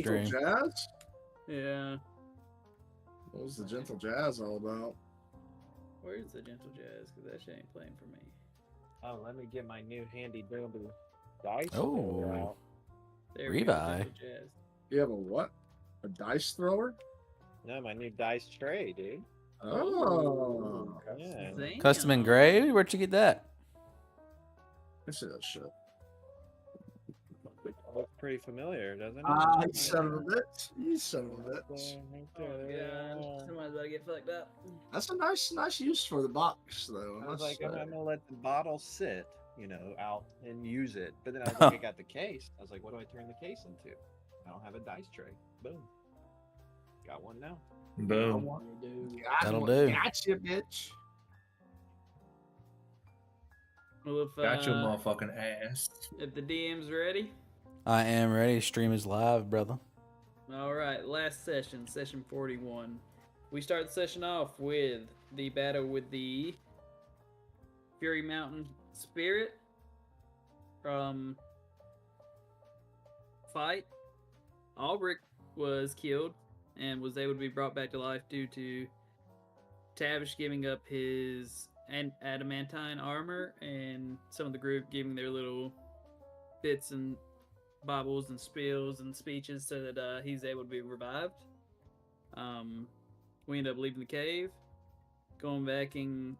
stream. Jazz? Yeah. What was the Gentle Jazz all about? Where's the Gentle Jazz? Because that shit ain't playing for me. Oh, let me get my new handy dandy dice Oh. thrower out. There we go, Rebuy. Gentle Jazz. You have a what? A dice thrower? No, my new dice tray, dude. Oh. Yeah. Damn. Custom engraved? Where'd you get that? I see that shit. Looks pretty familiar, doesn't it? Ah, you son of a bitch. You son of a bitch. Oh, God. Someone's about to get fucked up. That's a nice use for the box, though. I was must like, I'm say. gonna let the bottle sit, out and use it. But then I was like, I got the case. I was like, what do I turn the case into? I don't have a dice tray. Boom. Got one now. Boom. That'll do. Gotcha, bitch. Well, if, Got your motherfucking ass. if the DM's ready. I am ready. Stream is live, brother. All right, last session, session 41. We start the session off with the battle with the Fury Mountain Spirit from Fight. Albrecht was killed and was able to be brought back to life due to Tavish giving up his adamantine armor and some of the group giving their little bits and bobbles and spills and speeches so that he's able to be revived. We end up leaving the cave, going back and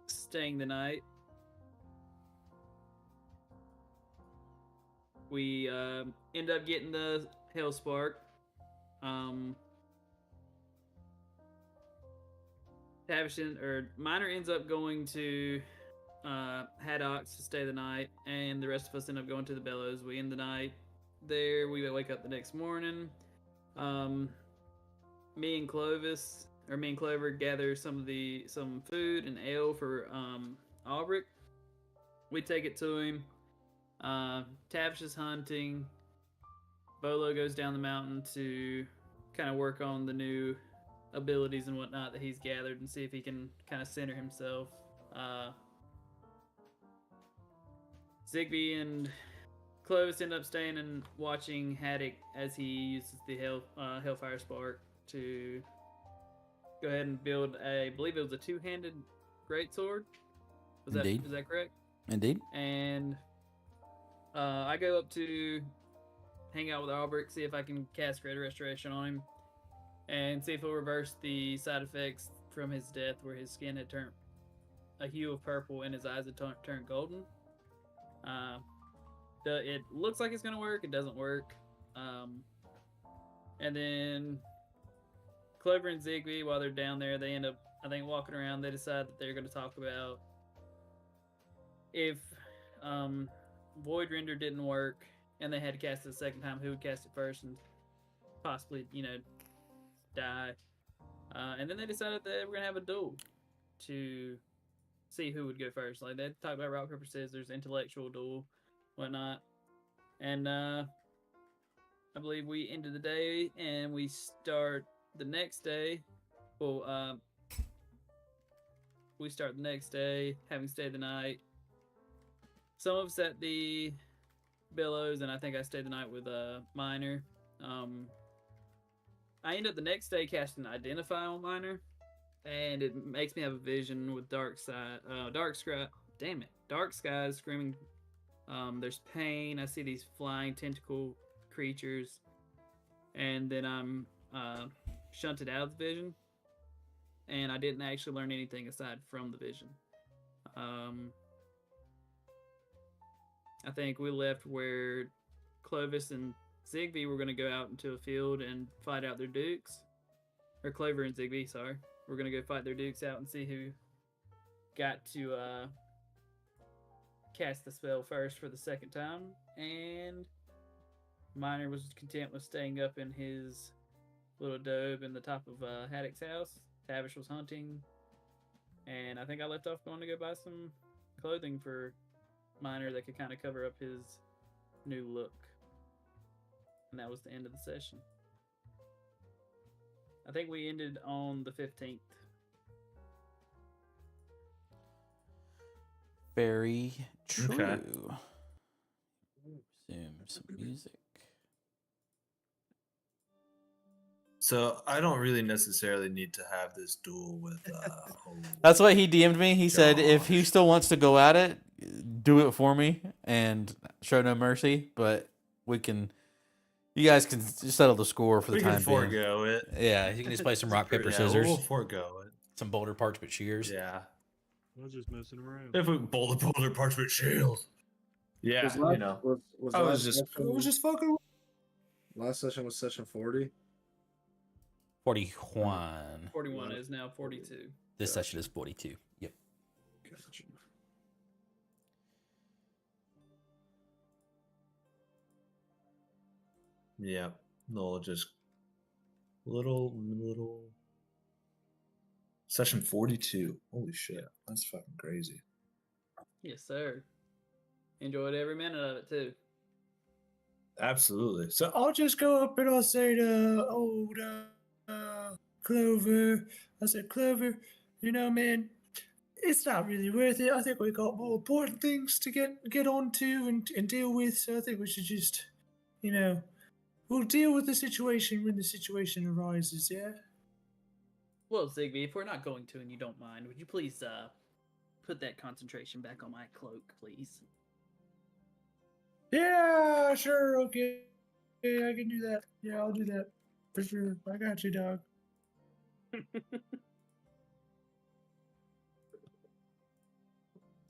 staying the night. We end up getting the Hellspark. Miner ends up going to Haddocks to stay the night, and the rest of us end up going to the Bellows. We end the night there. We wake up the next morning. Me and Clover gather some food and ale for Albrecht. We take it to him. Tavish is hunting. Bolo goes down the mountain to kind of work on the new abilities and whatnot that he's gathered and see if he can kind of center himself. Zigby and Clovis end up staying and watching Haddock as he uses the Hellfire Spark to go ahead and build I believe it was a two-handed greatsword. Indeed. Is that correct? Indeed. And I go up to hang out with Albrecht, see if I can cast Greater Restoration on him, and see if he'll reverse the side effects from his death where his skin had turned a hue of purple and his eyes had turned golden. It looks like it's going to work. It doesn't work. And then Clover and Zigby, while they're down there, they end up, I think, walking around. They decide that they're going to talk about if Void Render didn't work and they had to cast it a second time, who would cast it first and possibly, die. And then they decided that we're going to have a duel to see who would go first. Like, they talked about rock, paper, scissors, intellectual duel, whatnot. And I believe we ended the day and we start the next day. Well, we start the next day, having stayed the night. Some of us at the Billows, and I think I stayed the night with Miner. I end up the next day casting Identify on Miner, and it makes me have a vision with Dark Skies screaming. There's pain. I see these flying tentacle creatures, and then I'm shunted out of the vision, and I didn't actually learn anything aside from the vision. I think we left where Clovis and Zigby were going to go out into a field and fight out their dukes. Or Clover and Zigby, sorry. We're going to go fight their dukes out and see who got to cast the spell first for the second time. And Miner was content with staying up in his little dobe in the top of Haddock's house. Tavish was hunting. And I think I left off going to go buy some clothing for Miner that could kind of cover up his new look. And that was the end of the session. I think we ended on the 15th. Very true. Okay. Zoom some music. So I don't really necessarily need to have this duel with. That's what he DM'd me. He said if he Josh. still wants to go at it, do it for me and show no mercy. But you guys can settle the score for the We can time being. forego it. Yeah, you can just play some rock paper Yeah, scissors, we'll forego it. some boulder parchment shears. Yeah. I was just messing around. If we boulder parchment shield. Yeah, Was you last, know. was I last was session, just fucking. last session was session 40. 41. 41 is now 42. This session is 42. Yep. Gotcha. Yeah. No, just little. Session 42. Holy shit. That's fucking crazy. Yes, sir. Enjoyed every minute of it too. Absolutely. So I'll just go up and I'll say to old Clover, I said, Clover, you know, man, it's not really worth it. I think we got more important things to get onto and deal with. So I think we should just, we'll deal with the situation when the situation arises, yeah? Well, Zigby, if we're not going to and you don't mind, would you please put that concentration back on my cloak, please? Yeah, sure, okay. Yeah, I can do that. Yeah, I'll do that. For sure. I got you, dog.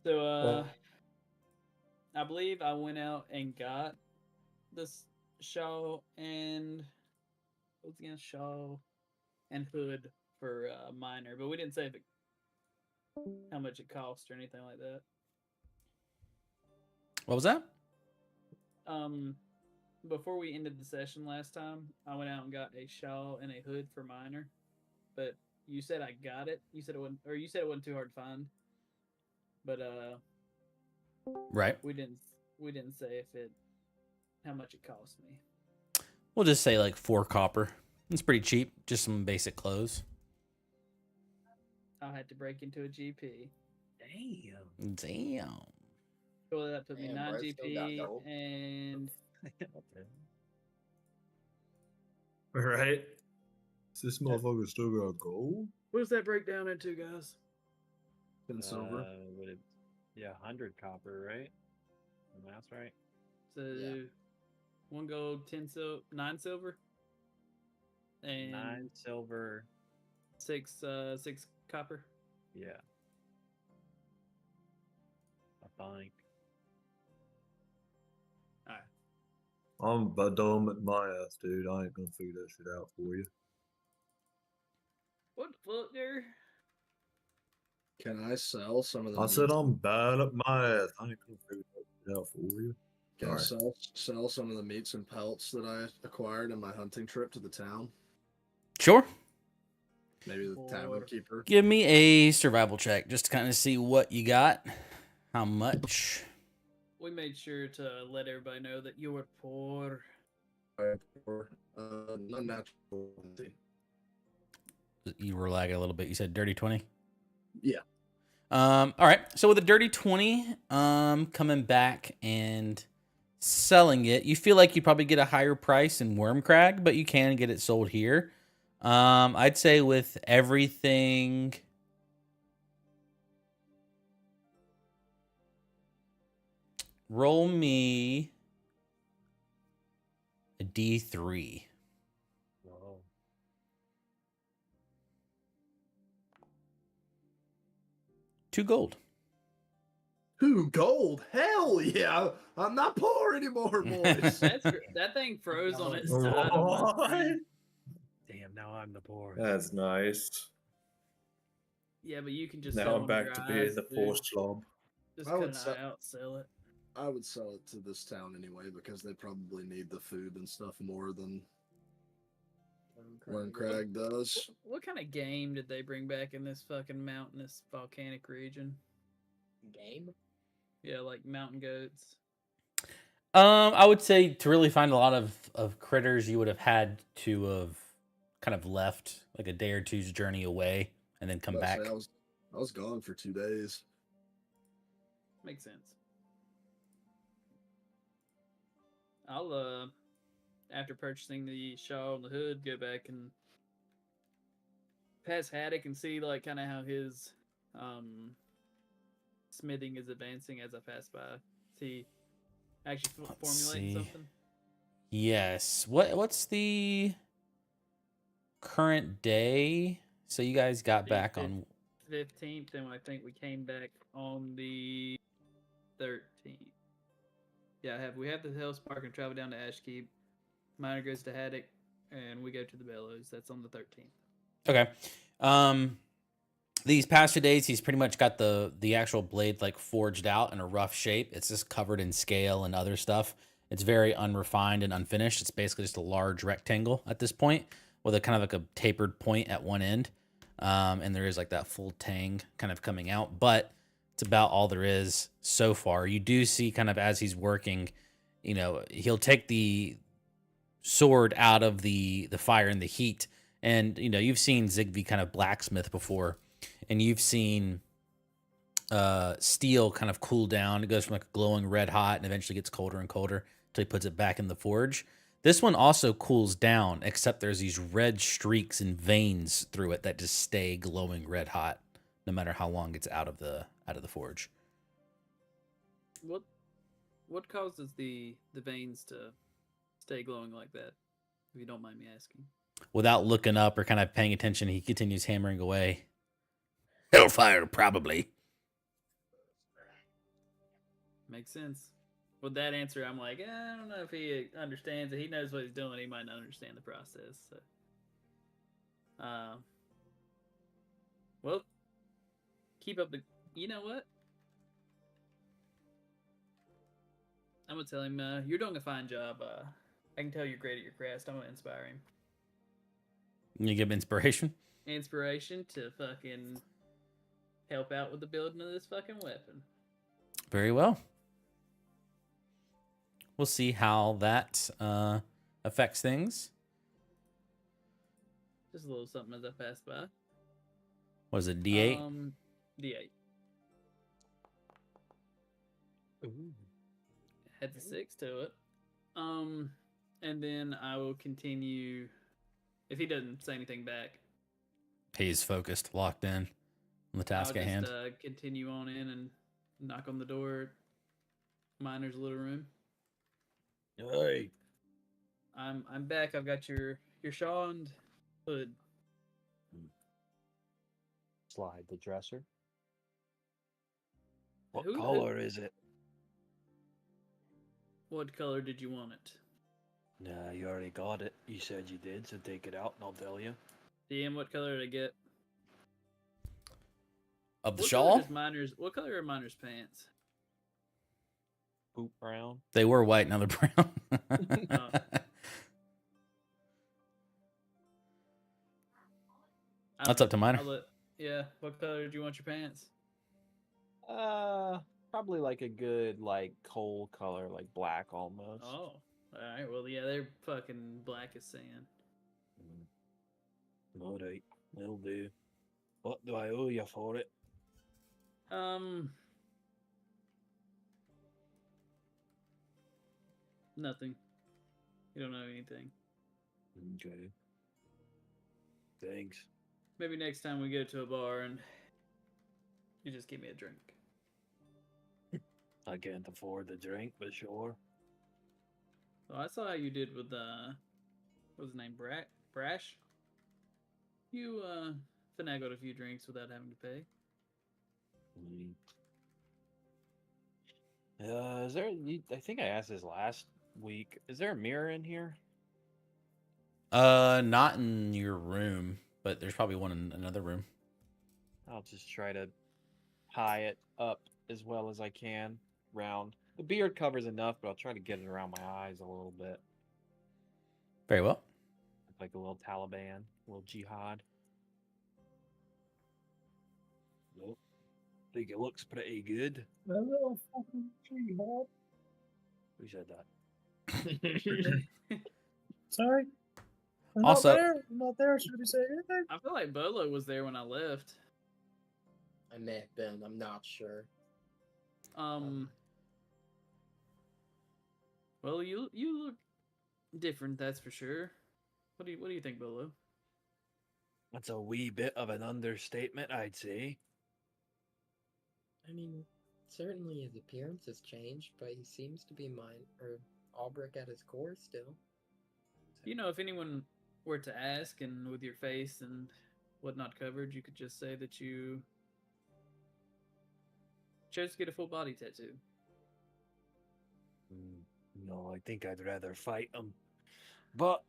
So, I believe I went out and got this shawl and what's again shawl and hood for minor, but we didn't say how much it cost or anything like that. What was that? Before we ended the session last time, I went out and got a shawl and a hood for minor, but you said I got it. You said it wasn't too hard to find, but Right. we didn't say how much it cost me. We'll just say like 4 copper. It's pretty cheap. Just some basic clothes. I had to break into a GP. Damn. So that put me Damn, 9 bro, still got GP gold. and Right? This motherfucker still got gold? what does that break down into, guys? And silver. Would it? Yeah, 100 copper, right? The math's right. So Yeah. 1 gold, 9 silver, and 9 silver. 6 copper. Yeah. I think. I'm dumb at my ass, dude. I ain't gonna figure that shit out for you. What the fuck, there? Can I sell some of the I said meat? I'm bad at my ass. I ain't gonna figure that shit out for you. Can I Sorry. sell some of the meats and pelts that I acquired in my hunting trip to the town? Sure. Maybe the tavern keeper. Give me a survival check just to kind of see what you got. How much? We made sure to let everybody know that you were poor. Or unnatural. You were lagging a little bit. You said dirty 20? Yeah. All right. So with a dirty 20, coming back and selling it, you feel like you probably get a higher price in Wormcrag, but you can get it sold here. I'd say with everything, roll me a D3. Whoa. 2 gold. 2 gold? Hell yeah! I'm not poor anymore, boys. That thing froze on its side. on my screen. Damn, now I'm the poor. That's nice. Yeah, but you can just Now sell I'm them back your to eyes, being the dude. poor slob. Just I cut would an sell- eye out, sell it. I would sell it to this town anyway because they probably need the food and stuff more than Wormcrag does. What kind of game did they bring back in this fucking mountainous volcanic region? Game? Yeah, like mountain goats. I would say to really find a lot of critters, you would have had to have kind of left like a day or two's journey away and then come I'd back. say I was gone for 2 days. Makes sense. I'll after purchasing the shawl and the hood, go back and past Haddock and see like kind of how his smithing is advancing as I pass by. See, actually Let's formulating see. something. Yes. What's the current day? So you guys got back on 15th, and I think we came back on the 13th. Yeah, we have the Hell Spark and travel down to Ashkeep. Miner goes to Haddock, and we go to the Bellows. That's on the 13th. Okay. These past 2 days, he's pretty much got the actual blade like forged out in a rough shape. It's just covered in scale and other stuff. It's very unrefined and unfinished. It's basically just a large rectangle at this point with a kind of like a tapered point at one end. And there is like that full tang kind of coming out, but it's about all there is so far. You do see kind of as he's working, you know, he'll take the sword out of the fire and the heat. And, you know, you've seen Zigby kind of blacksmith before, and you've seen steel kind of cool down. It goes from like a glowing red hot and eventually gets colder and colder until he puts it back in the forge. This one also cools down, except there's these red streaks and veins through it that just stay glowing red hot no matter how long it's out of the forge. What causes the veins to stay glowing like that? If you don't mind me asking. Without looking up or kind of paying attention, he continues hammering away. Hellfire, probably. Makes sense. With that answer, I'm like, I don't know if he understands it. He knows what he's doing. He might not understand the process. So. Well, keep up the. You know what? I'm gonna tell him you're doing a fine job. I can tell you're great at your craft. I'm gonna inspire him. You give him inspiration? Inspiration to fucking help out with the building of this fucking weapon. Very well. We'll see how that affects things. Just a little something as I pass by. What is it, D8? D8. Ooh. Adds a 6 to it. And then I will continue. If he doesn't say anything back, He's focused, locked in on the task I'll at hand. just continue on in and knock on the door at Miner's little room. Hey. I'm back. I've got your shawl and hood. Slide the dresser. What color is it? What color did you want it? Nah, you already got it. You said you did, so take it out and I'll tell you. DM, what color did I get? Of the What shawl? What color are Miner's pants? Poop brown. They were white, now they're brown. That's up to Miner. Yeah, what color did you want your pants? Probably like a good like coal color, like black almost. Oh, all right. Well, yeah, they're fucking black as sand. Alright, will do. What do I owe you for it? Nothing. You don't know anything. Okay. Thanks. Maybe next time we go to a bar and you just give me a drink. I can't afford the drink, but sure. So I saw how you did with what was his name? Brash? You finagled a few drinks without having to pay. Is there? I think I asked this last week. Is there a mirror in here? Not in your room, but there's probably one in another room. I'll just try to high it up as well as I can. Round. The beard covers enough, but I'll try to get it around my eyes a little bit. Very well. Like a little Taliban, a little jihad. Nope. Think it looks pretty good. A little fucking jihad. Who said that? Sorry. I'm Also- not there. I'm not there. Should we say anything? I feel like Bolo was there when I left. I may have been. I'm not sure. Well, you look different, that's for sure. What do you think, Bolo? That's a wee bit of an understatement, I'd say. I mean, certainly his appearance has changed, but he seems to be Albrecht at his core still. You know, if anyone were to ask, and with your face and whatnot covered, you could just say that you chose to get a full body tattoo. No, I think I'd rather fight him. But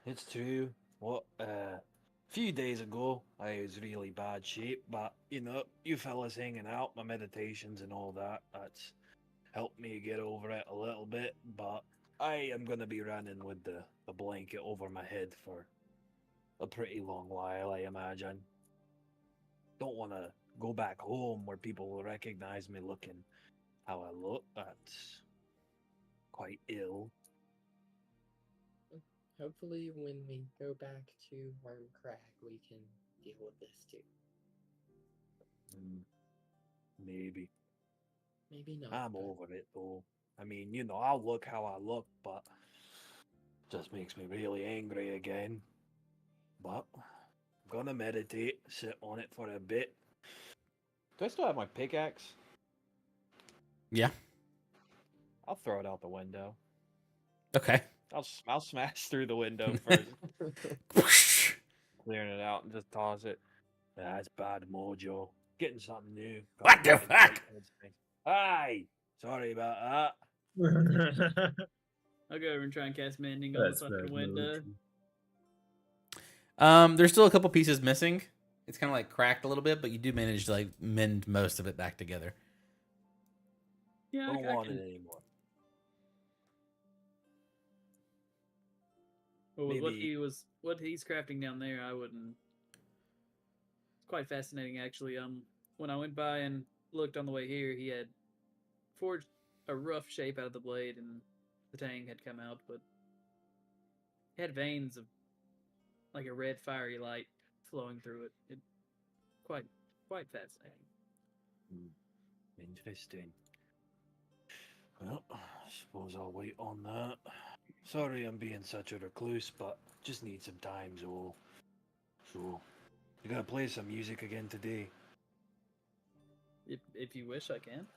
it's true. What a few days ago I was really bad shape, but you fellas hanging out, my meditations and all that's helped me get over it a little bit, but I am gonna be running with the blanket over my head for a pretty long while, I imagine. Don't wanna go back home where people will recognize me looking how I look. That's quite ill. Hopefully, when we go back to Worm Crag, we can deal with this too. Maybe. Maybe not. I'm but over it though. I mean, I'll look how I look, but just makes me really angry again. But I'm gonna meditate, sit on it for a bit. Do I still have my pickaxe? Yeah. I'll throw it out the window. Okay. I'll smash through the window first, clearing it out, and just toss it. That's bad mojo. Getting something new. What the Gotta get in fuck? right headspace. Hi! Sorry about that. I'll go over and try and cast mending on the fucking window. There's still a couple pieces missing. It's kind of like cracked a little bit, but you do manage to like mend most of it back together. Yeah, Don't I want can. it anymore. Well, with Maybe- what he's crafting down there, I wouldn't. It's quite fascinating, actually. When I went by and looked on the way here, he had forged a rough shape out of the blade, and the tang had come out, but it had veins of like a red fiery light flowing through it. It quite fascinating. Interesting. Well, I suppose I'll wait on that. Sorry I'm being such a recluse, but just need some time, Zoe. So, you gonna play some music again today? If you wish, I can.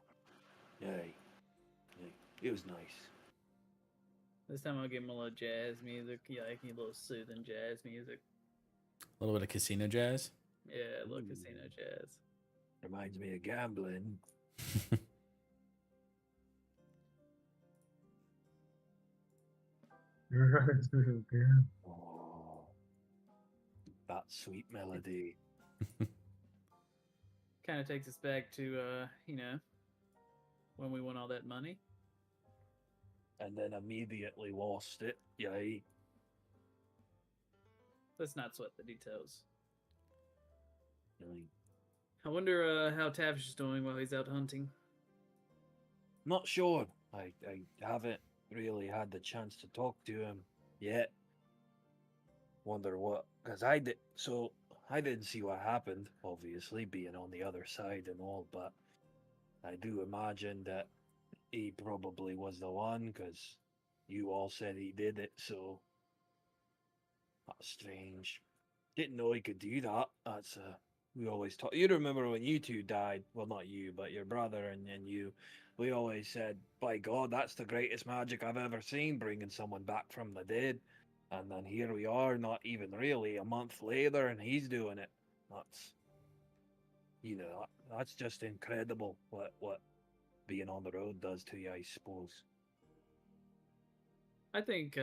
Yay. It was nice. This time I'll give him a little jazz music. Yeah, like a little soothing jazz music. A little bit of casino jazz. Yeah, a little Ooh. casino jazz. Reminds me of gambling. Oh, that sweet melody. Kind of takes us back to, when we won all that money. And then immediately lost it. Yay. Let's not sweat the details. Yay. I wonder how Tavish is doing while he's out hunting. Not sure. I haven't really had the chance to talk to him yet. Wonder what, because I didn't see what happened, obviously, being on the other side and all, but I do imagine that he probably was the one, because you all said he did it, so that's strange. Didn't know he could do that. That's we always talk. You remember when you two died? Well, not you, but your brother and you. We always said, "By God, that's the greatest magic I've ever seen, bringing someone back from the dead." And then here we are, not even really a month later, and he's doing it. That's, that's just incredible. What being on the road does to you, I suppose. I think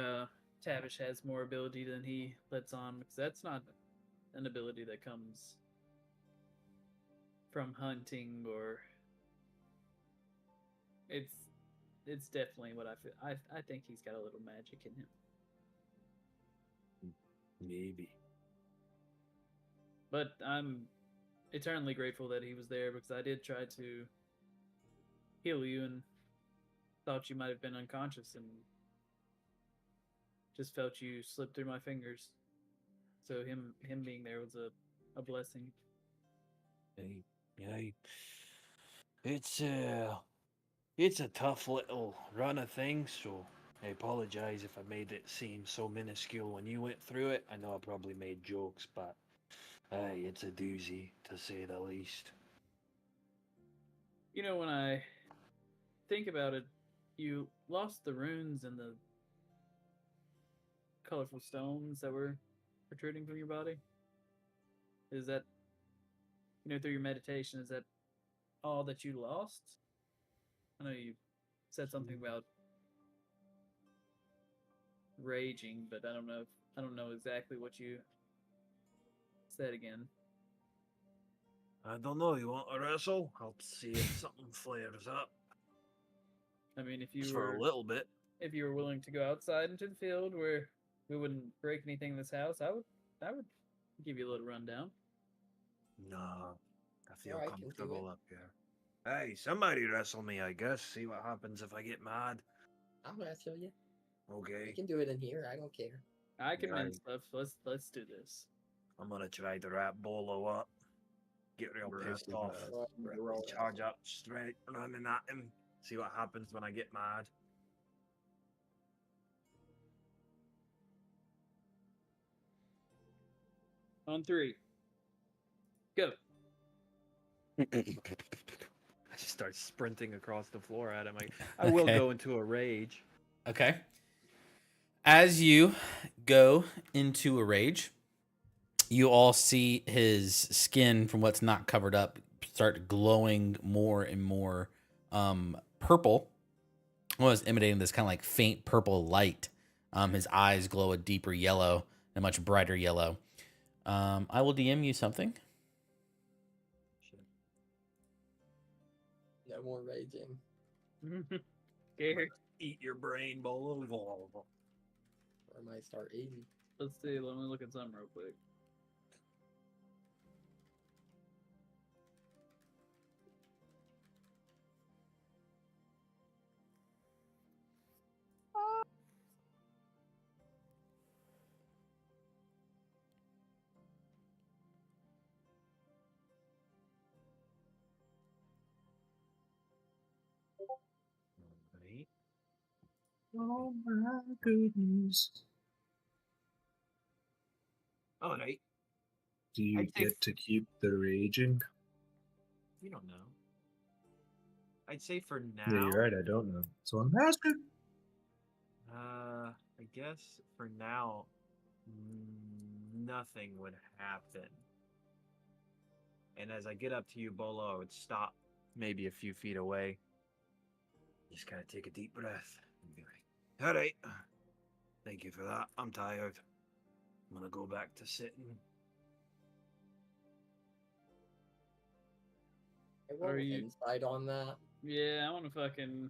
Tavish has more ability than he lets on, because that's not an ability that comes from hunting, or it's definitely what I feel. I think he's got a little magic in him. Maybe. But I'm eternally grateful that he was there, because I did try to heal you and thought you might have been unconscious, and just felt you slip through my fingers. So him being there was a blessing. Yeah, it's a tough little run of things, so I apologize if I made it seem so minuscule when you went through it. I know I probably made jokes, but Hey, it's a doozy, to say the least. You know, when I think about it, you lost the runes and the colorful stones that were protruding from your body. Is that, through your meditation, is that all that you lost? I know you said something about raging, but I don't know exactly what you said again. I don't know, you want to wrestle? I'll see if something flares up. I mean, Just for a little bit. if you were willing to go outside into the field where we wouldn't break anything in this house, I would give you a little rundown. No, I feel I can do comfortable it. up here. Hey, somebody wrestle me, I guess. See what happens if I get mad. I'll wrestle you. I Okay. can do it in here. I don't care. I can mend Right. stuff. Let's do this. I'm gonna try to wrap Bolo up. Get real Wrap pissed him off. up. Charge up straight running at him. See what happens when I get mad. On three, go. I just start sprinting across the floor at him. I will Okay. go into a rage. Okay. As you go into a rage, you all see his skin, from what's not covered up, start glowing more and more purple. Well, it's emanating this kind of like faint purple light. His eyes glow a deeper yellow, a much brighter yellow. I will DM you something. No more raging. Scared. Eat your brain, Bolo. Or I might start eating. Let's see. Let me look at something real quick. Right? Oh my goodness. All right. Do you I'd say get to keep the raging? You don't know. I'd say for now. Yeah, you're right. I don't know. So I'm asking. I guess for now, nothing would happen. And as I get up to you, Bolo, I would stop maybe a few feet away. Just kind of take a deep breath and be like, all right. Thank you for that. I'm tired. I'm going to go back to sitting. I Are roll you- insight on that. Yeah, I want to fucking.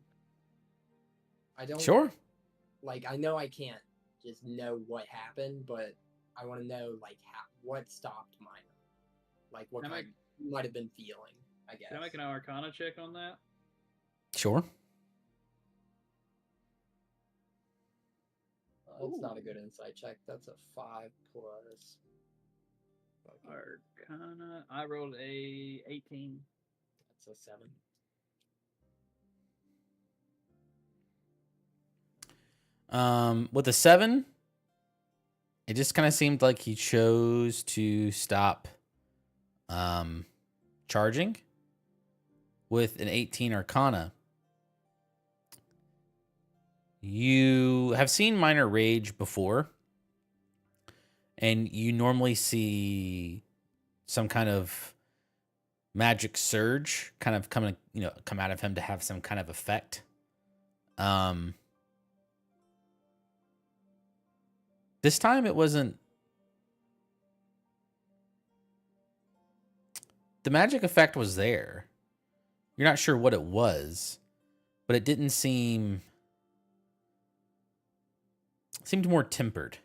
I don't Sure. like. I know I can't just know what happened, but I want to know like what stopped mine. Like what Can I kind you might have been feeling. I guess. Can I make an Arcana check on that? Sure. That's not a good insight check. That's a 5 plus. Arcana. I rolled a 18. That's a 7. With a 7, it just kind of seemed like he chose to stop charging. With an 18 Arcana, you have seen Minor Rage before, and you normally see some kind of magic surge kind of come out of him to have some kind of effect. This time it wasn't. The magic effect was there. You're not sure what it was, but it didn't seemed more tempered.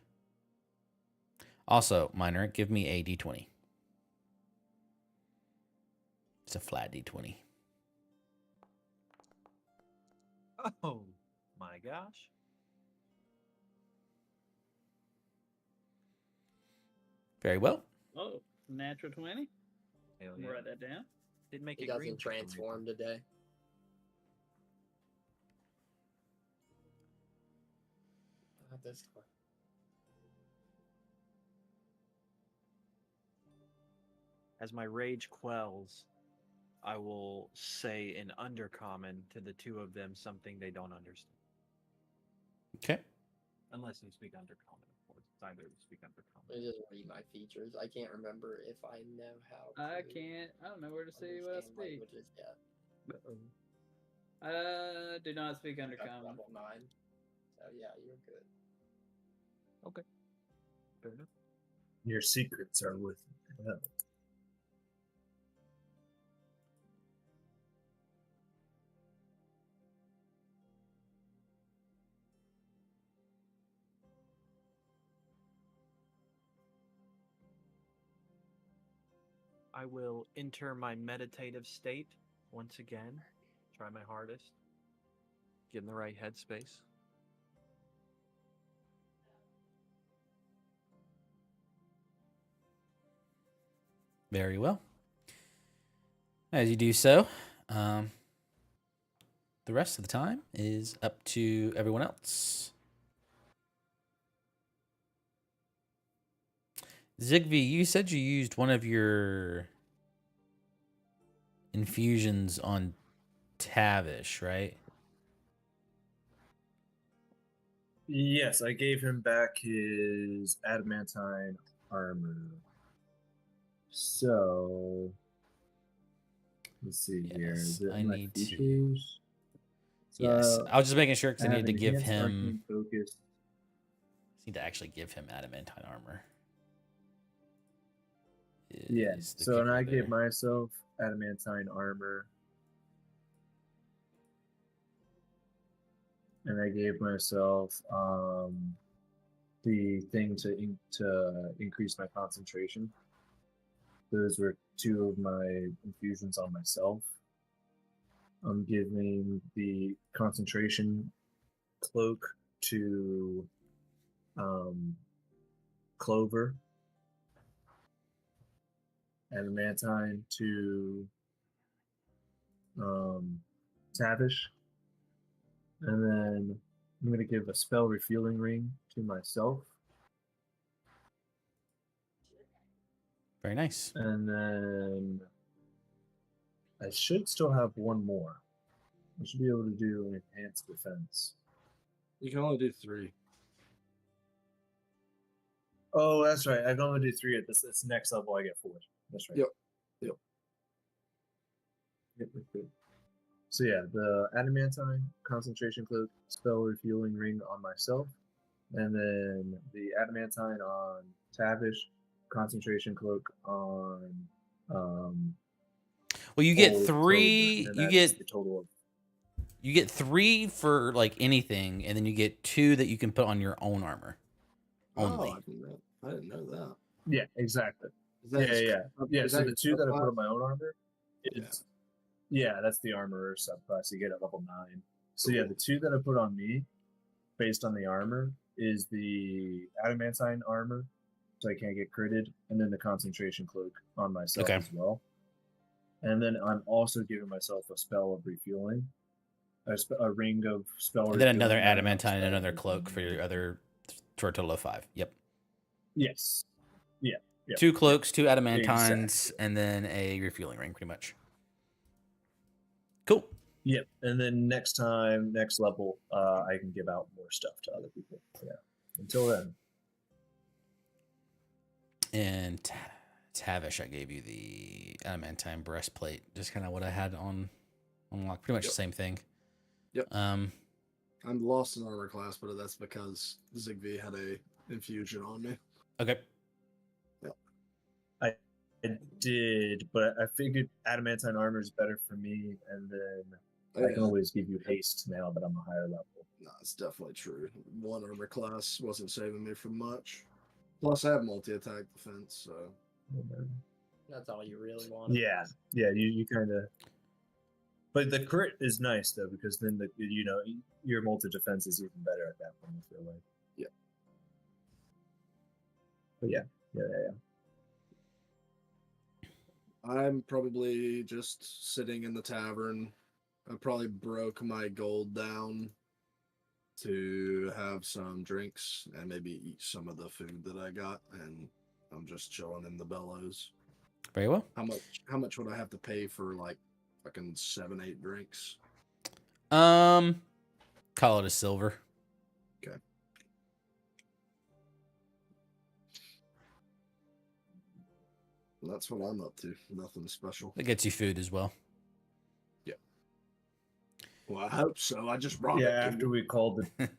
Also, Minor, give me a d20. It's a flat d20. Oh my gosh. Very well. Oh, natural 20. Hell I'm gonna write that down. Didn't make He it green doesn't for some reason. transform today. Not this one. as my rage quells, I will say in undercommon to the two of them something they don't understand. Okay. Unless you speak undercommon, of course. It's either you speak undercommon. Let me just read my features. I can't remember if I know how. I to can't. I don't know where to see what I understand speak. languages yet. Do not speak I got undercommon. level 9. So yeah, you're good. Okay. Fair enough. Your secrets are with them. I will enter my meditative state once again. Try my hardest. Get in the right headspace. Very well. As you do so, the rest of the time is up to everyone else. Zigby, you said you used one of your infusions on Tavish, right? Yes, I gave him back his adamantine armor. So let's see here. Is Yes, it I in my need to. features? Yes, I was just making sure because I have needed to give enhanced him. arcane focus. Need to actually give him adamantine armor. Yeah. Is the So and I kicker gave there. myself adamantine armor. And I gave myself the thing to increase my concentration. Those were two of my infusions on myself. I'm giving the concentration cloak to Clover, adamantine to Tavish, and then I'm going to give a spell refueling ring to myself. Very nice. And then I should still have one more. I should be able to do an enhanced defense. You can only do 3. Oh, that's right. I can only do 3 at this next level. I get 4. That's right. Yep. Yep. So yeah, the adamantine concentration cloak, spell refueling ring on myself, and then the adamantine on Tavish, concentration cloak on. Well, you get old 3. Clover, and You that's get the total of. you get 3 for like anything, and then you get 2 that you can put on your own armor. Only. Oh, I didn't know that. Yeah, exactly. Is that his- Yeah. is So that the his 2 that I subclass? put on my own armor, it's yeah, that's the armorer subclass you get at level 9. So yeah, Cool. the 2 that I put on me, based on the armor, is the adamantine armor, so I can't get critted, and then the concentration cloak on myself Okay. as well. And then I'm also giving myself a spell of refueling, a ring of spell. And then another refueling, and adamantine and spell of another cloak for refueling. your other, for a total of 5. Yep. Yes. Yeah. 2 cloaks, 2 adamantines, Exactly. and then a refueling ring, pretty much. Cool. Yep. And then next level, I can give out more stuff to other people. Yeah. Until then. And Tavish, I gave you the adamantine breastplate, just kind of what I had on lock. Pretty much the same thing. Yep. Um, I'm lost in armor class, but that's because Zigby had a infusion on me. okay. I did, but I figured adamantine armor is better for me, and then I can always give you haste now that I'm a higher level. No, it's definitely true. One armor class wasn't saving me from much. Plus, I have multi-attack defense, so. That's all you really want. Yeah, you kind of. But the crit is nice though, because then your multi defense is even better at that point. I feel like. Yeah. But yeah. I'm probably just sitting in the tavern. I probably broke my gold down to have some drinks and maybe eat some of the food that I got, and I'm just chilling in the bellows. Very well. How much would I have to pay for like fucking 7-8 drinks? Call it a silver. Okay. Well, that's what I'm up to. Nothing special. That gets you food as well. Well, I hope so. I just brought Yeah, it. to after you. we called the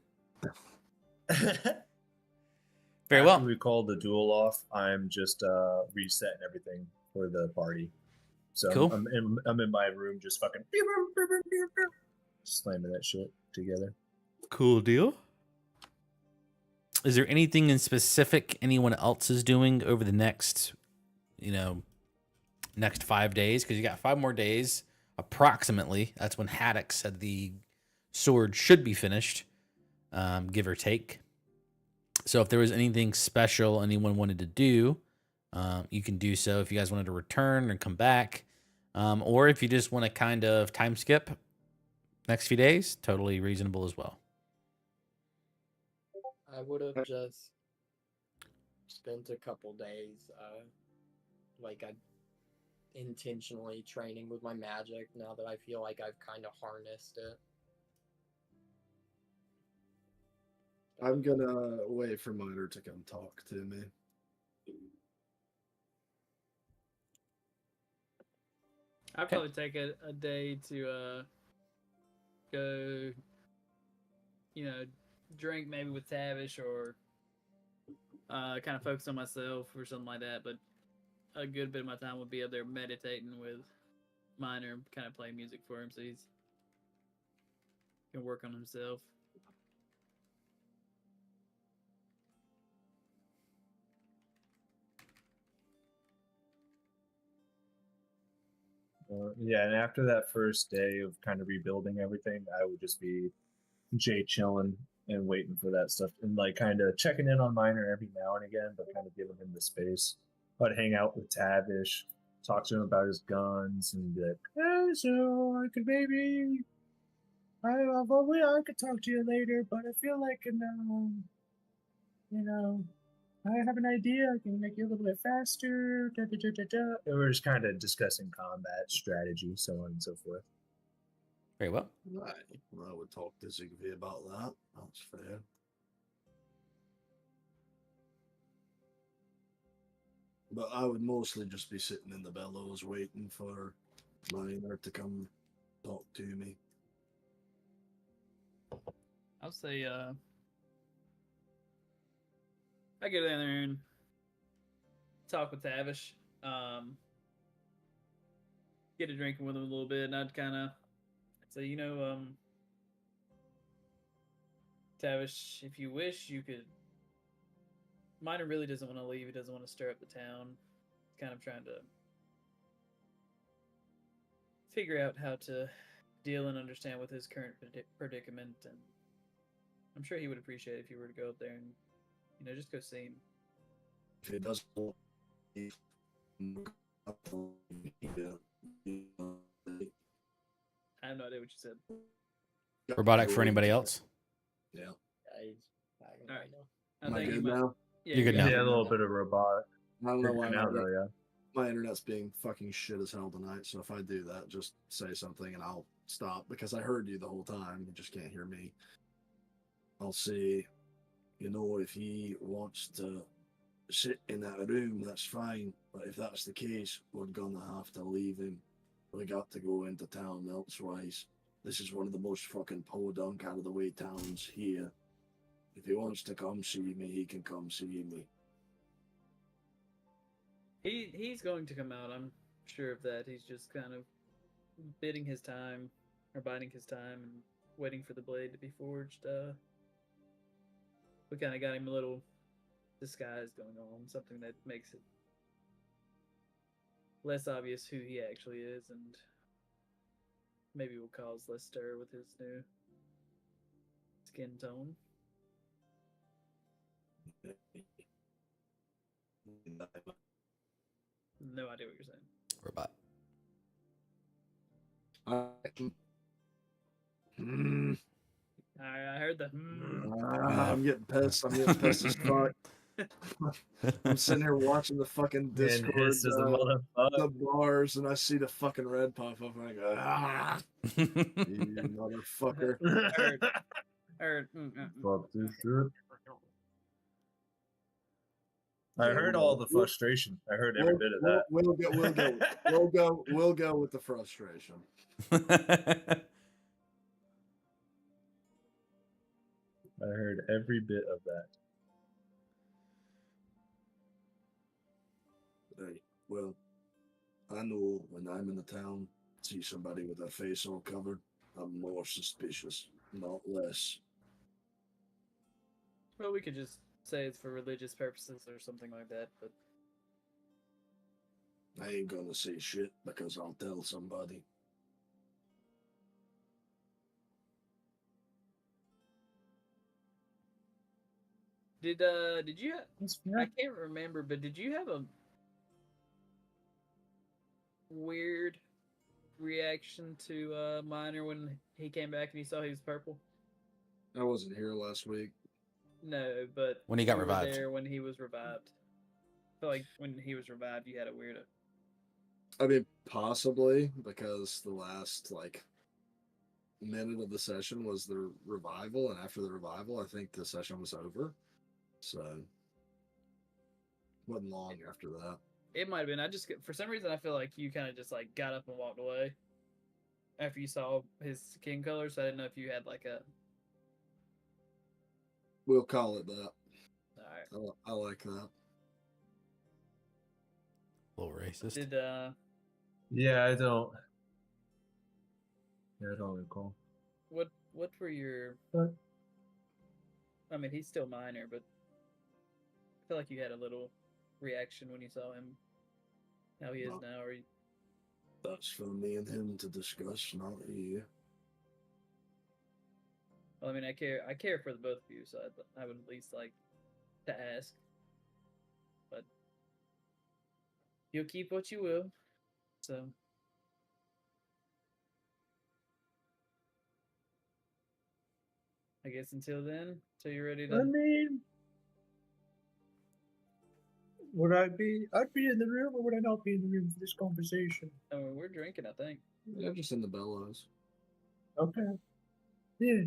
Very after well. we called the duel off, I'm just resetting everything for the party. So Cool. I'm in my room just fucking slamming that shit together. Cool deal. Is there anything in specific anyone else is doing over the next, next 5 days? Because you got 5 more days, approximately. That's when Haddock said the sword should be finished, give or take. So if there was anything special anyone wanted to do, you can do so. If you guys wanted to return or come back, or if you just want to kind of time skip next few days, totally reasonable as well. I would have just spent a couple days, like I intentionally training with my magic now that I feel like I've kind of harnessed it. I'm gonna wait for Miner to come talk to me. I'd probably take a day to go, drink maybe with Tavish or kind of focus on myself or something like that. But a good bit of my time would be up there meditating with Minor, kind of playing music for him so he can work on himself. Yeah, and after that first day of kind of rebuilding everything, I would just be Jay chilling and waiting for that stuff and like kind of checking in on Miner every now and again, but kind of giving him the space. I'd hang out with Tavish, talk to him about his guns, and be like, "Hey, so I could maybe, I could talk to you later, but I feel like, I have an idea. I can make you a little bit faster. Da, da, da, da, da." And we're just kind of discussing combat strategy, so on and so forth. Very well. Right. I would talk to Zigby about that. That's fair. But I would mostly just be sitting in the bellows waiting for Miner to come talk to me. I'll say, I get in there and talk with Tavish, get a drinking with him a little bit, and I'd kind of say, Tavish, if you wish, you could. Miner really doesn't want to leave. He doesn't want to stir up the town. He's kind of trying to figure out how to deal and understand with his current predicament, and I'm sure he would appreciate it if you were to go up there and, just go see him. If he doesn't want to I have no idea what you said. Robotic for anybody else? Yeah. All right. Am I good now? Yeah, You're good now. Yeah, a little bit of robotic. I don't know For why now, though, yeah. my internet's being fucking shit as hell tonight, so if I do that, just say something and I'll stop because I heard you the whole time. You just can't hear me. I'll say, if he wants to sit in that room, that's fine. But if that's the case, we're gonna have to leave him. We got to go into town elsewise. This is one of the most fucking podunk out of the way towns here. If he wants to come see me, he can come see me. He's going to come out. I'm sure of that. He's just kind of biding his time or biding his time and waiting for the blade to be forged. We kind of got him a little disguise going on, something that makes it less obvious who he actually is, and maybe will cause less stir with his new skin tone. No idea what you're saying. Robot. I heard the. I'm getting pissed. I'm getting pissed as fuck. I'm sitting here watching the fucking And Discord, hiss as a motherfucker. the bars, and I see the fucking red pop up, and I go, ah, you motherfucker. Fuck this shit. I heard all the frustration. I heard every bit of that. We'll go with the frustration. I heard every bit of that. Hey, well, I know when I'm in the town, see somebody with their face all covered, I'm more suspicious, not less. Well, we could just say it's for religious purposes or something like that, but I ain't gonna say shit because I'll tell somebody. did you That's I can't remember, but did you have a weird reaction to Minor when he came back and he saw he was purple? I wasn't here last week. No, but When he got you were revived. there when he was revived. I feel like when he was revived, you had a weird. I mean, possibly because the last minute of the session was the revival, and after the revival, I think the session was over. So, wasn't long after that. It might have been. For some reason, I feel like you kind of just like got up and walked away after you saw his skin color. So I didn't know if you had like a. We'll call it that. All right. I like that. A little racist. Did Yeah, I don't. Yeah, I don't recall. what were your? What? I mean, he's still minor, but I feel like you had a little reaction when you saw him. How he is No. now, or you, That's for me and him to discuss, not you. well, I mean, I care for the both of you, so I would at least like to ask. But you'll keep what you will, so. I guess until then, till you're ready I to. mean, I'd be in the room, or would I not be in the room for this conversation? I mean, we're drinking, I think. Yeah, just in the bellows. Okay. Yeah.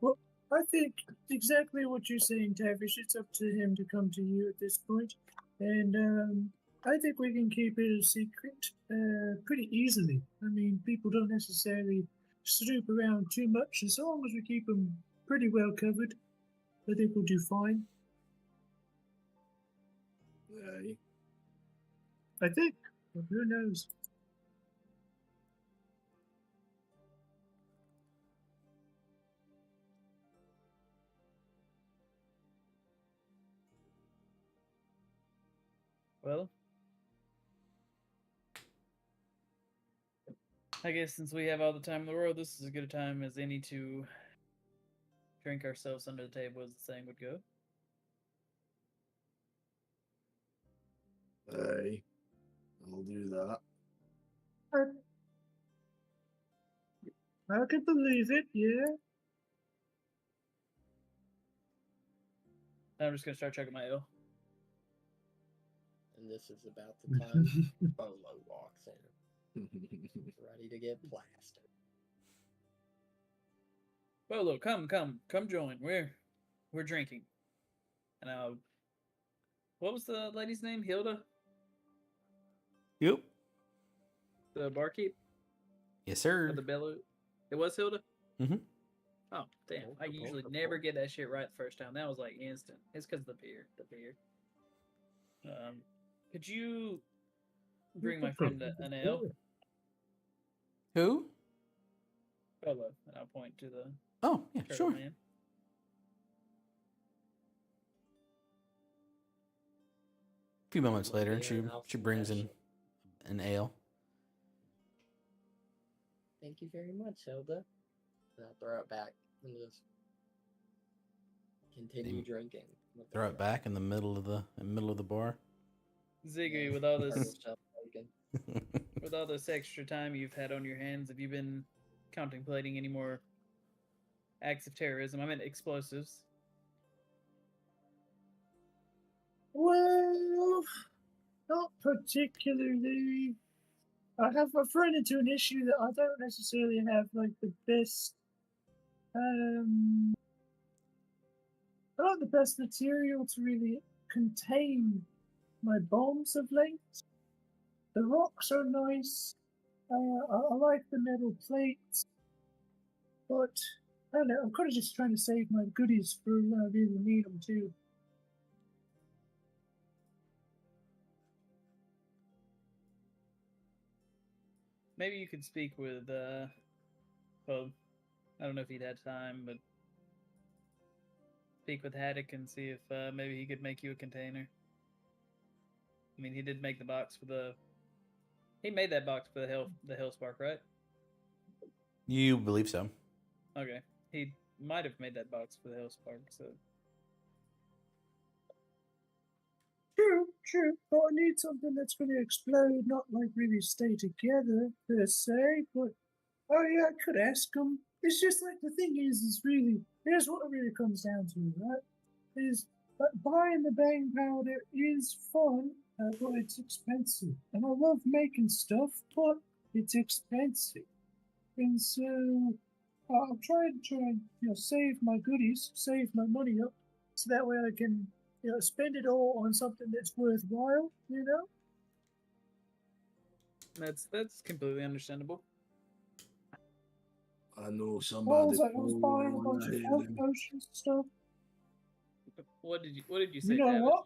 Well, I think exactly what you're saying, Tavish. It's up to him to come to you at this point, and I think we can keep it a secret pretty easily. I mean, people don't necessarily snoop around too much. As long as we keep them pretty well covered, I think we'll do fine. Yeah, I think. But who knows? Well, I guess since we have all the time in the world, this is as good a time as any to drink ourselves under the table, as the saying would go. hey, I'll do that. I can believe it, yeah. I'm just gonna start chugging my ale. And this is about the time Bolo walks in, ready to get plastered. Bolo, come join. We're drinking. And what was the lady's name? Hilda, Yep. the barkeep, Yes, or sir. the bellow. It was Hilda. Mhm. Oh damn! I usually never get that shit right the first time. That was like instant. It's because of the beer. Could you bring my friend an ale? Who? Bolo, and I'll point to the Oh, yeah, turtle sure. man. A few moments One later, beer and I'll she brings smash in it. an ale. Thank you very much, Hilda. And I'll throw it back and just continue You drinking. with the Throw it rest. back in the middle of the bar. Ziggy, Yeah, with all turtle this shell bacon. with all this extra time you've had on your hands, have you been contemplating any more acts of terrorism? I meant explosives. Well, not particularly. I've run into an issue that I don't necessarily have like the best I don't have the best material to really contain my bombs of late. The rocks are nice. I like the metal plates, but I don't know. I'm kind of just trying to save my goodies for when I really need them too. Maybe you could speak with well, I don't know if he'd had time, but speak with Haddock and see if maybe he could make you a container. I mean, he did make the box for the. He made that box for the Hellspark, right? You believe so? Okay, he might have made that box for the Hellspark. So True, but I need something that's going to explode, not like really stay together per se. But oh yeah, I could ask him. It's just like the thing is really here's what it really comes down to, right? Is buying the bang powder is fun, but it's expensive, and I love making stuff, but it's expensive, and so I'm trying to save my goodies, save my money up, so that way I can spend it all on something that's worthwhile. that's completely understandable. I know I somebody. was buying a bunch of health potions and stuff. What did you say, You know David? what?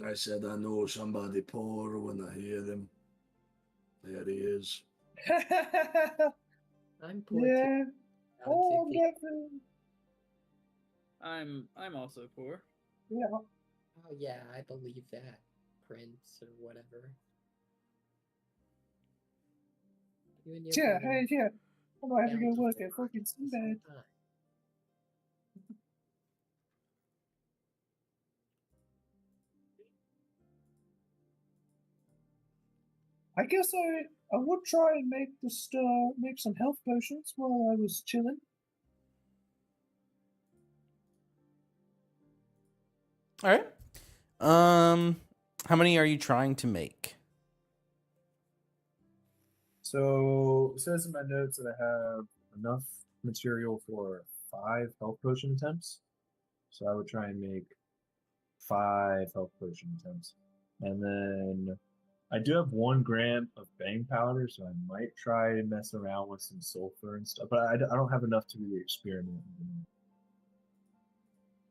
I said I know somebody poor when I hear them. There he is. I'm poor too. Yeah. Out of Oh, 50. definitely. I'm also poor. Yeah. Oh yeah, I believe that. Prince or whatever. You and your Yeah, brother hey, yeah. I might have to down go to work four at fucking at the same Sinbad. time. I guess I would try and make some health potions while I was chilling. All right. How many are you trying to make? So it says in my notes that I have enough material for 5 health potion attempts. So I would try and make 5 health potion attempts. And then I do have 1 gram of bang powder, so I might try and mess around with some sulfur and stuff. But I don't have enough to really experiment.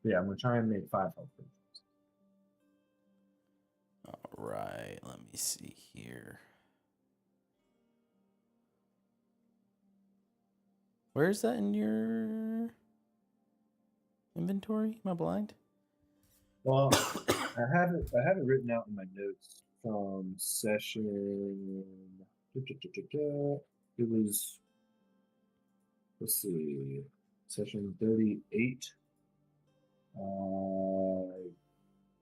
But yeah, I'm going to try and make 5 health potions. All right. Let me see here. Where is that in your inventory? Am I blind? Well, I have it written out in my notes from session. It was, let's see, session 38.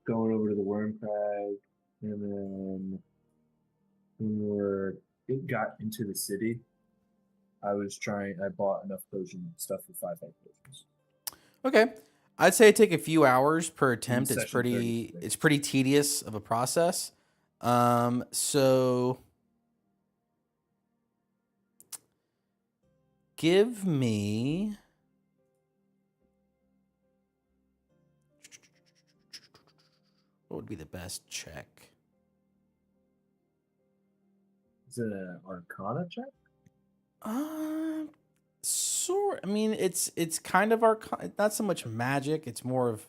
Going over to the worm crag, and then when it got into the city, I bought enough potion stuff for 5 health potions. Okay. I'd say take a few hours per attempt. It's session 36. it's pretty tedious of a process. So give me what would be the best check? Is it an Arcana check? Sort. I mean, it's kind of not so much magic. It's more of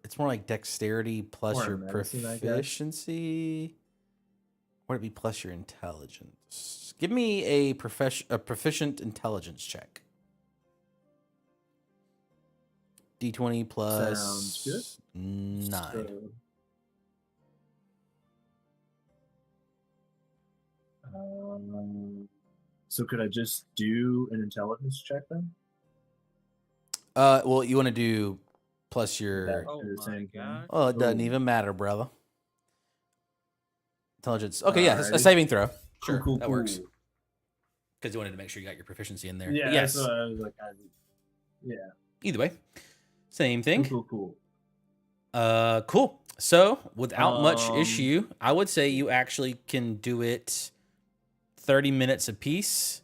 it's more like dexterity plus Or your medicine, I guess. proficiency. Would it be plus your intelligence? Give me a proficient intelligence check. D20 plus Sounds good. 9. So could I just do an intelligence check then? Well, you want to do plus your. That Oh do the my same thing? God. Oh, it doesn't Ooh. even matter, brother. Intelligence. Okay, yeah, a Alrighty. saving throw. Sure, Cool, that works. cool. Because you wanted to make sure you got your proficiency in there. Yeah, But yes. that's what I was like. Yeah. Either way, same thing. Cool. Cool. So without much Um, issue, I would say you actually can do it 30 minutes apiece.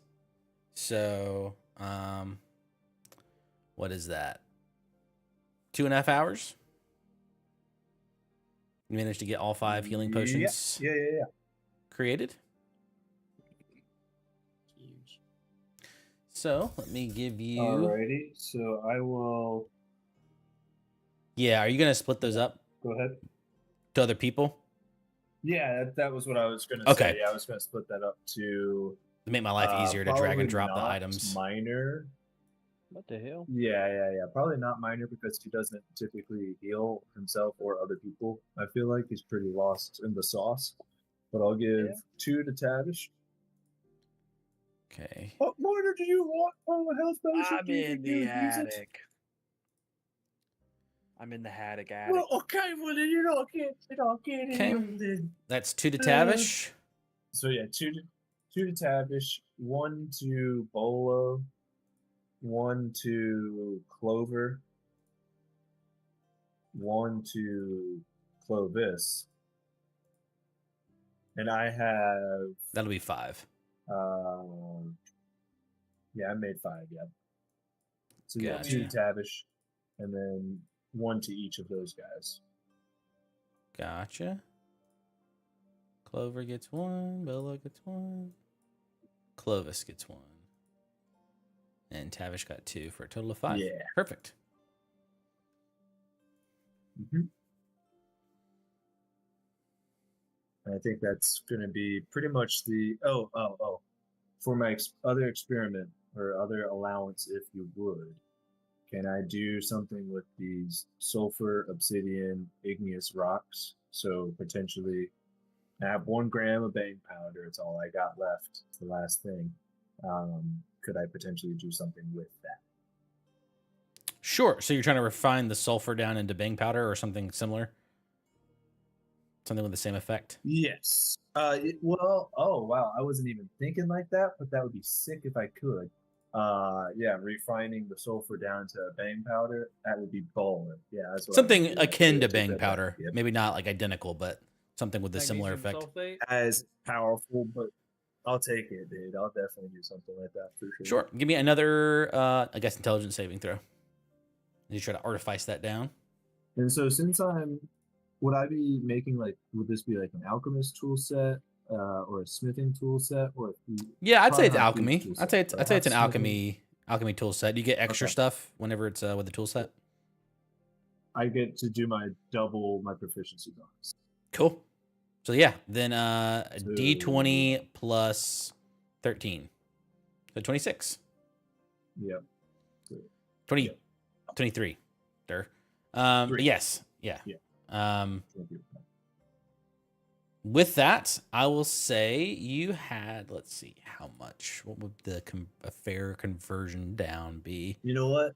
So, what is that? 2.5 hours? You managed to get all 5 healing potions Yeah. created. Huge. So let me give you. Alrighty. So I will. Yeah, are you gonna split those up Go ahead. to other people Yeah, that was what I was gonna Okay. say. Yeah, I was gonna split that up to to make my life easier to drag and probably drop the not items? minor. What the hell? Yeah. Probably not minor because he doesn't typically heal himself or other people. I feel like he's pretty lost in the sauce. But I'll give Yeah. 2 to Tavish. Okay. What minor do you want? Oh, a health potion? I'm Do you in think you the would use it? attic. I'm in the attic attic. Well, okay, well then you're not getting Okay. him then. That's 2 to Tavish. So yeah, two to Tavish, 1 to Bolo, 1 to Clover, 1 to Clovis, and I have That'll be 5. yeah, I made 5. Yeah, so yeah, Gotcha. 2 to Tavish, and then 1 to each of those guys. Gotcha. Clover gets 1. Bella gets 1. Clovis gets 1. And Tavish got 2 for a total of 5. Yeah. Perfect. And I think that's going to be pretty much the for my other experiment or other allowance, if you would. Can I do something with these sulfur, obsidian, igneous rocks? So potentially, I have 1 gram of bang powder. It's all I got left. It's the last thing. Could I potentially do something with that? Sure. So you're trying to refine the sulfur down into bang powder or something similar? Something with the same effect? Yes. Well, oh wow, I wasn't even thinking like that, but that would be sick if I could. Yeah, refining the sulfur down to bang powder, that would be baller. Yeah, that's what I'm Something gonna do, akin to take bang that back. powder. Yep. Maybe not like identical, but something with a similar Magnesium effect. sulfate. As powerful, but I'll take it, dude. I'll definitely do something like that for sure. Sure. Give me another, I guess, intelligence saving throw. You try to artifice that down. And so since would I be making would this be like an alchemist tool set, or a smithing tool set, or Yeah, I'd say it's probably not alchemy. these tool I'd say sets, it's but I'd say I it's an have smithing. alchemy tool set. You get extra Okay. stuff whenever it's with the tool set. I get to do double my proficiency bonus. Cool. So yeah, then So- D20 plus 13. So 26. Yep. 20, Yep. 23. Sure. But Three. yes. Yeah. Yeah. Thank you. With that, I will say you had, let's see, how much? What would a fair conversion down be? You know what?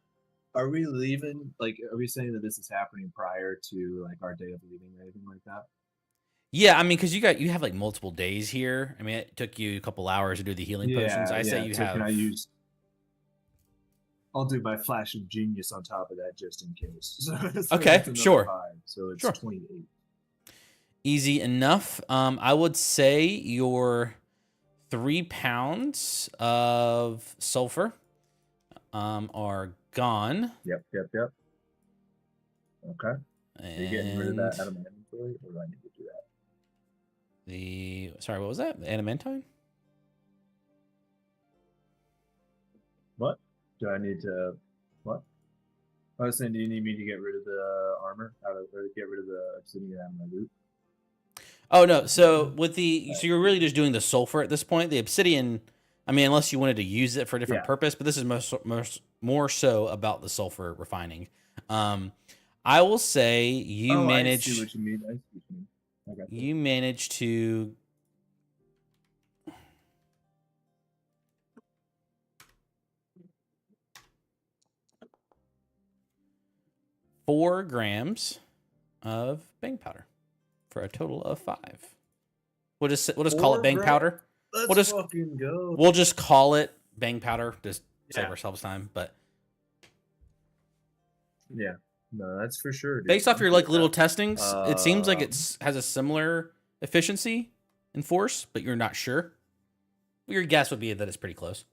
Are we leaving? Are we saying that this is happening prior to our day of leaving or anything like that? Yeah, I mean, because you have like multiple days here. I mean, it took you a couple hours to do the healing potions. I say you so have. Can I use? I'll do my flash of genius on top of that just in case. So Okay, that's another sure. 5, so it's Sure. 28. Easy enough. I would say your 3 pounds of sulfur are gone. Yep. Okay. Are you getting rid of that out of my inventory, or do I need to do that? Sorry, what was that? The adamantine? What? Do I need to? What? I was saying, do you need me to get rid of the armor or get rid of the obsidian out of my loot? Oh no. So so you're really just doing the sulfur at this point. The obsidian, I mean, unless you wanted to use it for a different Yeah. purpose, but this is more so about the sulfur refining. I will say you managed. I see what you mean. I got You managed to. Four grams of bang powder for a total of 5. We'll just call it 4 bang grams? powder. Let's We'll just- fucking go. We'll just call it bang powder. Just save Yeah. ourselves time. But Yeah. No, that's for sure, dude. Based off I'm your good like at little that. testings, it seems like Um, it's has a similar efficiency and force, but you're not sure. Your guess would be that it's pretty close.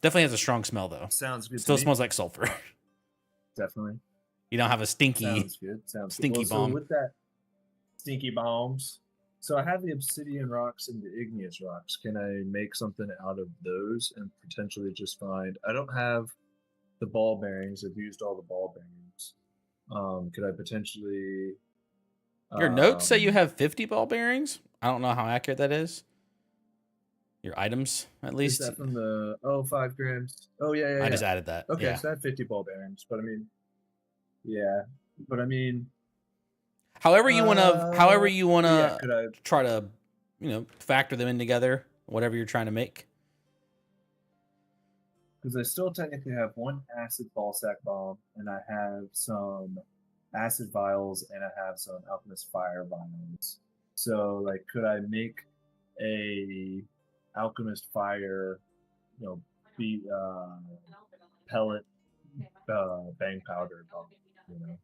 Definitely has a strong smell though. Sounds good to Still me. smells like sulfur. Definitely. You don't have a stinky. Sounds good. Sounds Stinky good. bomb. So with that stinky bombs, so I have the obsidian rocks and the igneous rocks. Can I make something out of those and potentially just find? I don't have the ball bearings. I've used all the ball bearings. Could I potentially? Your notes say you Um, have 50 ball bearings. I don't know how accurate that is. Your items, at is least. that from the 5 grams? Oh yeah, yeah, I just yeah. added that. Okay, Yeah. so I have 50 ball bearings, but I mean, yeah, but I mean, However you wanna yeah. Could I? try to, factor them in together. Whatever you're trying to make. Because I still technically have one acid ball sack bomb, and I have some acid vials, and I have some alchemist fire vials. So, like, could I make a alchemist fire, be pellet bang powder bomb? You know,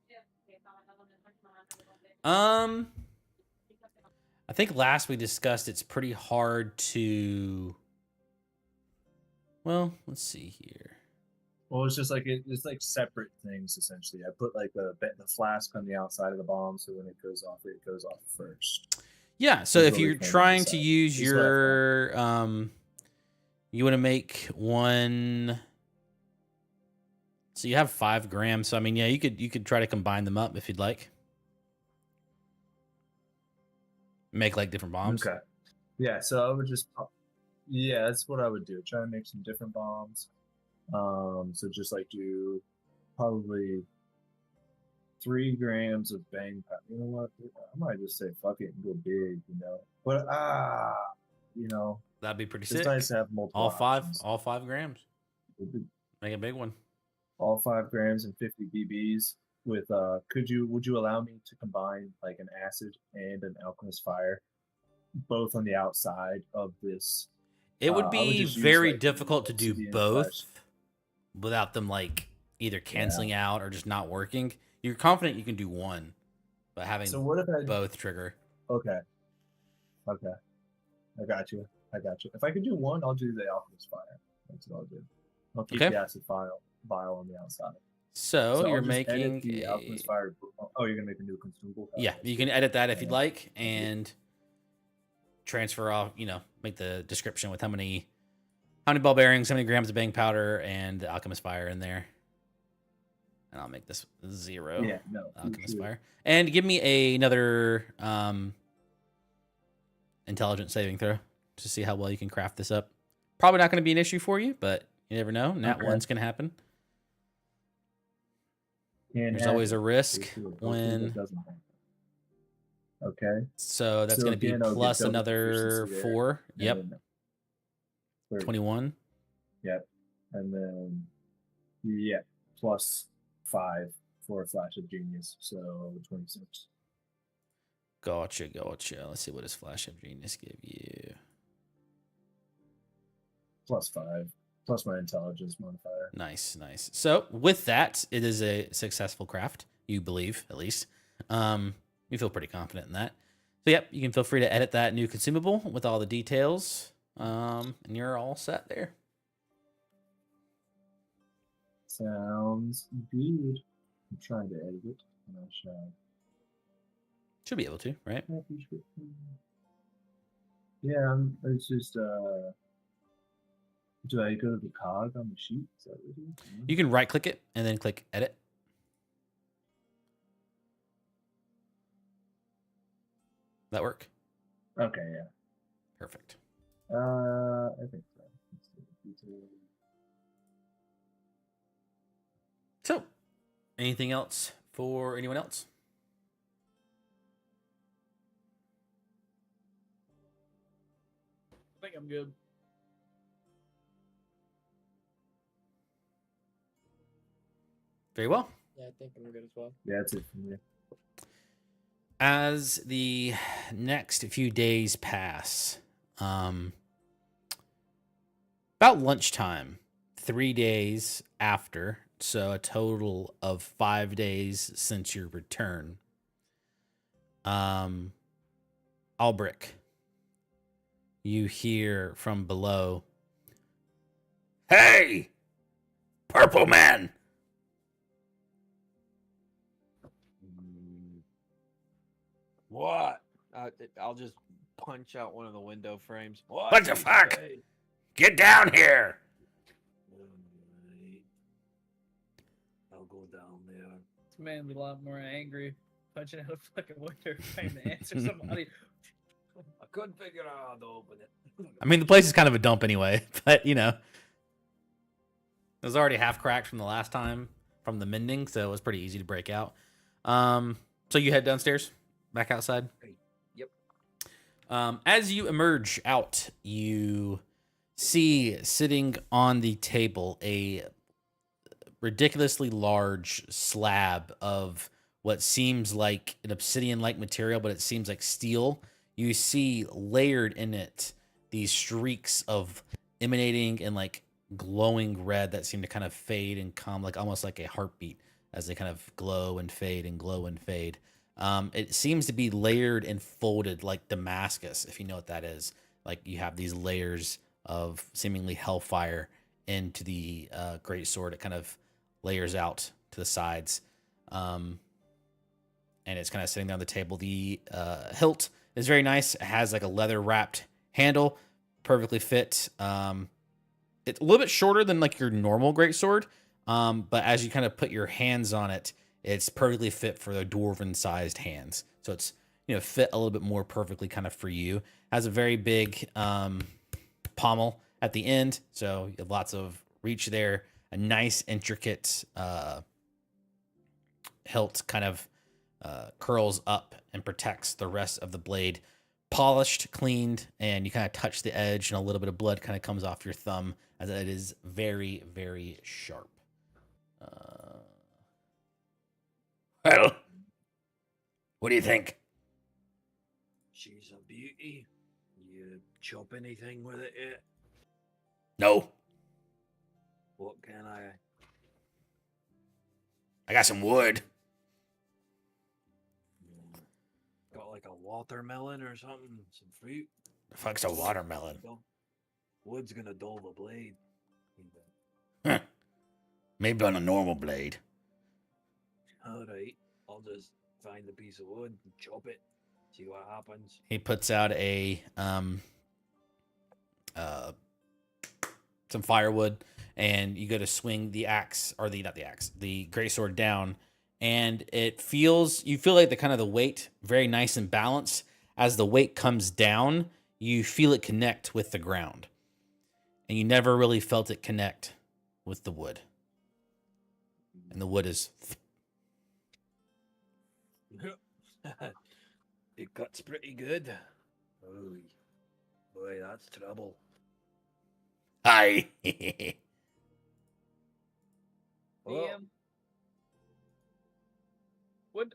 I think last we discussed it's pretty hard to. Well, let's see here. well, it's just like it's like separate things essentially. I put like the flask on the outside of the bomb, so when it goes off first. Yeah, so Is if what we you're kind of trying to decided. use Is what I thought. your you want to make one. So you have 5 grams. So I mean, yeah, you could try to combine them up if you'd like. Make like different bombs. Okay. Yeah, so I would just yeah, that's what I would do. Try to make some different bombs. So just like do probably 3 grams of bang powder. You know what? I might just say fuck it and go big, But That'd be pretty it's sick. nice to have multiple options. All 5 grams. Make a big one. All 5 grams and 50 BBs with would you allow me to combine like an acid and an alchemist fire both on the outside of this? It would I would be just use, very like, the difficult to do obsidian both flash. without them like either canceling out or just not working. You're confident you can do one, but having So what if I both trigger. Okay. I got you. If I could do one, I'll do the alchemist fire. That's what I'll do. I'll keep Okay. the acid vial on the outside. So So you're I'll just edit making the alchemist fire. Oh, you're gonna make a new consumable. Yeah, Okay, you sweet. can edit that if you'd Yeah. like and transfer off, make the description with how many ball bearings, how many grams of bang powder, and the alchemist fire in there. And I'll make this 0. Yeah, no. for Alchemist sure. fire. And give me another intelligence saving throw to see how well you can craft this up. Probably not going to be an issue for you, but you never know. Nat Okay. ones can happen. Can't There's have always it. a risk Hopefully that when. doesn't happen. Okay. So that's So going to be again, I'll get plus double another proficiency there, 4. and Yep, then 30. 21. Yep. And then plus 5 for a flash of genius, so 26. Gotcha. Let's see what does Flash of Genius give you. Plus 5. Plus my intelligence modifier. Nice. So with that, it is a successful craft. You believe, at least. You feel pretty confident in that. So yep, you can feel free to edit that new consumable with all the details. And you're all set there. Sounds good. I'm trying to edit it. And I shall. Should be able to, right? Yeah, it's just do I go to the cog on the sheet? Is that what it is? You can right click it and then click edit. That work? Okay, yeah. Perfect. I think so. So, anything else for anyone else? I think I'm good. Very well. Yeah, I think I'm good as well. Yeah, that's it for me. As the next few days pass, about lunchtime, 3 days after, so a total of 5 days since your return. Albrick, you hear from below, "Hey, Purple Man!" What? I'll just punch out one of the window frames. What do the you fuck? say? Get down here! Alright. I'll go down there. This man be a lot more angry punching out a fucking window frame to answer somebody. I couldn't figure out how to open it. I mean, the place is kind of a dump anyway, but you know, it was already half cracked from the last time from the mending, so it was pretty easy to break out. So you head downstairs, back outside. Yep. As you emerge out, you see sitting on the table a ridiculously large slab of what seems like an obsidian-like material, but it seems like steel. You see layered in it these streaks of emanating and like glowing red that seem to kind of fade and come like almost like a heartbeat as they kind of glow and fade and glow and fade. It seems to be layered and folded like Damascus, if you know what that is. Like you have these layers of seemingly hellfire into the great sword. It kind of layers out to the sides. And it's kind of sitting there on the table. The hilt is very nice. It has like a leather wrapped handle, perfectly fit. It's a little bit shorter than like your normal greatsword, but as you kind of put your hands on it, it's perfectly fit for the dwarven sized hands. So it's, you know, fit a little bit more perfectly kind of for you. Has a very big pommel at the end, so you have lots of reach there. A nice intricate hilt kind of curls up and protects the rest of the blade. Polished, cleaned, and you kind of touch the edge and a little bit of blood kind of comes off your thumb as it is very, very sharp. Well, what do you think? She's a beauty. You chop anything with it yet? No, What can I? I got some wood. Got like a watermelon or something? Some fruit? The fuck's a watermelon? Well, wood's gonna dull the blade. Huh. Maybe on a normal blade. Alright, I'll just find a piece of wood and chop it. See what happens. He puts out a some firewood, and you go to swing the axe, or the greatsword down, and you feel like the kind of the weight very nice and balanced. As the weight comes down, you feel it connect with the ground, and you never really felt it connect with the wood, and the wood is It cuts pretty good. Oh, boy, that's trouble. hi. Well, DM.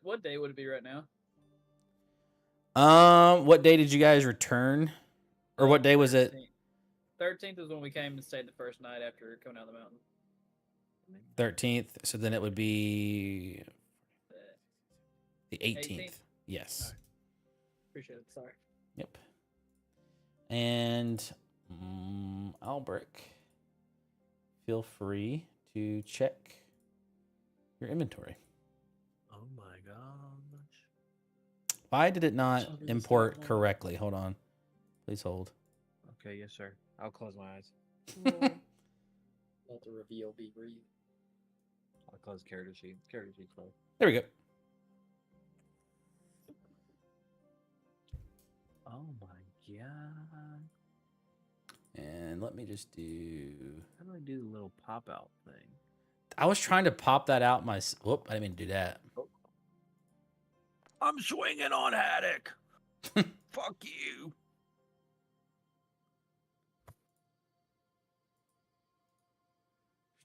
What day would it be right now? What day did you guys return, or what day was it? 13th is when we came and stayed the first night after coming out of the mountain. 13th. So then it would be Uh, the 18th. 18th? Yes. Alright. Appreciate it. Sorry. Yep. And Albrick, feel free to check your inventory. oh my gosh. Why did it not Shall we import start one? correctly? Hold on. Please hold. Okay, yes, sir. I'll close my eyes. Let the reveal be brief. I'll close character sheet. Character sheet closed. There we go. Oh my god. And let me just do. How do I do the little pop out thing? I was trying to pop that out Whoop, I didn't mean to do that. I'm swinging on Haddock. Fuck you.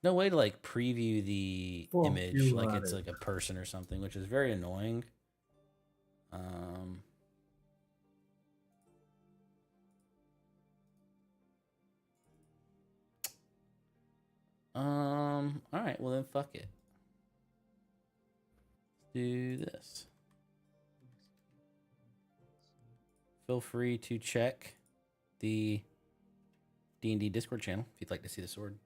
There's no way to like preview the Fuck image you, like it's Haddock. like a person or something, which is very annoying. All right, well then fuck it. Let's do this. Feel free to check the D&D Discord channel if you'd like to see the sword.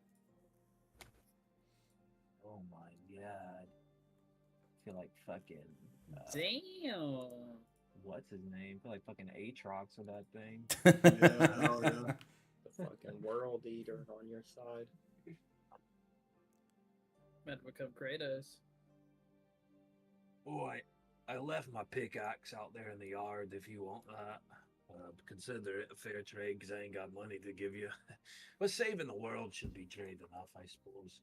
Oh my god. I feel like fucking. Damn. What's his name? I feel like fucking Aatrox with that thing. Yeah, hell yeah. The fucking world eater on your side. Meant to become Kratos. Boy, I left my pickaxe out there in the yard if you want that. Consider it a fair trade because I ain't got money to give you. But saving the world should be trade enough, I suppose.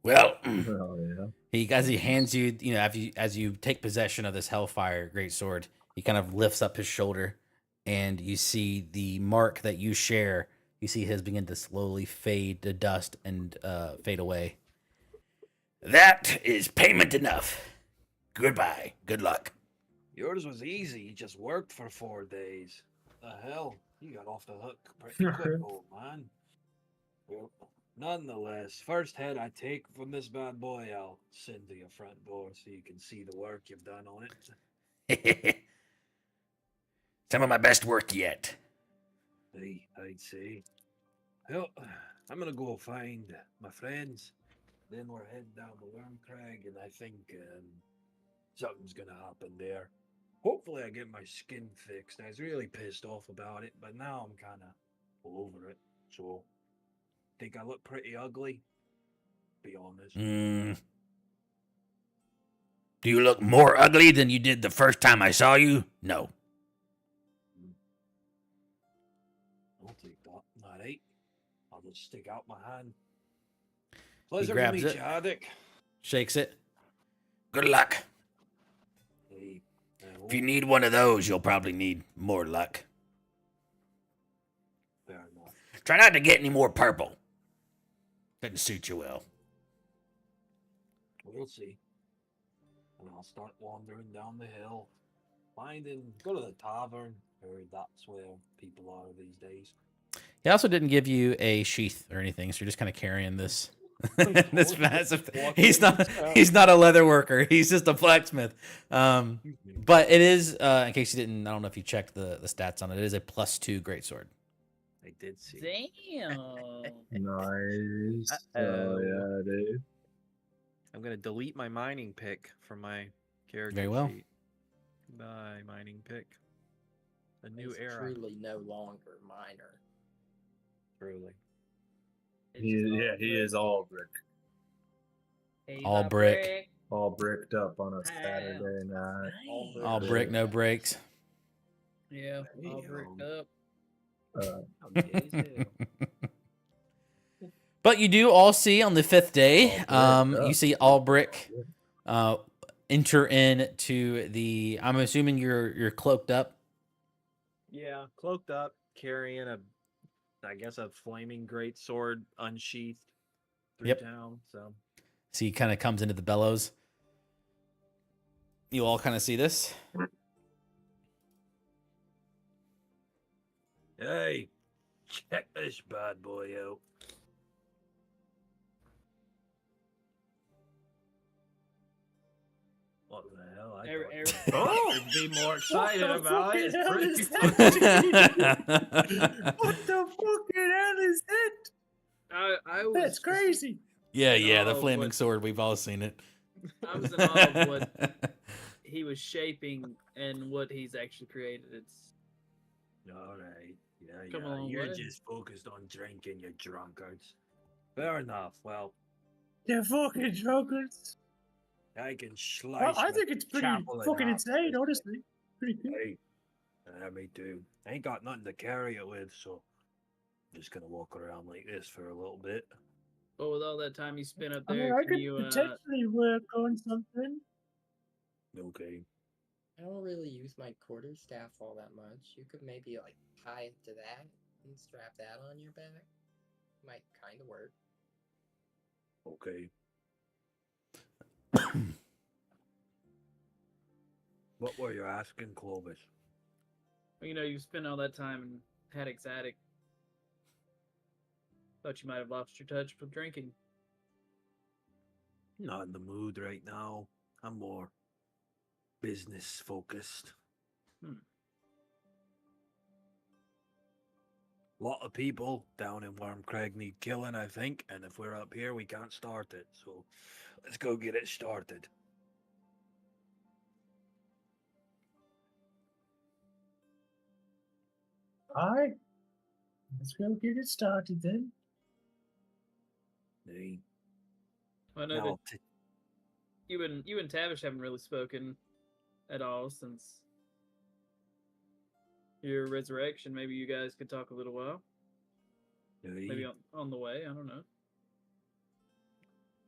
Well, Oh yeah. as he hands you, as you take possession of this Hellfire greatsword, he kind of lifts up his shoulder, and you see the mark that you share. You see his begin to slowly fade to dust and fade away. That is payment enough. Goodbye. Good luck. Yours was easy. You just worked for 4 days. The hell? You got off the hook pretty quick, old man. Well, nonetheless, first head I take from this bad boy, I'll send to your front door so you can see the work you've done on it. Some of my best work yet. Hey, I'd say. Well, I'm gonna go find my friends. Then we're heading down the Worm Crag, and I think something's gonna happen there. Hopefully, I get my skin fixed. I was really pissed off about it, but now I'm kind of over it. So, think I look pretty ugly? Be honest. Do you look more ugly than you did the first time I saw you? No. I'll take that. All right. I'll just stick out my hand. Pleasure to grabs meet it. you, Haddock. Shakes it. Good luck. Hey, If you need one of those, you'll probably need more luck. fair enough. Try not to get any more purple. Doesn't suit you well. We'll see. And I'll start wandering down the hill. Go to the tavern. Or that's where people are these days. He also didn't give you a sheath or anything, so you're just kind of carrying this. This massive. He's not a leather worker. He's just a blacksmith. But it is, in case you didn't, I don't know if you checked the stats on it. It is a +2 greatsword. I did see. Damn. Nice. Oh Uh-oh. yeah, dude. I'm gonna delete my mining pick from my character Very well. sheet. Bye, mining pick. A new He's era. truly no longer minor. Truly. He is all brick. He's All a brick. All bricked up on a Damn. Saturday night. All brick, no breaks. Yeah, all bricked up. How gay is it? But you do all see on the 5th day, All brick, you yeah. see Albrecht enter into the. I'm assuming you're cloaked up. Yeah, cloaked up, carrying I guess a flaming great sword unsheathed through Yep. town. So So he kind of comes into the bellows. You all kind of see this. Hey, check this bad boy out. What the hell? I Oh! would be more excited the about it. fucking It's hell pretty What the fucking hell is that? I was That's crazy. yeah, the No, flaming but- sword. We've all seen it. I was in awe of what he was shaping and what he's actually created. It's All right. Yeah, Come yeah. on, You're what? just focused on drinking, you drunkards. Fair enough. Well, They're fucking drunkards. I can slice. I your think it's pretty chapel in fucking half insane, with this honestly. Pretty good. thing. Hey, me too. I ain't got nothing to carry it with, so I'm just gonna walk around like this for a little bit. but with all that time you spent up I mean, there, I can could you potentially work on something. Okay. I don't really use my quarterstaff all that much. You could maybe like tie it to that and strap that on your back. Might kind of work. Okay. What were you asking, Clovis? you spent all that time in Haddock's attic. Thought you might have lost your touch with drinking. Not in the mood right now. I'm more business focused. A lot of people down in Wormcrag need killing, I think, and if we're up here, we can't start it. So let's go get it started. All right. Let's go get it started then. Hey, I know now, that you and Tavish haven't really spoken at all since your resurrection. Maybe you guys could talk a little while. Maybe on the way. I don't know.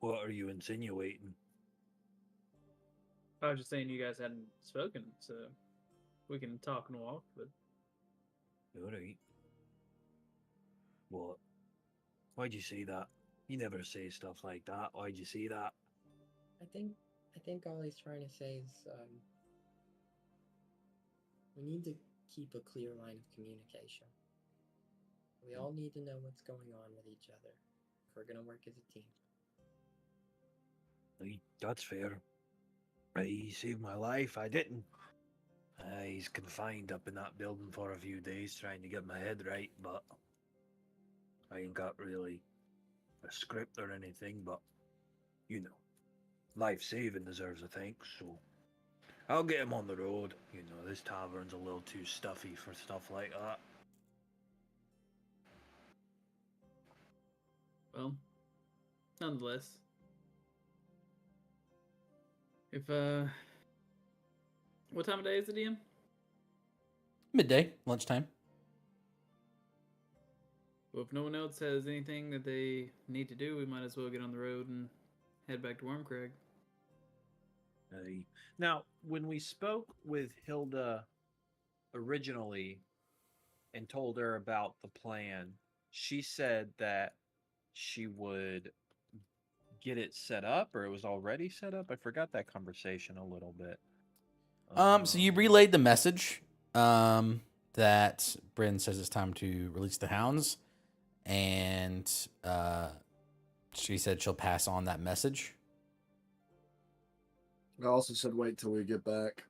what are you insinuating? I was just saying you guys hadn't spoken, so we can talk and walk. But All right. What? Why'd you say that? You never say stuff like that. Why'd you say that? I think all he's trying to say is we need to keep a clear line of communication. We all need to know what's going on with each other if we're gonna work as a team. That's fair. He saved my life. I didn't. He's confined up in that building for a few days trying to get my head right, but I ain't got really a script or anything, but you know, life saving deserves a thanks, so I'll get him on the road. You know, this tavern's a little too stuffy for stuff like that. well, nonetheless, if what time of day is it, Ian? Midday, lunchtime. Well, if no one else has anything that they need to do, we might as well get on the road and head back to Wormcrag. Now, when we spoke with Hilda originally and told her about the plan, she said that she would get it set up, or it was already set up. I forgot that conversation a little bit. So you relayed the message that Bryn says it's time to release the hounds, and she said she'll pass on that message. I also said wait till we get back.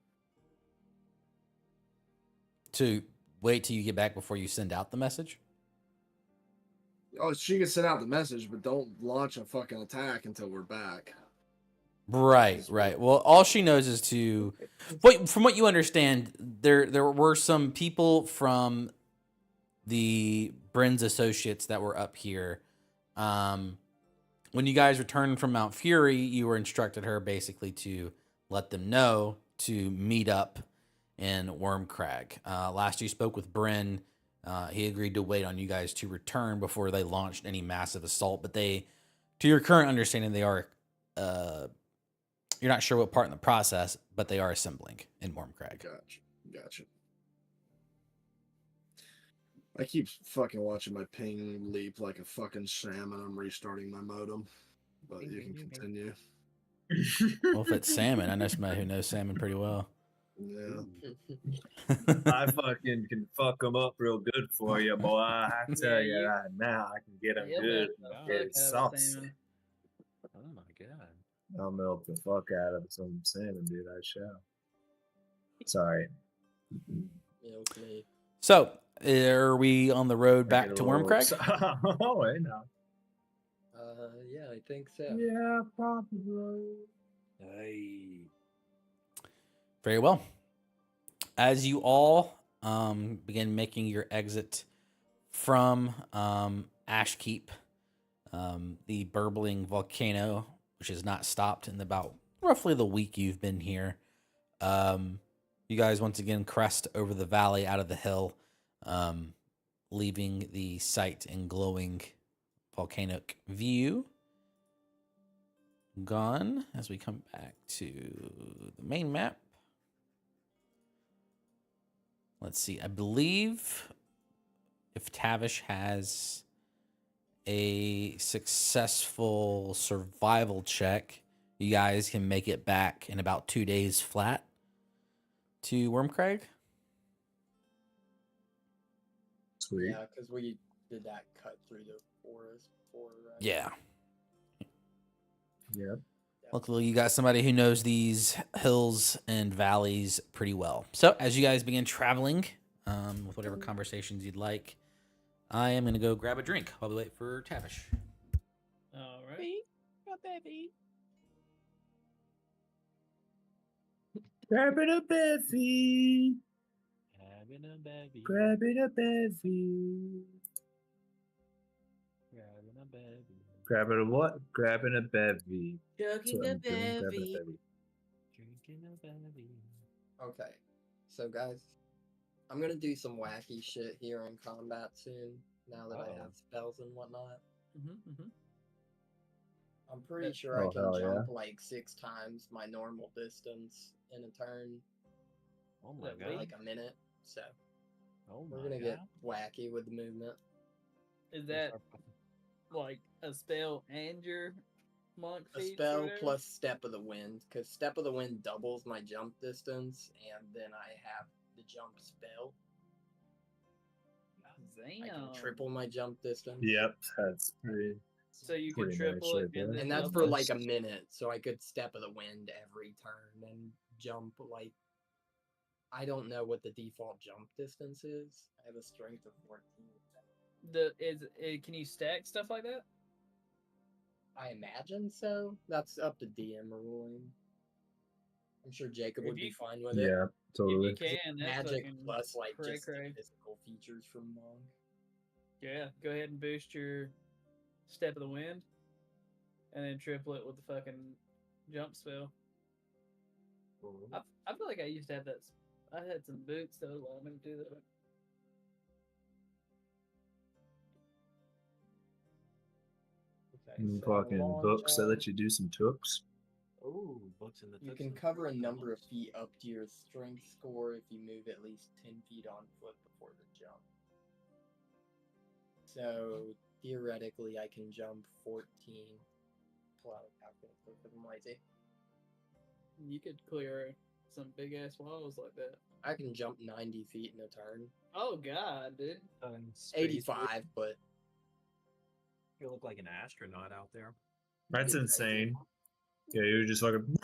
To wait till you get back before you send out the message? Oh, she can send out the message, but don't launch a fucking attack until we're back. Right. Well, all she knows is to. From what you understand, there were some people from the Bryn's associates that were up here. When you guys returned from Mount Fury, you were instructed her basically to let them know to meet up in Wormcrag. Last you spoke with Bryn, he agreed to wait on you guys to return before they launched any massive assault. But they, to your current understanding, they are. You're not sure what part in the process, but they are assembling in Wormcrag. Gotcha. I keep fucking watching my ping leap like a fucking salmon. I'm restarting my modem, but you can continue. Well, if it's salmon, I know somebody who knows salmon pretty well. Yeah. I fucking can fuck them up real good for you, boy. I tell Yeah, you you- right now, I can get them He'll good. milk the Get it fuck out of a saucy. salmon. Oh my god. I'll milk the fuck out of some salmon, dude. I shall. Sorry. Milk me. So, are we on the road I get back a to little Wormcrag? Oh, wait, no. Yeah, I think so. Yeah, probably. Aye. Very well. As you all begin making your exit from Ashkeep, the burbling volcano, which has not stopped in about roughly the week you've been here, you guys once again crest over the valley out of the hill, leaving the site in glowing volcanic view. Gone as we come back to the main map. Let's see. I believe if Tavish has a successful survival check, you guys can make it back in about 2 days flat to Wormcrag. Sweet. Yeah, because we did that cut through the forest before, right? Yeah. Yep. Luckily, you got somebody who knows these hills and valleys pretty well. So, as you guys begin traveling, with whatever conversations you'd like, I am going to go grab a drink while we wait for Tavish. All right. Beat. Got that beat. Grabbing a bevy. Having a baby. Grabbing a bevy. Grabbing a baby. Grabbing a what? Grabbing a bevy. That's Chugging what a I'm doing, grabbing a bevy. bevy. Drinking a baby. Okay, so guys, I'm gonna do some wacky shit here in combat soon. Now that I Uh-oh. have spells and whatnot, Mm-hmm. I'm pretty That's- sure I Oh, can hell jump like 6 times my normal distance in a turn, Oh my That for way? god. like a minute. So Oh my we're gonna god. get wacky with the movement. Is that like a spell and your monk A feats or spell whatever? plus Step of the Wind, because Step of the Wind doubles my jump distance, and then I have the jump spell. I can Damn. triple my jump distance. Yep, that's pretty. So you can Pretty triple nice it right there. and then And that's double for it? like a minute, so I could Step of the Wind every turn and jump like. I don't know what the default jump distance is. I have a strength of 14. Can you stack stuff like that? I imagine so. That's up to DM ruling. I'm sure Jacob If would be you- fine with it. Yeah, totally. If you can, that's Magic fucking plus like cray just the cray. physical features from Monk. Yeah, go ahead and boost your Step of the Wind, and then triple it with the fucking jump spell. I feel like I used to have that. I had some boots that would allow me to do that. Okay, And so fucking long books that jump. let you do some tooks. Oh, books in the You tux can and cover a tux. number of feet up to your strength score if you move at least 10 feet on foot before the jump. So theoretically, I can jump 14. Pull out a calculator because I'm lazy. You could clear some big ass walls like that. I can jump 90 feet in a turn. Oh god, dude. Space 85, but You look like an astronaut out there. That's Yeah, insane. Yeah, you just fucking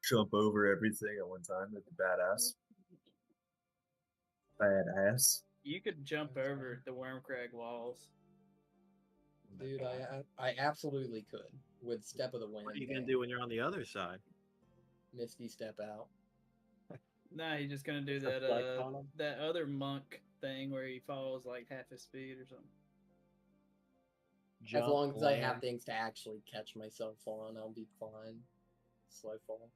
jump over everything at one time. That's badass. Badass. You could jump over the Wormcrag walls. dude, I absolutely could with Step of the Wind. What are you gonna and do when you're on the other side? Misty Step out. Nah, you're just gonna do Just that flex on 'em? that other monk thing where he falls like half his speed or something. As long as I have land. things to actually catch myself on, I'll be fine. Slow fall.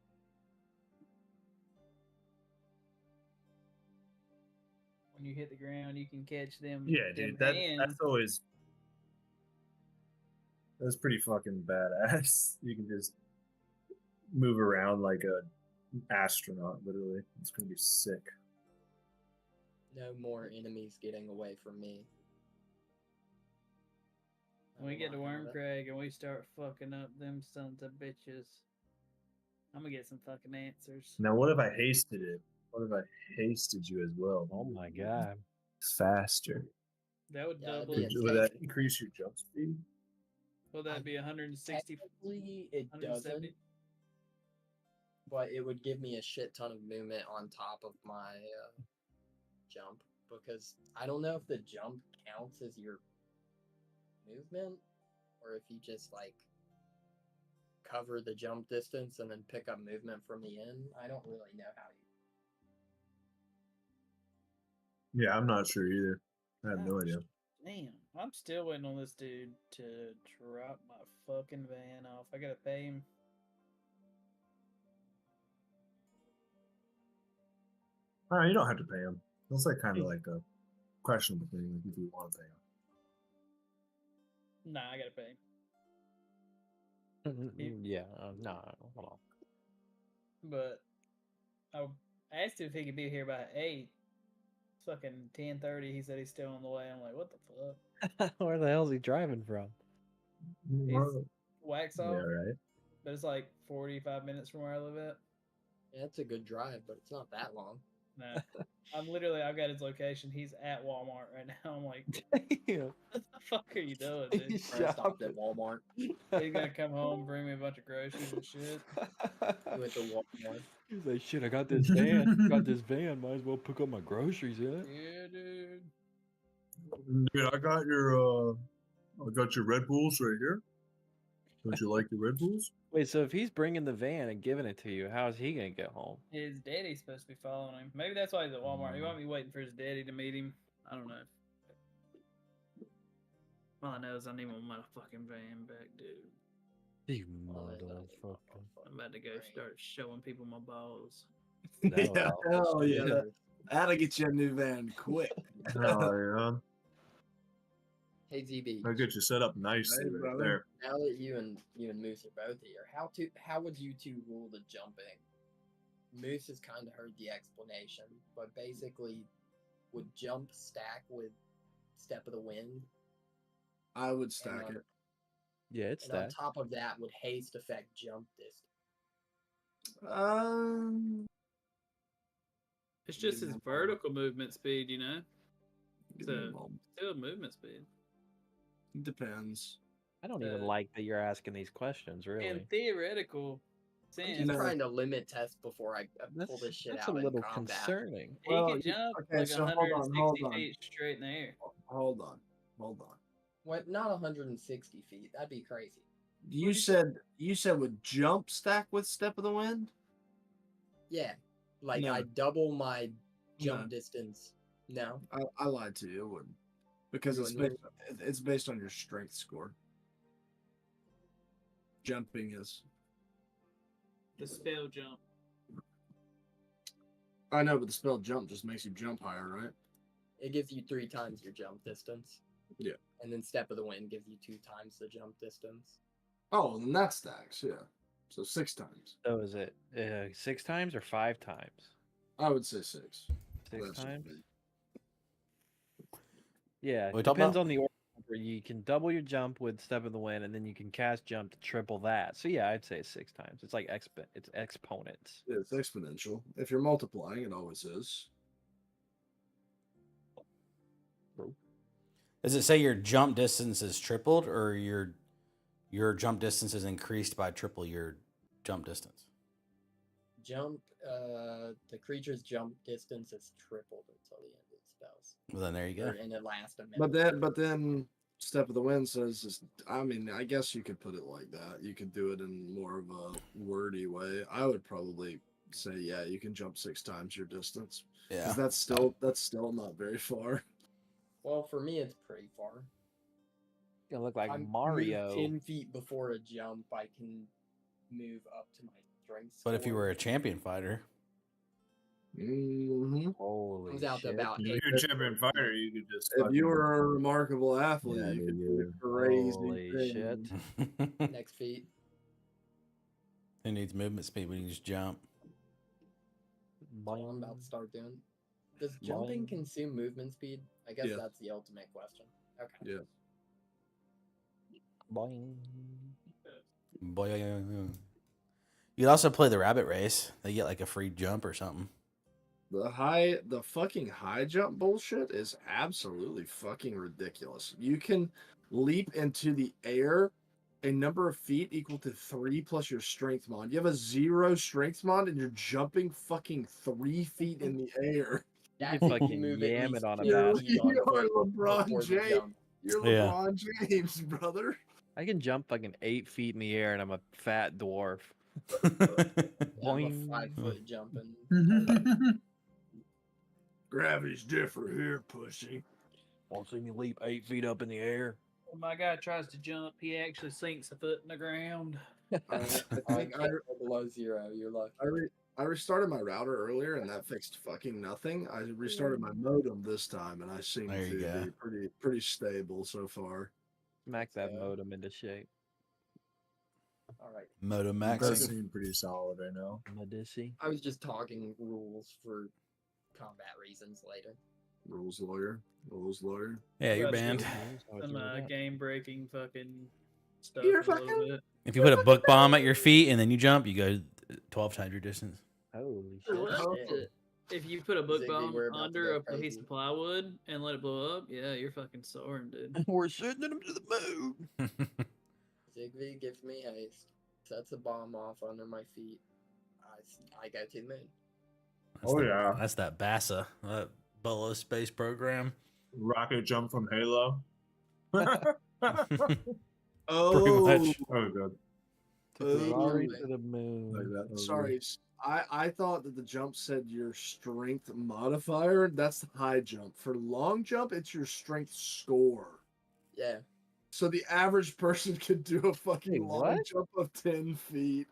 When you hit the ground, you can catch them. Yeah, them dude. That's hands. always. That's pretty fucking badass. You can just move around like a astronaut, literally. It's gonna be sick. No more enemies getting away from me. When we get to I don't know how that- Wormcrag and we start fucking up them sons of bitches, I'm gonna get some fucking answers. Now, what if I hasted it? What if I hasted you as well? Oh my god. Faster. That would Yeah, that'd double be it. Would that increase your jump speed? Will that be 160? Technically, it 170? doesn't. But it would give me a shit ton of movement on top of my jump. Because I don't know if the jump counts as your movement, or if you just like cover the jump distance and then pick up movement from the end. I don't really know how you. Yeah, I'm not sure either. I have no Ouch. idea. Damn, I'm still waiting on this dude to drop my fucking van off. I gotta pay him. You don't have to pay him. That's like kind of like a questionable thing. Like if you want to pay him. Nah, I gotta pay him. Yeah, no, hold on. But I asked him if he could be here by 8. It's fucking 10:30. He said he's still on the way. I'm like, what the fuck? Where the hell is he driving from? Well, Wax yeah, off, right. but it's like 45 minutes from where I live at. Yeah, it's a good drive, but it's not that long. No. I've got his location. He's at Walmart right now. I'm like, Damn. what the fuck are you doing, dude? He's Friend stopped at shopping. Walmart. He's gonna come home, bring me a bunch of groceries and shit. He went to Walmart. He's like, shit, I got this van. Got this van. Might as well pick up my groceries in it. Yeah, dude. Dude, I got your Red Bulls right here. Don't you like the Red Bulls? Wait, so if he's bringing the van and giving it to you, how is he gonna get home? His daddy's supposed to be following him. Maybe that's why he's at Walmart. He might be waiting for his daddy to meet him. I don't know. All I know is I need my fucking van back, dude. You Well, they don't need my motherfucker. I'm about to go brain. start showing people my balls. No, Yeah, I'll hell yeah. That'll get you a new van quick. Oh, yeah. Hey ZB, I'll get you set up nicely Hey, right brother. there. now that you and Moose are both here, how would you two rule the jumping? Moose has kind of heard the explanation, but basically, would jump stack with Step of the Wind? I would And stack on, it. Yeah, it's and on that. top of that, would haste affect jump distance? It's just his vertical movement speed, you know? Give me a So, moment. still movement speed. Depends. I don't even Uh, like that you're asking these questions, In really. theoretical I'm sense, just know, trying to limit test before I pull this shit That's out a in little combat. concerning. he Well, can you- jump okay, like so hold on, 160 feet straight in the air. Hold on. What? Not 160 feet. That'd be crazy. You said would jump stack with Step of the Wind? Yeah, like No. I double my jump No. distance. No, I lied to you. It wouldn't. Because You it's based on your strength score. Jumping is. The spell jump. I know, but the spell jump just makes you jump higher, right? it gives you 3 times your jump distance. Yeah. And then Step of the Wind gives you 2 times the jump distance. Oh, then that stacks, yeah. So 6 times. So is it 6 times or 5 times? I would say 6. 6 That's just times? me. Yeah, What we it talking depends about? on the order. You can double your jump with Step of the Wind, and then you can cast jump to triple that. So yeah, I'd say 6 times. It's like it's exponents. Yeah, it's exponential. If you're multiplying, it always is. Does it say your jump distance is tripled or your jump distance is increased by triple your jump distance? The creature's jump distance is tripled until the end of the spells. Well, then there you go. And it lasts a minute. But then Step of the Wind says, I mean, I guess you could put it like that. You could do it in more of a wordy way. I would probably say, yeah, you can jump 6 times your distance. Yeah. Because that's still not very far. Well, for me, it's pretty far. You look like I move Mario. 10 feet before a jump, I can move up to my strength. But if you score. were a champion fighter, Mm-hmm. Holy comes out to shit. about If 8. you're a champion fighter, you could just. If you were a remarkable athlete, Yeah, you could yeah. do crazy Holy things. shit. Next feet. who needs movement speed when you just jump? That's all I'm about to start doing. Does jumping Boing. consume movement speed? I guess Yeah. that's the ultimate question. Okay. Yeah. Boing. Boy, you'd also play the rabbit race. They get like a free jump or something. The fucking high jump bullshit is absolutely fucking ridiculous. You can leap into the air a number of feet equal to 3 plus your strength mod. You have a 0 strength mod and you're jumping fucking 3 feet in the air. That can can fucking move at yam least it on a 50 basket. feet on You are foot LeBron before the James. jump. You're Yeah. LeBron James, brother. I can jump fucking 8 feet in the air, and I'm a fat dwarf. I'm a Boing. 5-foot jumping. Gravity's different here, pussy. Want to see me leap 8 feet up in the air? When my guy tries to jump, he actually sinks a foot in the ground. I think I, Below 0, you're lucky. I restarted my router earlier and that fixed fucking nothing. I restarted my modem this time and I seem There you to go. be pretty stable so far. Smack that So- modem into shape. All right. Moto It maxing. does seem pretty solid right now. Medici. I was just talking rules for combat reasons later. Rules lawyer. Yeah, you're Gotcha. banned. Some game breaking fucking stuff. You're a little fucking- bit. If you put a book bomb at your feet and then you jump, you go 12 times your distance. Holy Oh, shit. shit. If you put a book Ziggy, bomb we're about to under go a piece crazy. of plywood and let it blow up, yeah, you're fucking soaring, dude. We're sending them to the moon. Zigby gives me haste, sets a bomb off under my feet. I go to the moon. Oh, yeah. That's that BASA, that Bolo space program. Rocket jump from Halo. Oh, much. Oh, good. Ferrari Maybe. to the moon. Like that. sorry. I thought that the jump said your strength modifier. That's the high jump. For long jump, it's your strength score. Yeah. So the average person could do a fucking Wait, long what? jump of 10 feet.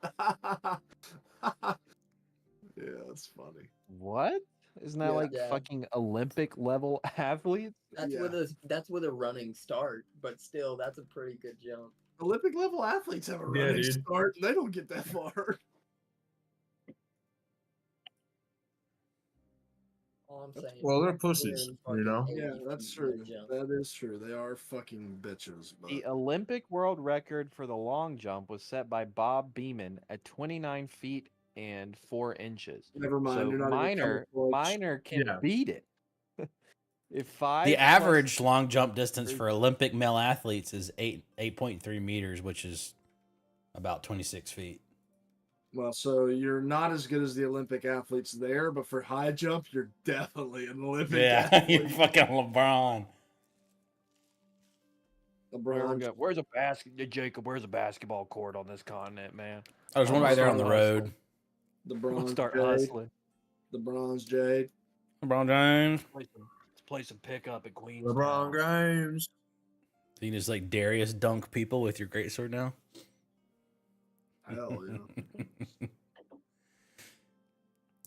Yeah, that's funny. What? Isn't that Yeah. like Yeah. fucking Olympic level athletes? That's Yeah. with a running start, but still, that's a pretty good jump. Olympic level athletes have a Yeah, running dude. start and they don't get that far. All I'm saying. Well, they're is pussies, in you fucking know? 80 Yeah, that's feet true. mid jump. That is true. They are fucking bitches. But The Olympic world record for the long jump was set by Bob Beeman at 29 feet and 4 inches. never mind. So you're not even coming close. Minor can Yeah. beat it. If 5 The plus- average long jump distance for Olympic male athletes is 8.3 meters, which is about 26 feet. Well, so you're not as good as the Olympic athletes there, but for high jump, you're definitely an Olympic Yeah, you're athlete. fucking LeBron. LeBron. Where's a basket, Jacob? Where's a basketball court on this continent, man? Oh, there's one right there on the Start road. hustling. The Let's bronze start jade. hustling. The bronze jade. LeBron James. Let's play some pickup at Queens. LeBron James. So you can just like Darius dunk people with your greatsword now. Hell yeah.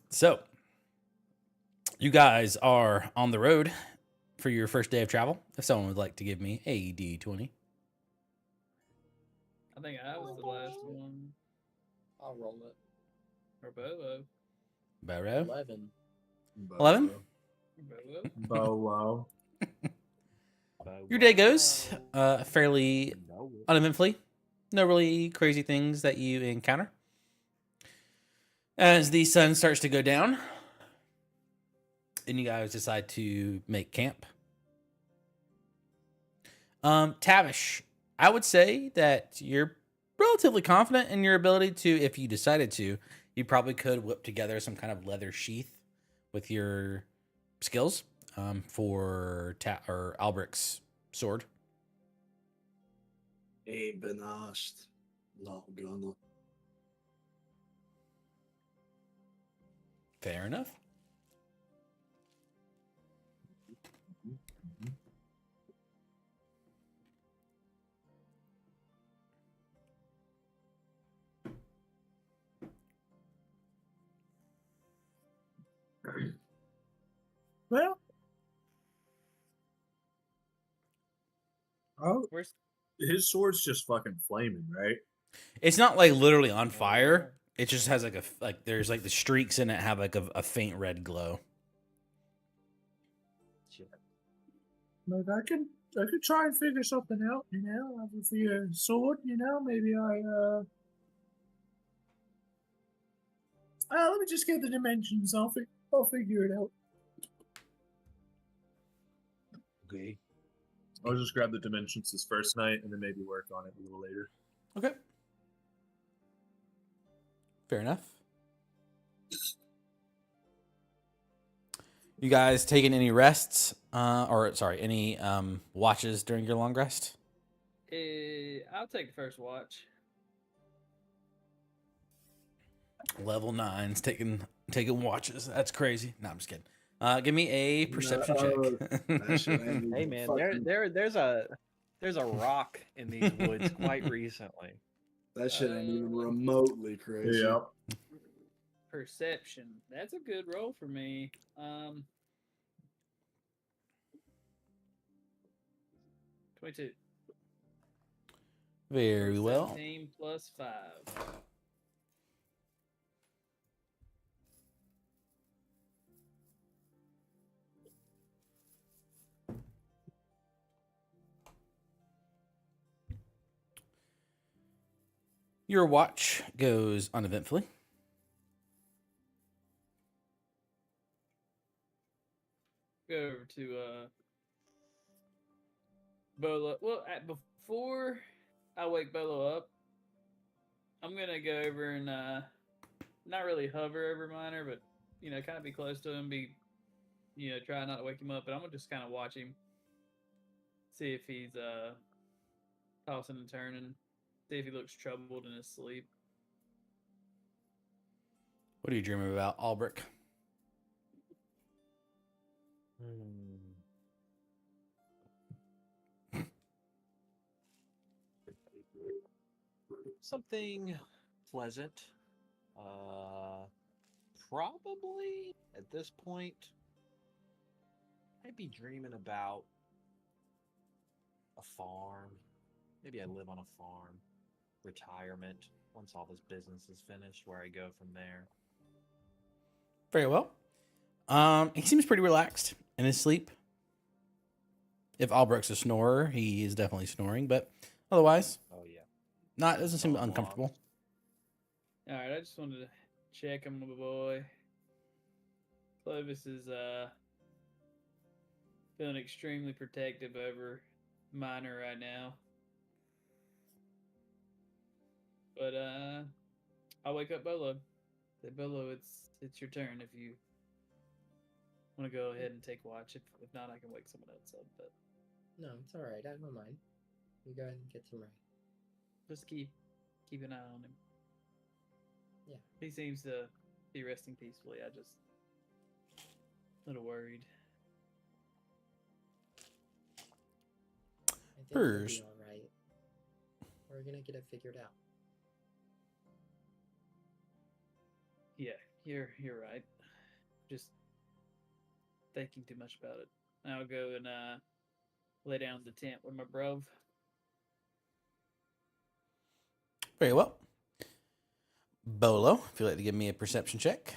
So, you guys are on the road for your first day of travel. If someone would like to give me a D20. I think I was the last one. I'll roll it. Or Bobo. Barrow. 11. 11? Bobo. Bow wow. Your day goes fairly uneventfully. No really crazy things that you encounter. As the sun starts to go down, and you guys decide to make camp. Tavish, I would say that you're relatively confident in your ability to, if you decided to, you probably could whip together some kind of leather sheath with your skills for Albric's sword. Ain't been asked. Not gonna. Fair enough. Well, oh, Where's his sword's just fucking flaming, right? It's not like literally on fire. It just has like there's like the streaks in it have like a faint red glow. Like I could try and figure something out, you know, with the sword, you know, maybe let me just get the dimensions. I'll figure it out. Okay. I'll just grab the dimensions this first night and then maybe work on it a little later. Okay. Fair enough. You guys taking any rests? Any watches during your long rest? I'll take the first watch. Level 9's taking watches. That's crazy. No, I'm just kidding. Give me a perception No, check. that shit ain't Hey even man, fucking- there's a rock in these woods quite recently. that shit ain't even remotely crazy. Yeah. Perception. That's a good roll for me. 22. Very well. 17 plus 5. Your watch goes uneventfully. go over to Bolo. Well, before I wake Bolo up, I'm gonna go over and not really hover over Miner, but kind of be close to him, try not to wake him up. But I'm gonna just kind of watch him, see if he's tossing and turning, see if he looks troubled in his sleep. What are you dreaming about, Albrecht? Something pleasant. Probably at this point, I'd be dreaming about a farm. Maybe I live on a farm. Retirement. Once all this business is finished, where I go from there. Very well. He seems pretty relaxed in his sleep. If Albrecht's a snorer, he is definitely snoring, but otherwise, Oh yeah. doesn't seem uncomfortable. All right, I just wanted to check him, my boy. Clovis is feeling extremely protective over Miner right now. But I'll wake up Bolo. Say, Bolo, it's your turn if you want to go ahead and take watch. If not, I can wake someone else up. But No, it's all right. I don't mind. You go ahead and get some rest. just keep an eye on him. Yeah. He seems to be resting peacefully. I just a little worried. I think he'll Purrs. be all right. We're gonna get it figured out. Yeah, you're right. Just thinking too much about it. I'll go and lay down in the tent with my bruv. Very well. Bolo, if you'd like to give me a perception check.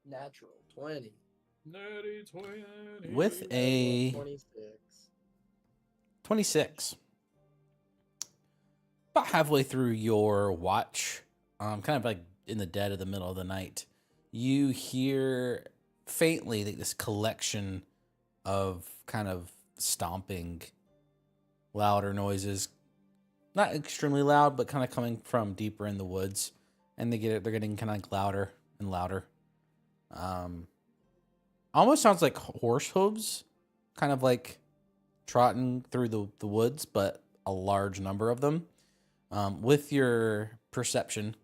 Natural 20. Natty 20. With a 26. 26. About halfway through your watch, kind of like in the dead of the middle of the night, you hear faintly this collection of kind of stomping, louder noises. Not extremely loud, but kind of coming from deeper in the woods. And they're getting kind of louder and louder. Almost sounds like horse hooves, kind of like trotting through the woods, but a large number of them. With your perception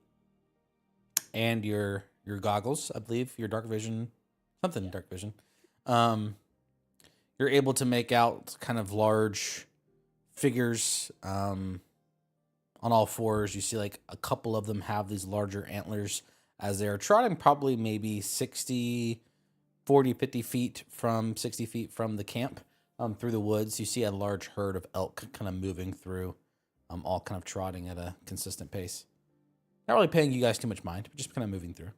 and your goggles, I believe, your dark vision, dark vision, you're able to make out kind of large figures on all fours. You see like a couple of them have these larger antlers as they're trotting probably maybe 60 50 feet from 60 feet from the camp through the woods. You see a large herd of elk kind of moving through, all kind of trotting at a consistent pace. Not really paying you guys too much mind, but just kind of moving through.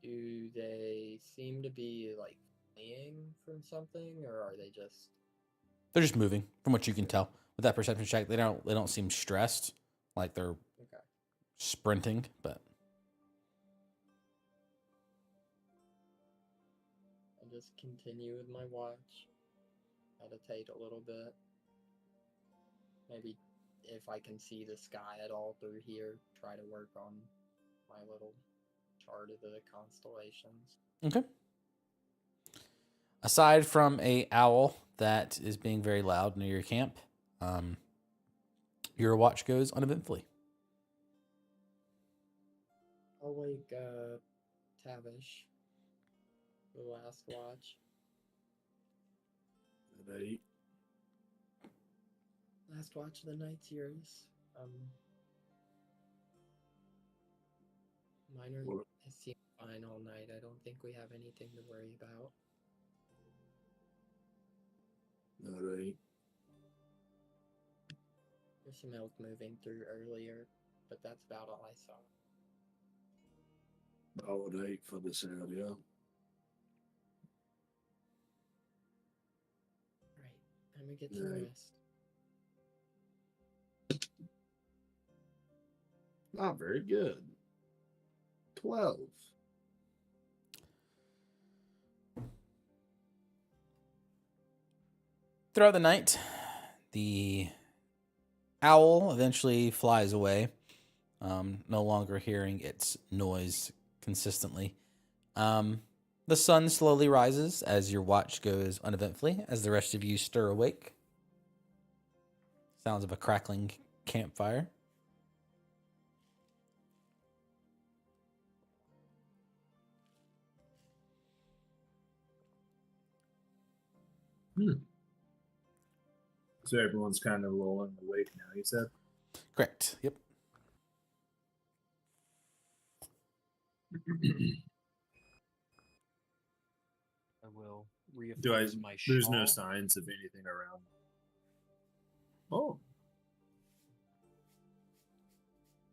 Do they seem to be like fleeing from something, or are they just? They're just moving, from what you can tell. With that perception check, they don't seem stressed, like they're Okay. sprinting, but I'll just continue with my watch. Meditate a little bit. Maybe if I can see the sky at all through here, try to work on my little chart of the constellations. okay. Aside from a owl that is being very loud near your camp, your watch goes uneventfully. I'll wake Tavish. The last watch. At 8. Last watch of the night's yours. Miner What- has seemed fine all night. I don't think we have anything to worry about. At 8. There's some elk moving through earlier, but that's about all I saw. About 8 for this area. Right. I'm gonna get some Right. rest. Not very good. 12. Throughout the night, the owl eventually flies away, no longer hearing its noise consistently. The sun slowly rises as your watch goes uneventfully, as the rest of you stir awake. Sounds of a crackling campfire. So everyone's kind of rolling awake now, you said? Correct. Yep. I will Do I? reaffix my There's no shawl. signs of anything around. Oh,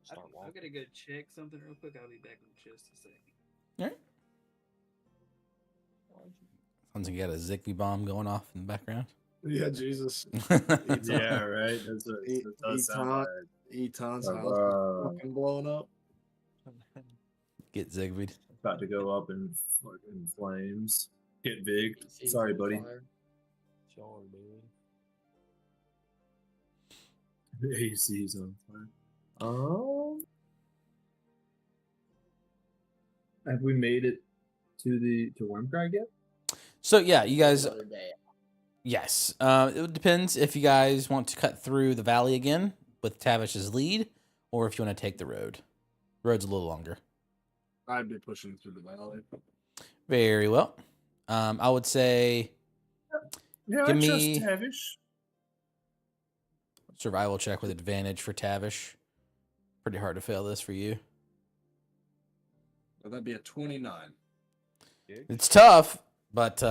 Start I'm walking. gonna go check something real quick. I'll be back in just a second. All right. Sounds like you got a Zigbee bomb going off in the background. Yeah, Jesus. yeah, right. That's what E- it does sound Eton- like. Eton's Uh, house is fucking blowing up. Get Zigbeed. About to go up in fucking flames. Get big. PC's Sorry, on buddy. fire. Sure, dude. The AC's on fire. Oh. Have we made it to Wormcrag yet? So yeah, you guys. Another day. Yes. It depends if you guys want to cut through the valley again with Tavish's lead, or if you want to take the road. Road's a little longer. I'd be pushing through the valley. Very well. I would say Yeah, Give I trust me- Tavish. survival check with advantage for Tavish. Pretty hard to fail this for you. So that'd be a 29. It's tough, but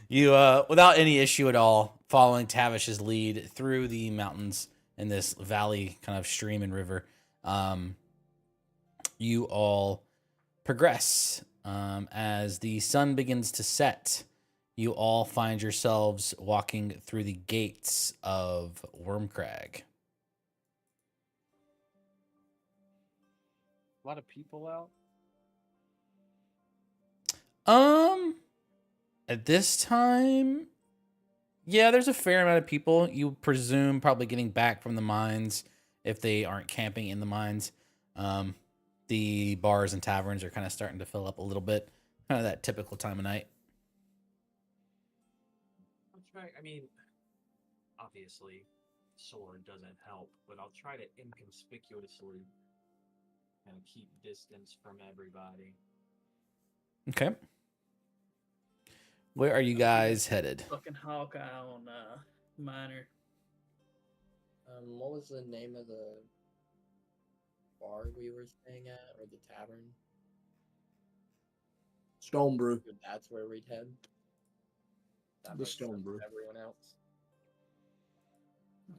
you, without any issue at all, following Tavish's lead through the mountains in this valley kind of stream and river, you all progress. As the sun begins to set, you all find yourselves walking through the gates of Wormcrag. A lot of people out. At this time, yeah, there's a fair amount of people. You presume probably getting back from the mines if they aren't camping in the mines. The bars and taverns are kind of starting to fill up a little bit. Kind of that typical time of night. I'll try. I mean, obviously, sword doesn't help, but I'll try to inconspicuously kind of keep distance from everybody. Okay. Where are you guys headed? Fucking Hawkeye on Minor. What was the name of the bar we were staying at, or the tavern? Stone Brew. That's where we'd head. That The makes Stone sense Brew. for everyone else.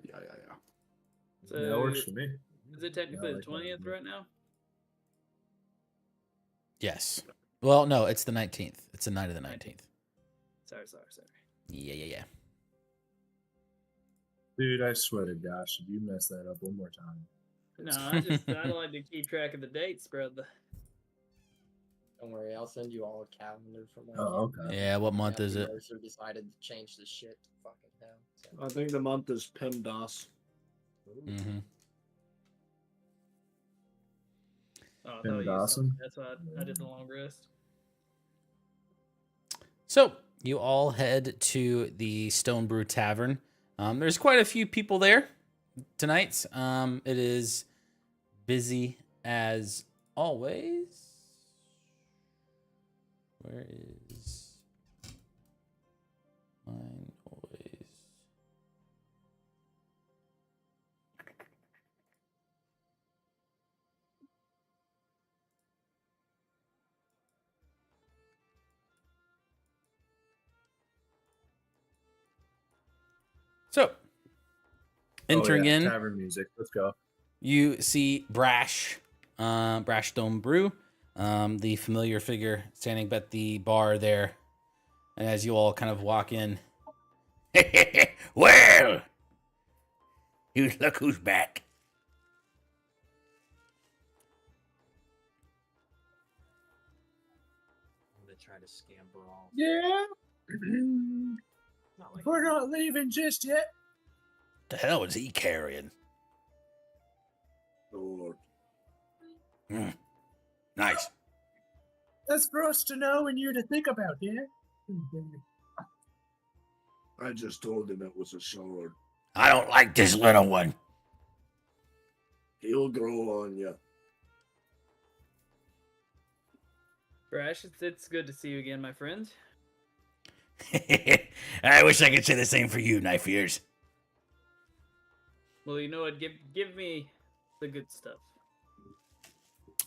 Yeah. So that works for me. Is it technically Yeah, I the like that 20th idea. right now? Yes. Well, no, it's the 19th. It's the night of the 19th. Sorry. Yeah. Dude, I swear to gosh, if you mess that up one more time. No, I like to keep track of the dates, brother. Don't worry, I'll send you all a calendar from my Oh, okay. Yeah, what month is it? Mercer decided to change the shit to fucking hell. So. I think the month is PEMDAS. Mm-hmm. Oh, I Been thought you awesome. That's why I did the long rest. So you all head to the Stone Brew Tavern. There's quite a few people there tonight. It is busy as always. Where is my noise? So, entering in, Tavern music. Let's go. you see Brash, Brash Stone Brew, the familiar figure standing at the bar there. And as you all kind of walk in, well, look who's back. gonna try to scamper off. Yeah. Not like We're not leaving just yet. The hell is he carrying? Lord. Nice. That's for us to know and you to think about, yeah? I just told him it was a sword. I don't like this little one. He'll grow on you. Brash, it's good to see you again, my friend. I wish I could say the same for you, knife ears. Well, you know what? Give me the good stuff.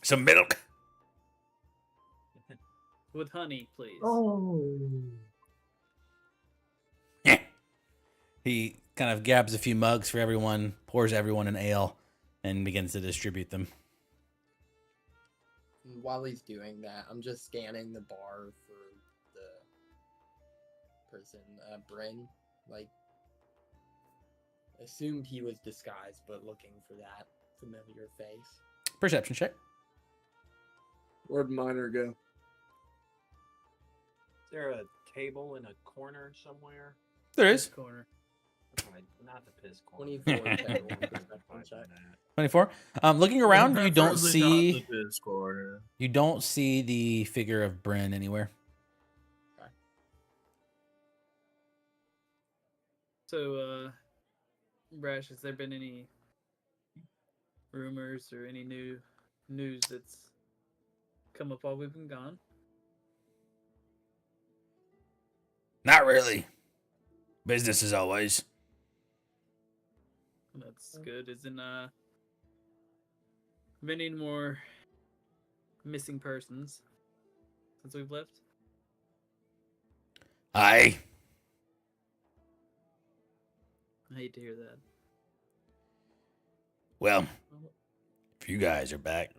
Some milk. With honey, please. Oh. He kind of grabs a few mugs for everyone, pours everyone an ale, and begins to distribute them. While he's doing that, I'm just scanning the bar for the person, Bryn. Like, assumed he was disguised, but looking for that familiar face. Perception check. Where'd Miner go? Is there a table in a corner somewhere? There This is. corner. Right, not the piss corner. 24 total perception check. 24. Looking around, you don't Preferably not see the Discord. the figure of Bryn anywhere. So, Brash, has there been any rumors or any new news that's come up while we've been gone? Not really. Business as always. That's good. Isn't been any more missing persons since we've left? Aye. I hate to hear that. Well, if you guys are back,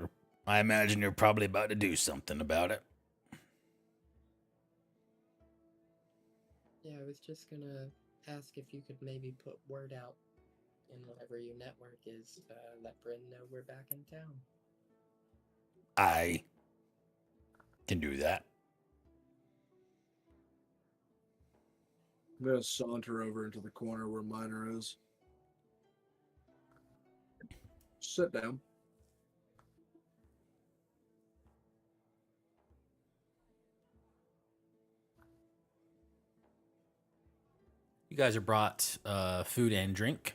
I imagine you're probably about to do something about it. Yeah, I was just gonna ask if you could maybe put word out in whatever your network is, let Bryn know we're back in town. I can do that. I'm gonna saunter over into the corner where Miner is. Sit down. You guys are brought food and drink.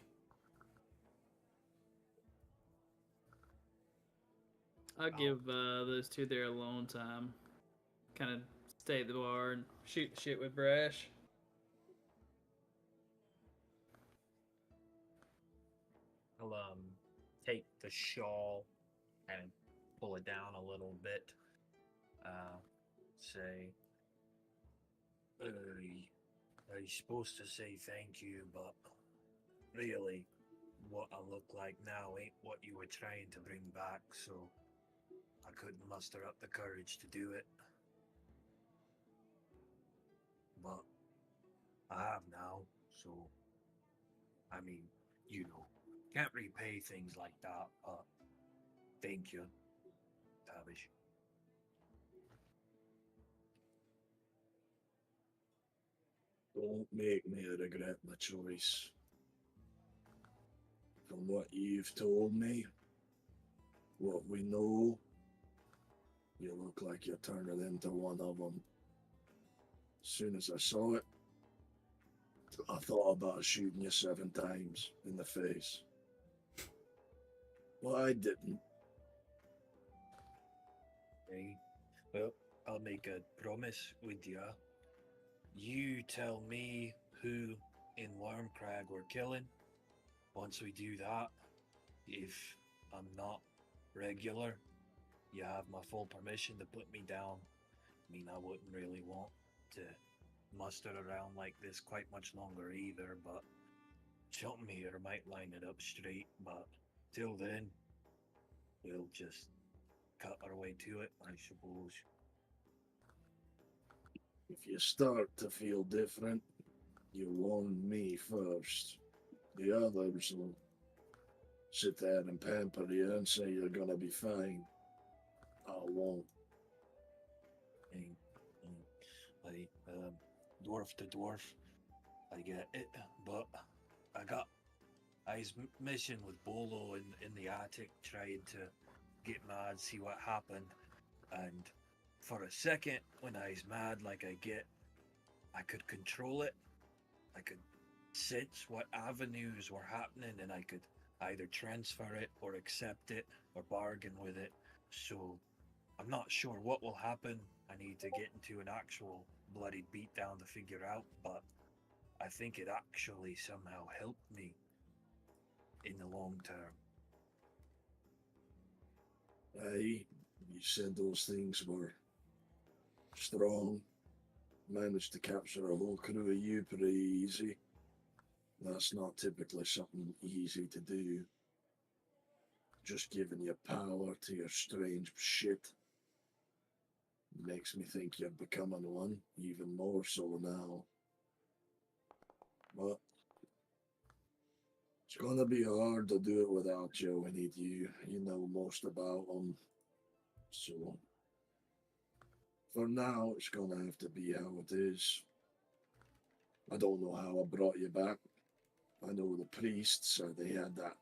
I'll give those two their alone time. Kind of stay at the bar and shoot the shit with Brash. I'll take the shawl and pull it down a little bit. Say, I'm supposed to say thank you, but really, what I look like now ain't what you were trying to bring back, so I couldn't muster up the courage to do it. But I have now, so I mean, you know, can't repay things like that, but thank you, Tavish. Don't make me regret my choice. From what you've told me, what we know, you look like you're turning into one of them. As soon as I saw it, I thought about shooting you 7 times in the face. Well, I didn't. Okay. Well, I'll make a promise with you. You tell me who in Wormcrag we're killing. Once we do that, if I'm not regular, you have my full permission to put me down. I mean, I wouldn't really want to muster around like this quite much longer either, but something here might line it up straight. But till then, we'll just cut our way to it, I suppose. If you start to feel different, you warn me first. The others will sit there and pamper you and say you're gonna be fine. I won't. And Like, dwarf to dwarf, I get it, but I was messing with Bolo in the attic, trying to get mad, see what happened, and for a second, when I was mad like I could control it. I could sense what avenues were happening, and I could either transfer it or accept it or bargain with it. So I'm not sure what will happen. I need to get into an actual bloody beatdown to figure out, but I think it actually somehow helped me in the long term. Aye, you said those things were strong. Managed to capture a whole crew of you pretty easy. That's not typically something easy to do. Just giving you power to your strange shit makes me think you're becoming one, even more so now. But it's gonna be hard to do it without you. We need you. You know most about them. So for now, it's gonna have to be how it is. I don't know how I brought you back. I know the priests, they had that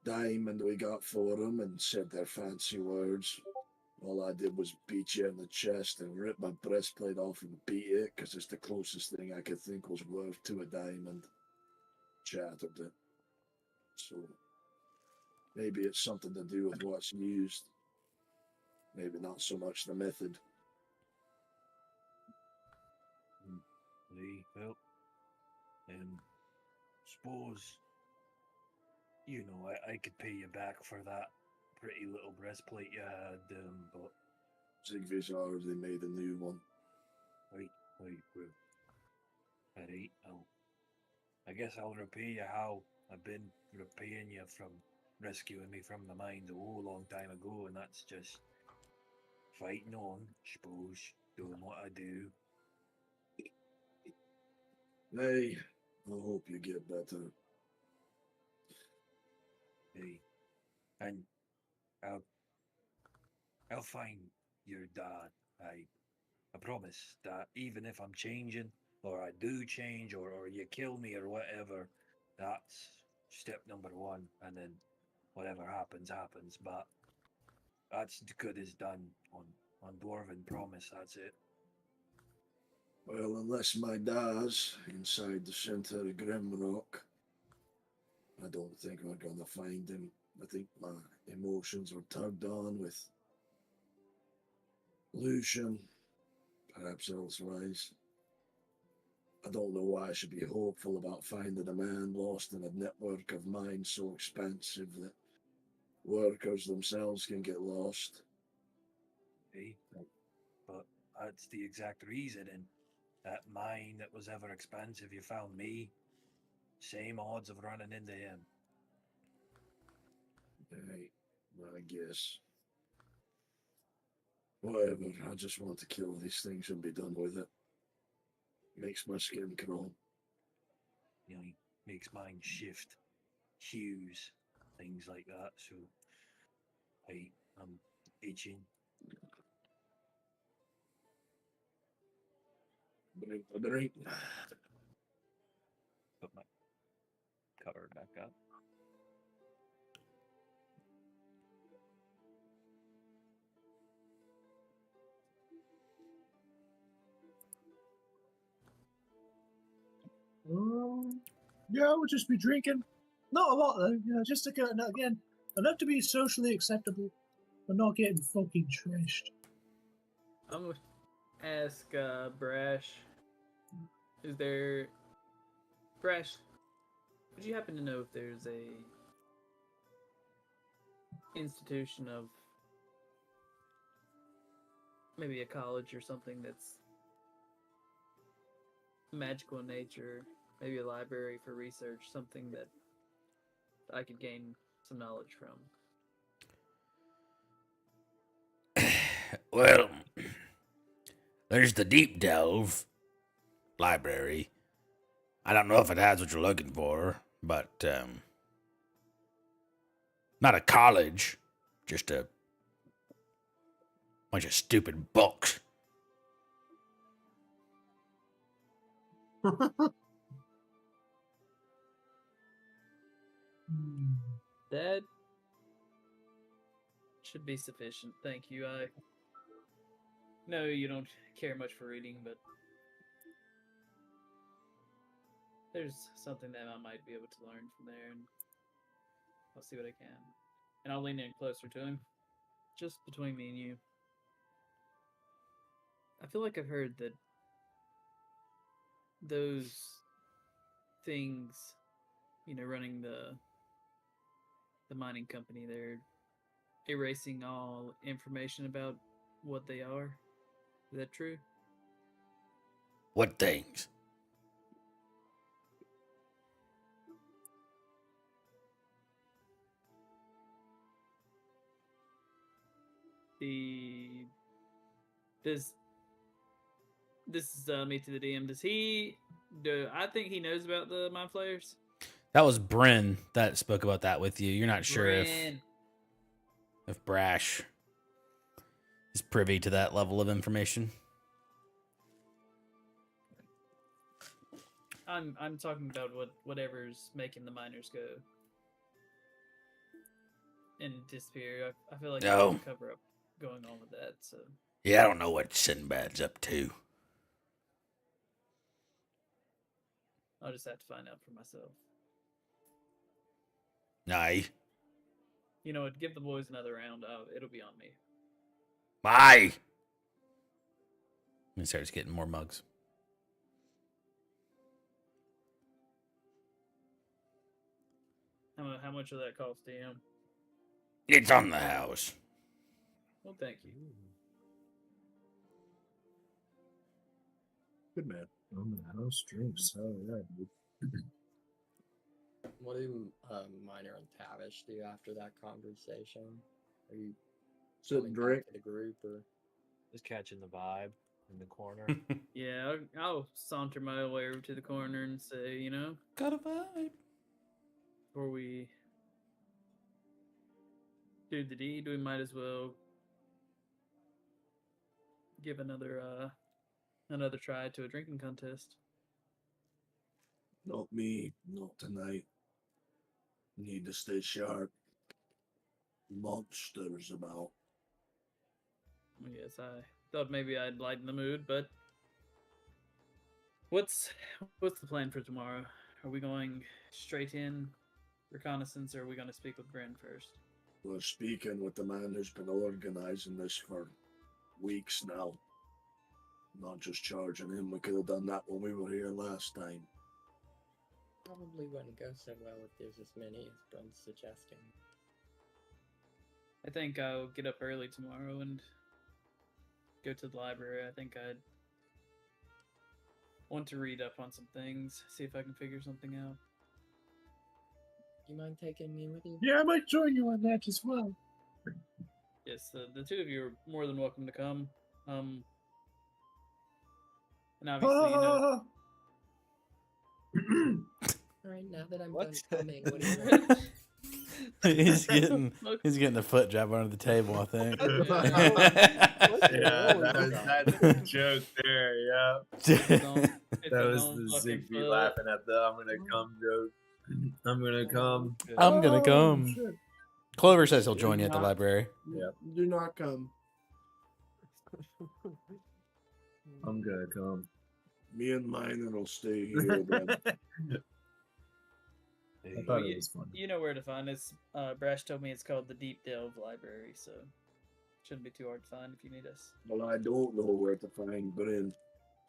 diamond we got for them and said their fancy words. All I did was beat you in the chest and rip my breastplate off and beat it because it's the closest thing I could think was worth to a diamond. Shattered it. So maybe it's something to do with what's used. Maybe not so much the method. Well, suppose, I could pay you back for that pretty little breastplate you had, but Zigvy's already made a new one. wait, well, alright, I guess I'll repay you how I've been repaying you from rescuing me from the mines a whole long time ago, and that's just fighting on, suppose, doing what I do. Hey, I hope you get better. Hey, and I'll I'll find your dad. I promise that even if I'm changing, or I do change, or you kill me, or whatever, that's step number one, and then whatever happens, happens. But that's good as done on Dwarven promise. That's it. Well, unless my dad's inside the center of Grimrock, I don't think we're gonna find him. I think my emotions were tugged on with Lucian, perhaps elsewise. I don't know why I should be hopeful about finding a man lost in a network of mines so expansive that workers themselves can get lost. Hey, but that's the exact reason. And that mine that was ever expansive, you found me. Same odds of running into him. Hey, I guess. Whatever, I just want to kill these things and be done with it. Makes my skin crawl. He makes mine shift, hues, things like that. So, I'm itching. Drink a drink. Put my cover back up. Yeah, I would just be drinking. Not a lot though, just to get again enough to be socially acceptable, but not getting fucking trashed. I'm gonna ask Brash. Is there Brash? Would you happen to know if there's a institution of maybe a college or something that's magical in nature, maybe a library for research, something that I could gain some knowledge from? Well, there's the Deep Delve library. I don't know if it has what you're looking for, but not a college, just a bunch of stupid books. That should be sufficient. Thank you. I know you don't care much for reading, but there's something that I might be able to learn from there, and I'll see what I can. And I'll lean in closer to him. Just between me and you. I feel like I've heard that those things, running the mining company, they're erasing all information about what they are. Is that true? What things? This is me to the DM. Does he? I think he knows about the mind flayers. That was Bryn that spoke about that with you. You're not sure Bryn. if Brash is privy to that level of information. I'm talking about whatever's making the miners go and disappear. I feel like there's a cover up going on with that. So yeah, I don't know what Sinbad's up to. I'll just have to find out for myself. Aye. You know what? Give the boys another round. It'll be on me. Aye. He starts getting more mugs. How much will that cost DM? It's on the house. Well, thank you. Good man. On the house drinks. Oh yeah, dude. What do Miner and Tavish do after that conversation? Are you Sit coming and back drink. to the group, or Just catching the vibe in the corner. Yeah, I'll saunter my way over to the corner and say, Got a vibe. before we do the deed, we might as well give another try to a drinking contest. Not me. Not tonight. Need to stay sharp. Monsters about. Yes, I thought maybe I'd lighten the mood, but what's the plan for tomorrow? Are we going straight in reconnaissance, or are we going to speak with Bryn first? We're speaking with the man who's been organizing this for weeks now. Not just charging him. We could have done that when we were here last time. probably wouldn't go so well if there's as many as Brent's suggesting. I think I'll get up early tomorrow and go to the library. I think I'd want to read up on some things, see if I can figure something out. Do you mind taking me with you? Yeah, I might join you on that as well. Yes, the two of you are more than welcome to come. And obviously, Alright, now that I'm What? done coming, what do you want? he's getting a foot job under the table, I think. Yeah, that's the joke there. Yeah, that was the Zigbee laughing at the "I'm gonna come" joke. I'm gonna come. I'm gonna come. Shit. Clover says he'll join you at the library. Yep. Do not come. I'm gonna come. Me and mine will stay here then. I thought it was fun. You know where to find us. Brash told me it's called the Deep Delve Library, so shouldn't be too hard to find if you need us. Well, I don't know where to find Bryn,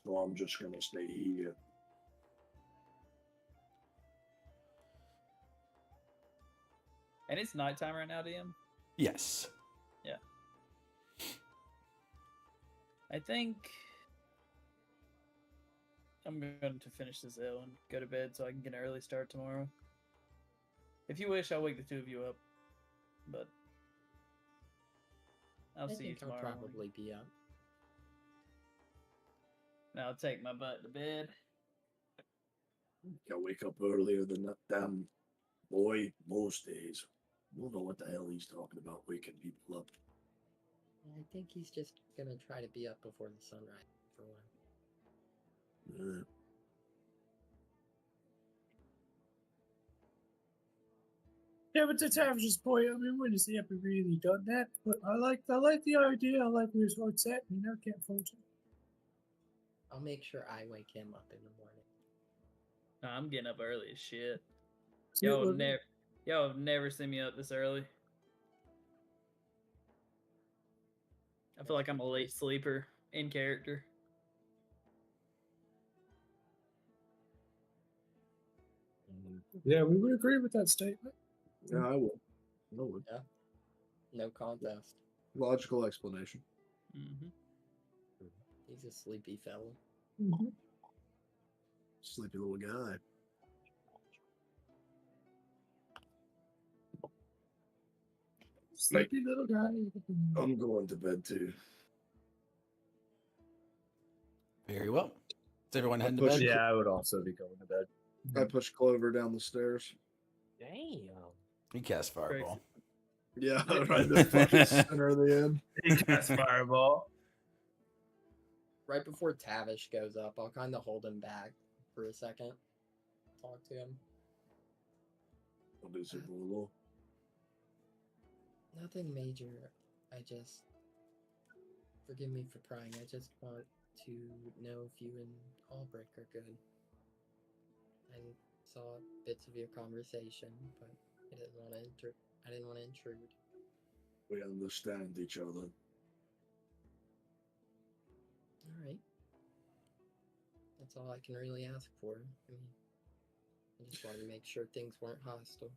so I'm just gonna stay here. And it's nighttime right now, DM. Yes. I think I'm going to finish this ale and go to bed so I can get an early start tomorrow. If you wish, I'll wake the two of you up. But I'll I see you think I'll tomorrow. morning. probably be up. Now I'll take my butt to bed. I wake up earlier than that damn boy most days. I don't know what the hell he's talking about waking people up. I think he's just gonna try to be up before the sunrise for one. Yeah, but the Tavish boy, I mean, when has he ever really done that? But I like the idea. I like where it's at. Can't fault it. I'll make sure I wake him up in the morning. Nah, I'm getting up early as shit. See, look, Y'all have never seen me up this early. I feel like I'm a late sleeper in character. yeah, we would agree with that statement. Yeah, I would. I would. No contest. Logical explanation. Mm-hmm. He's a sleepy fellow. Mm-hmm. Sleepy little guy. Sleepy little guy. I'm going to bed too. Very well. Is everyone heading to push bed? it. Yeah, I would also be going to bed. I push Clover down the stairs. Damn. He cast fireball. Yeah, right in the fucking center of the end. He casts fireball. Right before Tavish goes up, I'll kind of hold him back for a second. Talk to him. I'll do super little. Nothing major. I just... Forgive me for prying. I just want to know if you and Albrecht are good. I saw bits of your conversation, but I didn't want to intrude. We understand each other. All right. That's all I can really ask for. I mean, I just wanted to make sure things weren't hostile.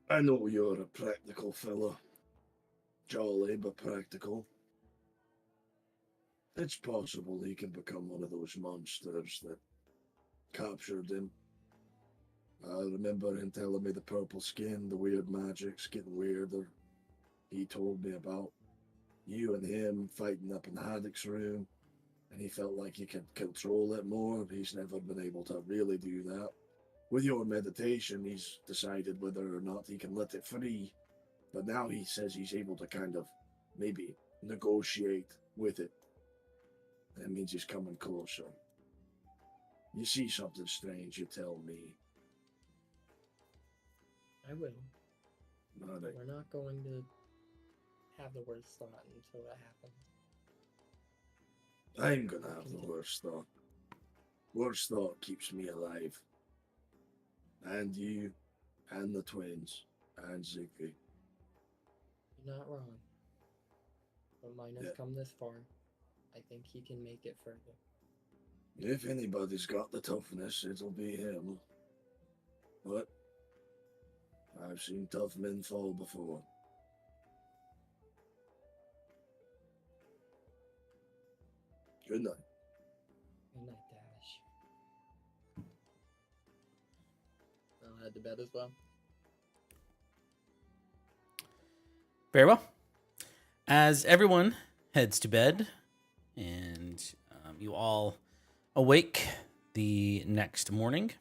I know you're a practical fella. Jolly, but practical. It's possible he can become one of those monsters that captured him. I remember him telling me the purple skin, the weird magic's getting weirder. He told me about you and him fighting up in Haddock's room, and he felt like he could control it more. He's never been able to really do that. With your meditation, he's decided whether or not he can let it free, but now he says he's able to kind of maybe negotiate with it. That means he's coming closer. You see something strange, you tell me. I will. Not But we're not going to have the worst thought until that happens. I'm gonna have the worst thought. Worst thought keeps me alive. And you, and the twins, and Ziggy. You're not wrong. But mine has come this far. I think he can make it further. If anybody's got the toughness, it'll be him. But I've seen tough men fall before. Good night. Good night, Dash. I'll head to bed as well. Very well. As everyone heads to bed, and you all awake the next morning.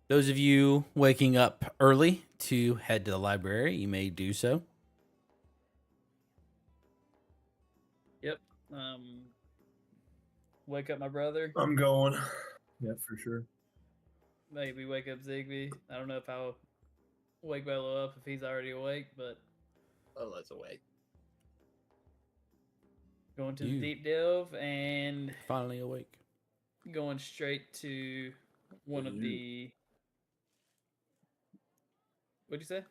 Those of you waking up early to head to the library, you may do so. Yep. Wake up my brother. I'm going. Yeah, for sure. Maybe wake up Zigby. I don't know if I'll wake Bello up if he's already awake, but Oh, let's awake. going to You. the deep delve and Finally awake. going straight to one of You. the. What'd you say?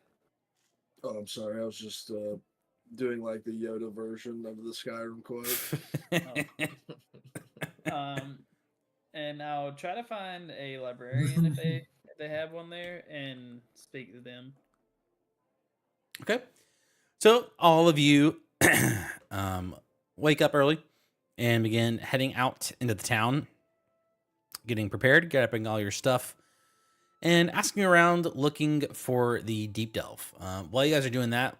Oh, I'm sorry. I was just doing like the Yoda version of the Skyrim quote. And I'll try to find a librarian if they have one there and speak to them. Okay. So all of you wake up early and begin heading out into the town, getting prepared, grabbing all your stuff, and asking around looking for the deep delve. While you guys are doing that,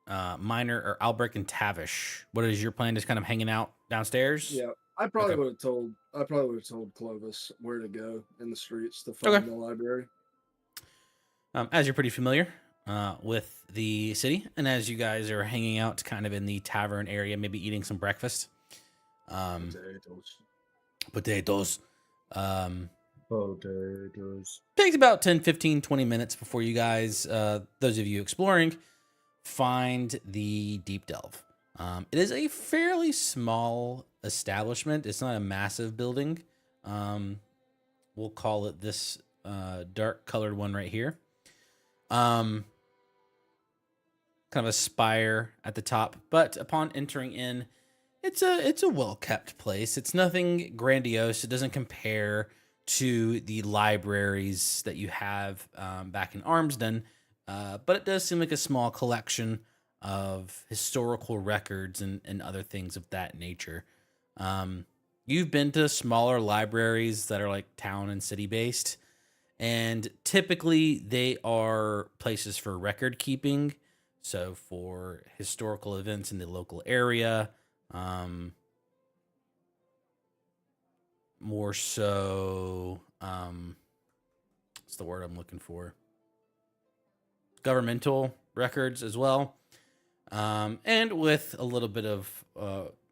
Miner or Albrecht and Tavish, what is your plan? Just kind of hanging out downstairs? Yeah, I probably Okay. would have told Clovis where to go in the streets to find Okay. the library. As you're pretty familiar with the city, and as you guys are hanging out kind of in the tavern area, maybe eating some breakfast. Potatoes. Potatoes. Potatoes. Takes about 10, 15, 20 minutes before you guys, those of you exploring, find the deep delve. It is a fairly small establishment. It's not a massive building. We'll call it this dark colored one right here. Kind of a spire at the top, but upon entering in, it's a well kept place. It's nothing grandiose. It doesn't compare to the libraries that you have back in Armsden, but it does seem like a small collection of historical records and other things of that nature. You've been to smaller libraries that are like town and city based, and typically they are places for record keeping. So for historical events in the local area, more so, what's the word I'm looking for? Governmental records as well. And with a little bit of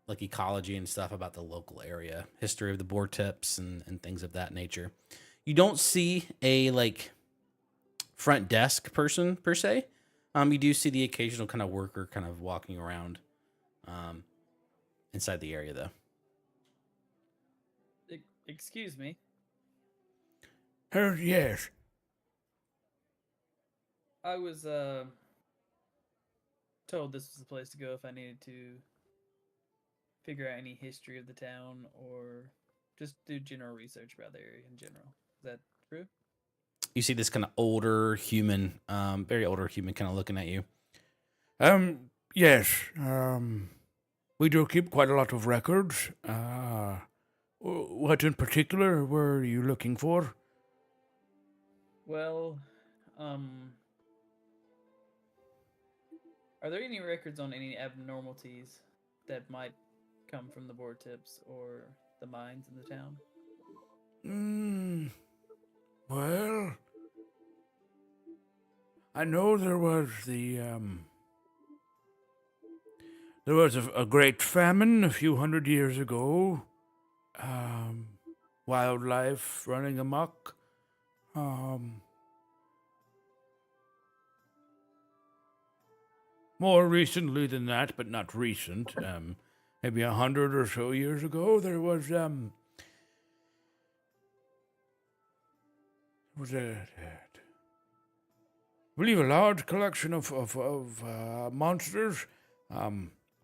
like ecology and stuff about the local area, history of the boar tips and things of that nature. You don't see a like front desk person per se. You do see the occasional kind of worker kind of walking around inside the area though. Excuse me. Yes. I was told this was the place to go if I needed to figure out any history of the town or just do general research about the area in general. Is that true? You see this kind of older human, very older human kind of looking at you. Yes. We do keep quite a lot of records. What in particular were you looking for? Well, are there any records on any abnormalities that might come from the boar tips or the mines in the town? Well, I know there was a great famine a few hundred years ago. Wildlife running amok. More recently than that, but not recent. Maybe 100 or so years ago, there was I believe a large collection of monsters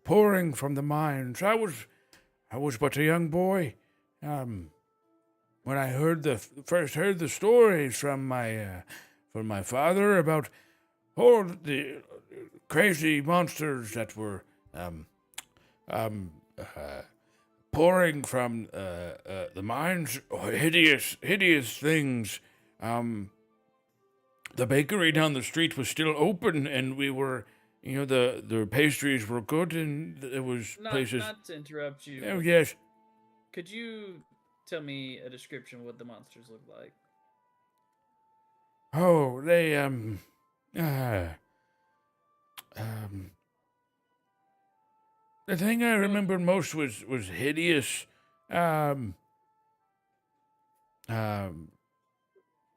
pouring from the mines. I was but a young boy when I first heard the stories from my father about all the crazy monsters that were pouring from the mines. Hideous things. The bakery down the street was still open, and we were, the pastries were good, and there was places. Not to interrupt you. Oh yes. Could you tell me a description of what the monsters look like? Oh, they the thing I remember most was hideous. They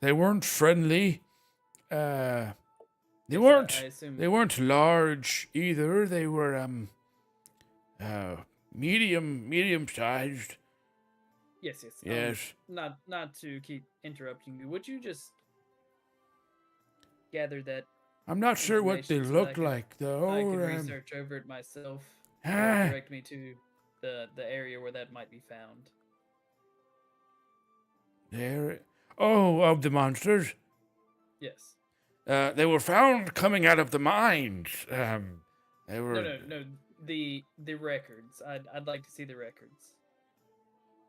weren't friendly. They weren't large either. They were medium sized. Yes. Yes. Not to keep interrupting you. Would you just gather that? I'm not sure what they information so look like though. I could research over it myself. Direct me to the area where that might be found. There. Oh, of the monsters. Yes. They were found coming out of the mines. They were. No. The records. I'd like to see the records.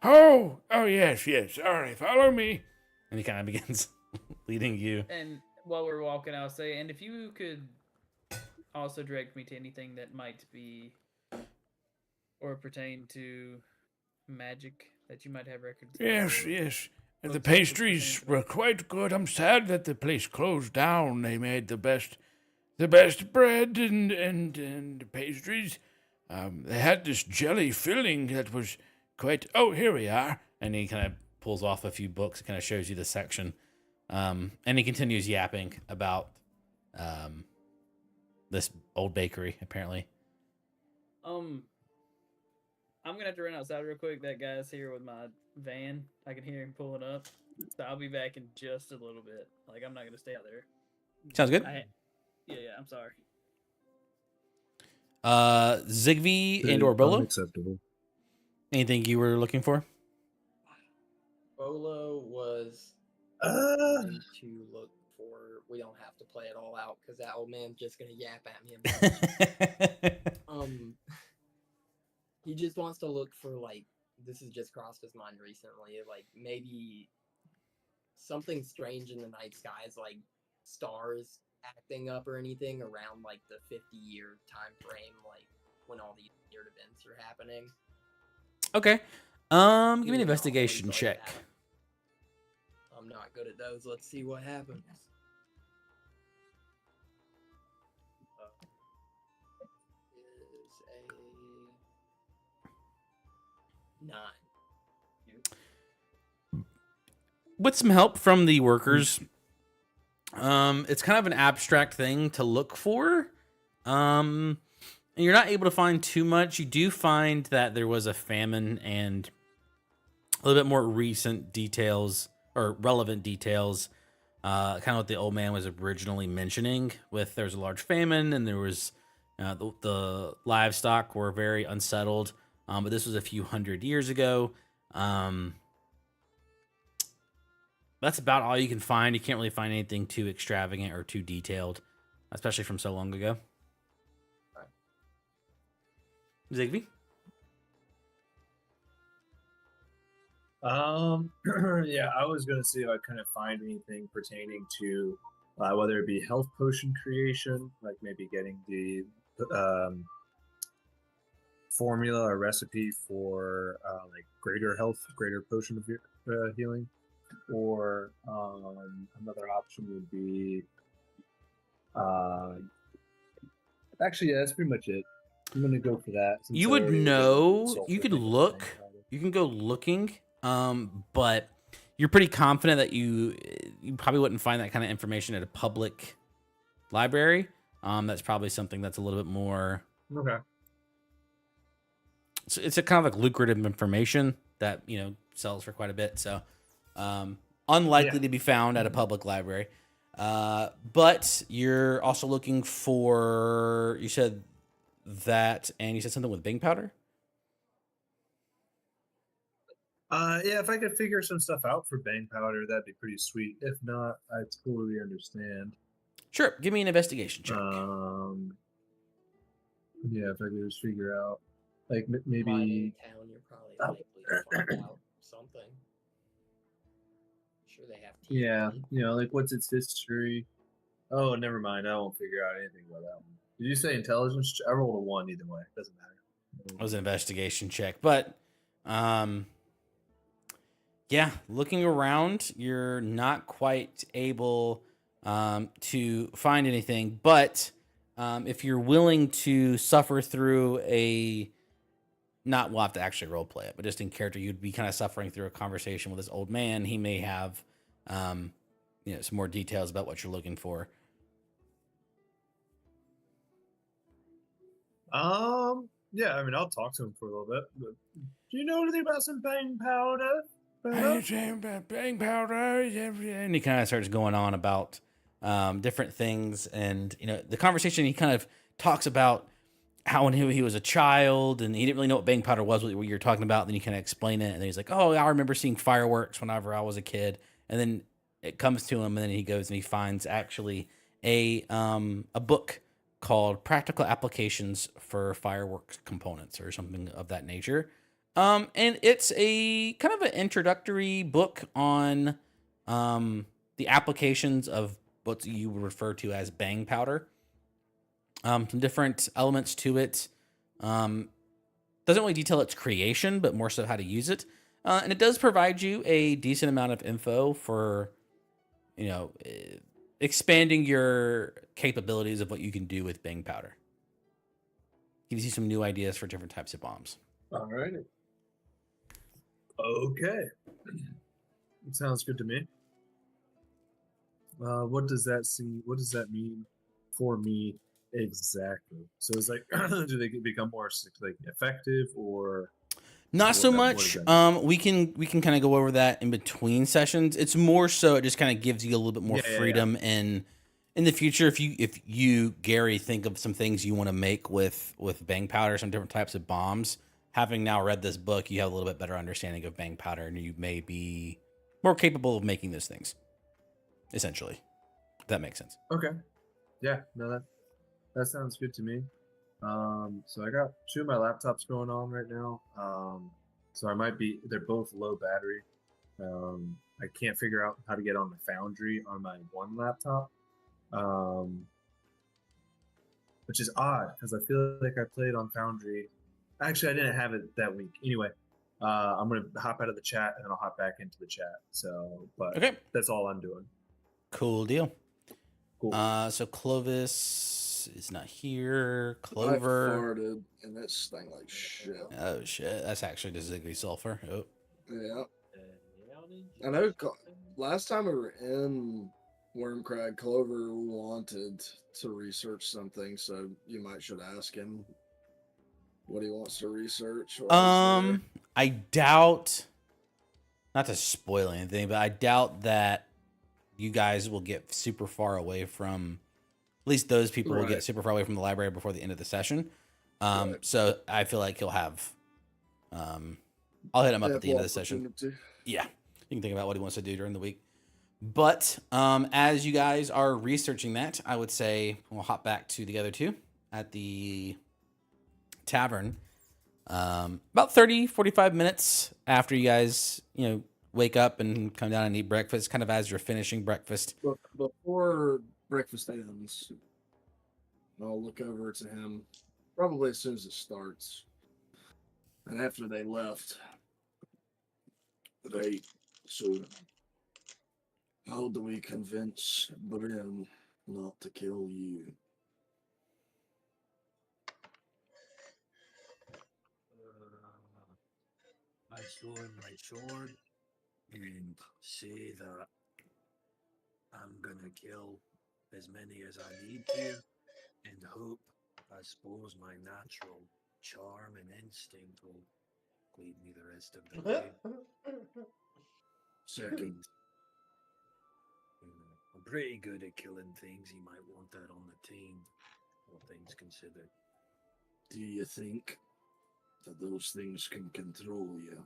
Oh, yes. All right, follow me. And he kind of begins leading you. And while we're walking, I'll say, and if you could also direct me to anything that might be or pertain to magic that you might have records. Yes. The pastries were quite good. I'm sad that the place closed down. They made the best bread and pastries. They had this jelly filling that was quite. Oh, here we are. And he kind of pulls off a few books, kind of shows you the section. And he continues yapping about this old bakery, apparently. I'm gonna have to run outside real quick. That guy's here with my van. I can hear him pulling up. So I'll be back in just a little bit. Like, I'm not gonna stay out there. Sounds good. Yeah, I'm sorry. Zigby and or Bolo, Unacceptable. anything you were looking for? Bolo was Uh, going to look for. We don't have to play it all out because that old man's just gonna yap at me about it. He just wants to look for, like, this has just crossed his mind recently, like maybe something strange in the night skies, like stars acting up or anything around like the 50-year time frame, like when all these weird events are happening. Okay. Give me an You know, investigation things like check. that. I'm not good at those. Let's see what happens. Is a 9. With some help from the workers, it's kind of an abstract thing to look for. And you're not able to find too much. You do find that there was a famine and a little bit more recent details or relevant details. Kind of what the old man was originally mentioning. With there was a large famine and there was the livestock were very unsettled. But this was a few hundred years ago. That's about all you can find. You can't really find anything too extravagant or too detailed, especially from so long ago. Zigby? Yeah, I was gonna see if I couldn't find anything pertaining to whether it be health potion creation, like maybe getting the formula or recipe for like greater health, greater potion of healing, or another option would be actually, yeah, that's pretty much it. I'm gonna go for that. since You I would already did know, sulfur you could thing with look, Fang powder. you can go looking, but you're pretty confident that you probably wouldn't find that kind of information at a public library. That's probably something that's a little bit more. Okay. It's a kind of like lucrative information that sells for quite a bit. So, unlikely to be found at a public library. But you're also looking for. You said that, and you said something with Bing powder. Yeah, if I could figure some stuff out for bang powder, that'd be pretty sweet. If not, I totally understand. Sure, give me an investigation check. Yeah, if I could just figure out, like Mine maybe. in town, you're probably likely to find out something. I'm sure they have TV. Yeah, like what's its history? Oh, never mind. I won't figure out anything about that one. Did you say intelligence? I rolled a 1 either way. Doesn't matter. It was an investigation check, but yeah, looking around, you're not quite able to find anything. But if you're willing to suffer through we'll have to actually role play it, but just in character, you'd be kind of suffering through a conversation with this old man. He may have some more details about what you're looking for. Yeah, I mean, I'll talk to him for a little bit. But do you know anything about some bang powder? Bang powder, and he kind of starts going on about different things, and the conversation he kind of talks about how when he was a child and he didn't really know what bang powder was, what you were talking about. Then you kind of explain it, and then he's like, "Oh, I remember seeing fireworks whenever I was a kid." And then it comes to him, and then he goes and he finds actually a book called "Practical Applications for Fireworks Components" or something of that nature. And it's a kind of an introductory book on the applications of what you would refer to as bang powder. Some different elements to it. Doesn't really detail its creation, but more so how to use it. And it does provide you a decent amount of info for, expanding your capabilities of what you can do with bang powder. Gives you some new ideas for different types of bombs. All right. Okay. It sounds good to me. What does that mean for me exactly? So it's like, do they become more like effective, or Not so what much. does that mean? We can kind of go over that in between sessions. It's more so it just kind of gives you a little bit more Yeah. freedom in the future. If you Gary think of some things you want to make with bang powder, some different types of bombs. Having now read this book, you have a little bit better understanding of bang powder, and you may be more capable of making those things. Essentially, if that makes sense. Okay. Yeah. No, that sounds good to me. So I got two of my laptops going on right now. So they're both low battery. I can't figure out how to get on the Foundry on my one laptop, which is odd because I feel like I played on Foundry. Actually, I didn't have it that week. Anyway, I'm gonna hop out of the chat and then I'll hop back into the chat. So, but Okay, that's all I'm doing. cool deal. Cool. So Clovis is not here. I Clover. farted and it stung like shit. Oh shit, that's actually the Ziggly sulfur. Oh. Yeah. I know last time we were in Wormcrag, Clover wanted to research something, so you might should ask him what he wants to research. while he's there. I doubt, not to spoil anything, but I doubt that you guys will get super far away from, at least those people will get Right. super far away from the library before the end of the session. Right. So I feel like he'll have, I'll hit him up at the end of the session. Opportunity. Yeah, you can think about what he wants to do during the week. But as you guys are researching that, I would say we'll hop back to the other two at the tavern. About 30, 45 minutes after you guys, wake up and come down and eat breakfast, kind of as you're finishing breakfast. But before breakfast ends, I'll look over to him probably as soon as it starts. And after they left, so how do we convince Brim not to kill you? I show him my sword and say that I'm gonna kill as many as I need to, and hope, I suppose, my natural charm and instinct will lead me the rest of the way. Second, I'm pretty good at killing things. He might want that on the team, all things considered. do you think that those things can control you?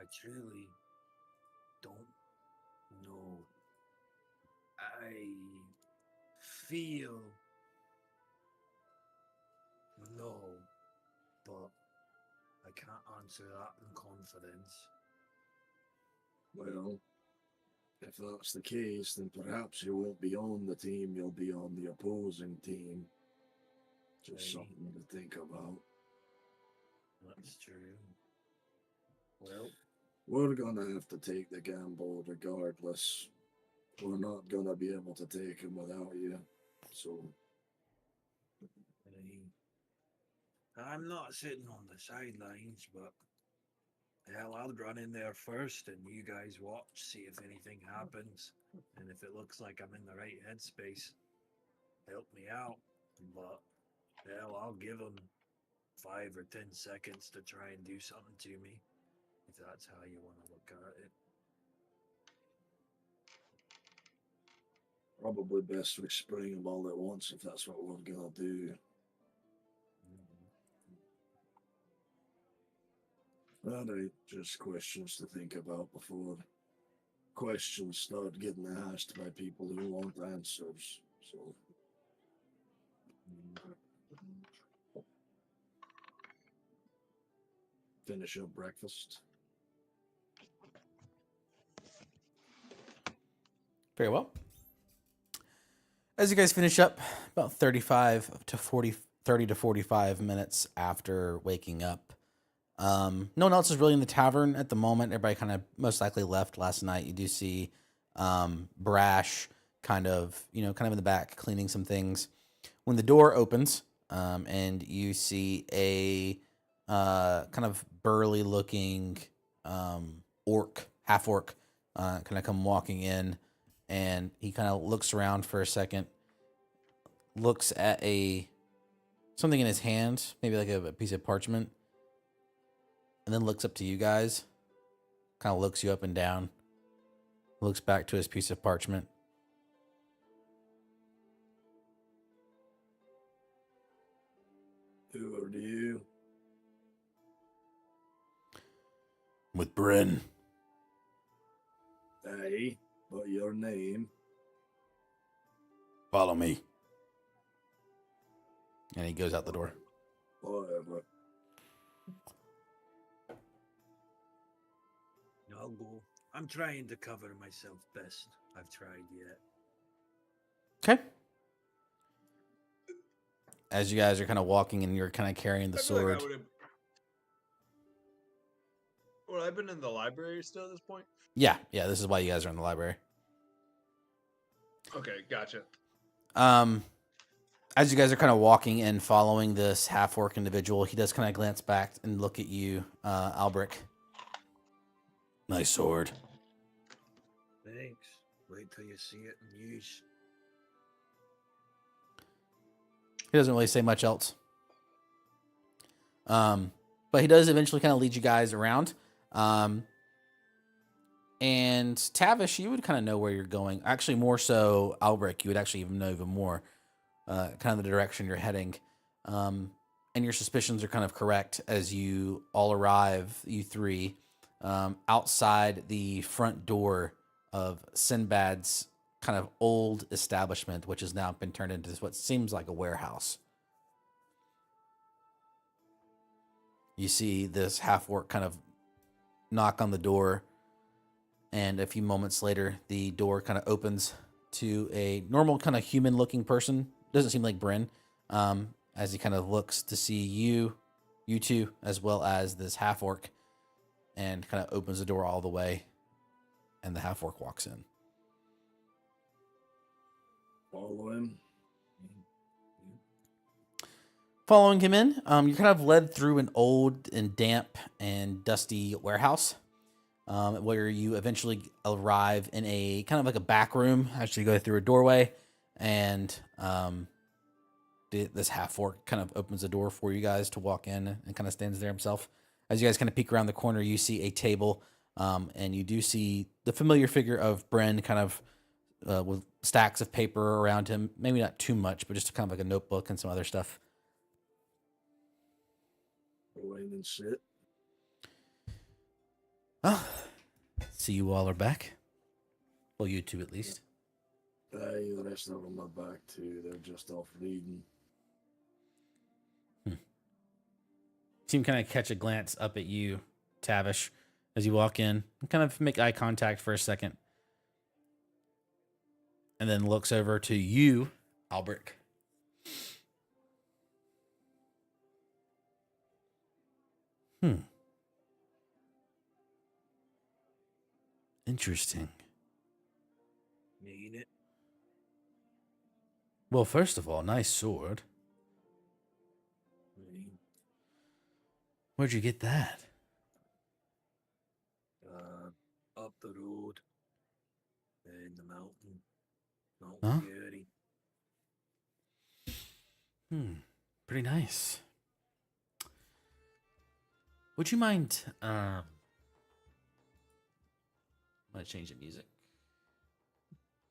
I truly don't know. I feel no, but I can't answer that in confidence. Well, if that's the case, then perhaps you won't be on the team, you'll be on the opposing team. Just Right. something to think about. That's true. Well, We're gonna have to take the gamble regardless. We're not gonna be able to take him without you. So, I'm not sitting on the sidelines, but hell, I'll run in there first and you guys watch, see if anything happens. And if it looks like I'm in the right headspace, help me out. But hell, I'll give them 5 or 10 seconds to try and do something to me, if that's how you want to look at it. probably best we spring them all at once if that's what we're gonna do. Alright, just questions to think about before questions start getting asked by people who want answers. So, finish up breakfast. Very well. As you guys finish up, about 30 to 45 minutes after waking up, no one else is really in the tavern at the moment. Everybody kind of most likely left last night. You do see Brash kind of in the back cleaning some things. when the door opens, and you see a kind of burly looking orc, half orc, kind of come walking in, and he kind of looks around for a second, looks at something in his hand, maybe like a piece of parchment, and then looks up to you guys, kind of looks you up and down, looks back to his piece of parchment. Who are you? With Bryn. Hey, but your name? Follow me. And he goes out the door. Whatever. I'll go. I'm trying to cover myself best I've tried yet. Okay. As you guys are kind of walking and you're kind of carrying the sword. Would I been in the library still at this point? Yeah, this is why you guys are in the library. Okay, gotcha. As you guys are kind of walking and following this half-orc individual, he does kind of glance back and look at you, Albric. Nice sword. Thanks. Wait till you see it in use. He doesn't really say much else. But he does eventually kind of lead you guys around. And Tavish, you would kind of know where you're going. Actually, more so, Albric, you would actually even know even more kind of the direction you're heading. And your suspicions are kind of correct as you all arrive, you three, outside the front door of Sinbad's kind of old establishment, which has now been turned into what seems like a warehouse. You see this half-orc kind of knock on the door, and a few moments later, the door kind of opens to a normal kind of human-looking person. Doesn't seem like Bryn, as he kind of looks to see you two, as well as this half-orc, and kind of opens the door all the way, and the half-orc walks in. Follow him. Following him in, you're kind of led through an old and damp and dusty warehouse, where you eventually arrive in a kind of like a back room. Actually, go through a doorway, and this half-orc kind of opens the door for you guys to walk in and kind of stands there himself. As you guys kind of peek around the corner, you see a table, and you do see the familiar figure of Bren kind of with stacks of paper around him. Maybe not too much, but just kind of like a notebook and some other stuff. Wayne and shit. Oh, see you all are back. Well, you two at least. Hey, the rest of them are back too. They're just off reading. Seem kind of catch a glance up at you, Tavish, as you walk in, and kind of make eye contact for a second, and then looks over to you, Albric. Interesting. Mean it. Well, first of all, nice sword. Where'd you get that? Up the road. In the mountain. Huh? Fury. Pretty nice. Would you mind, I'm gonna change the music.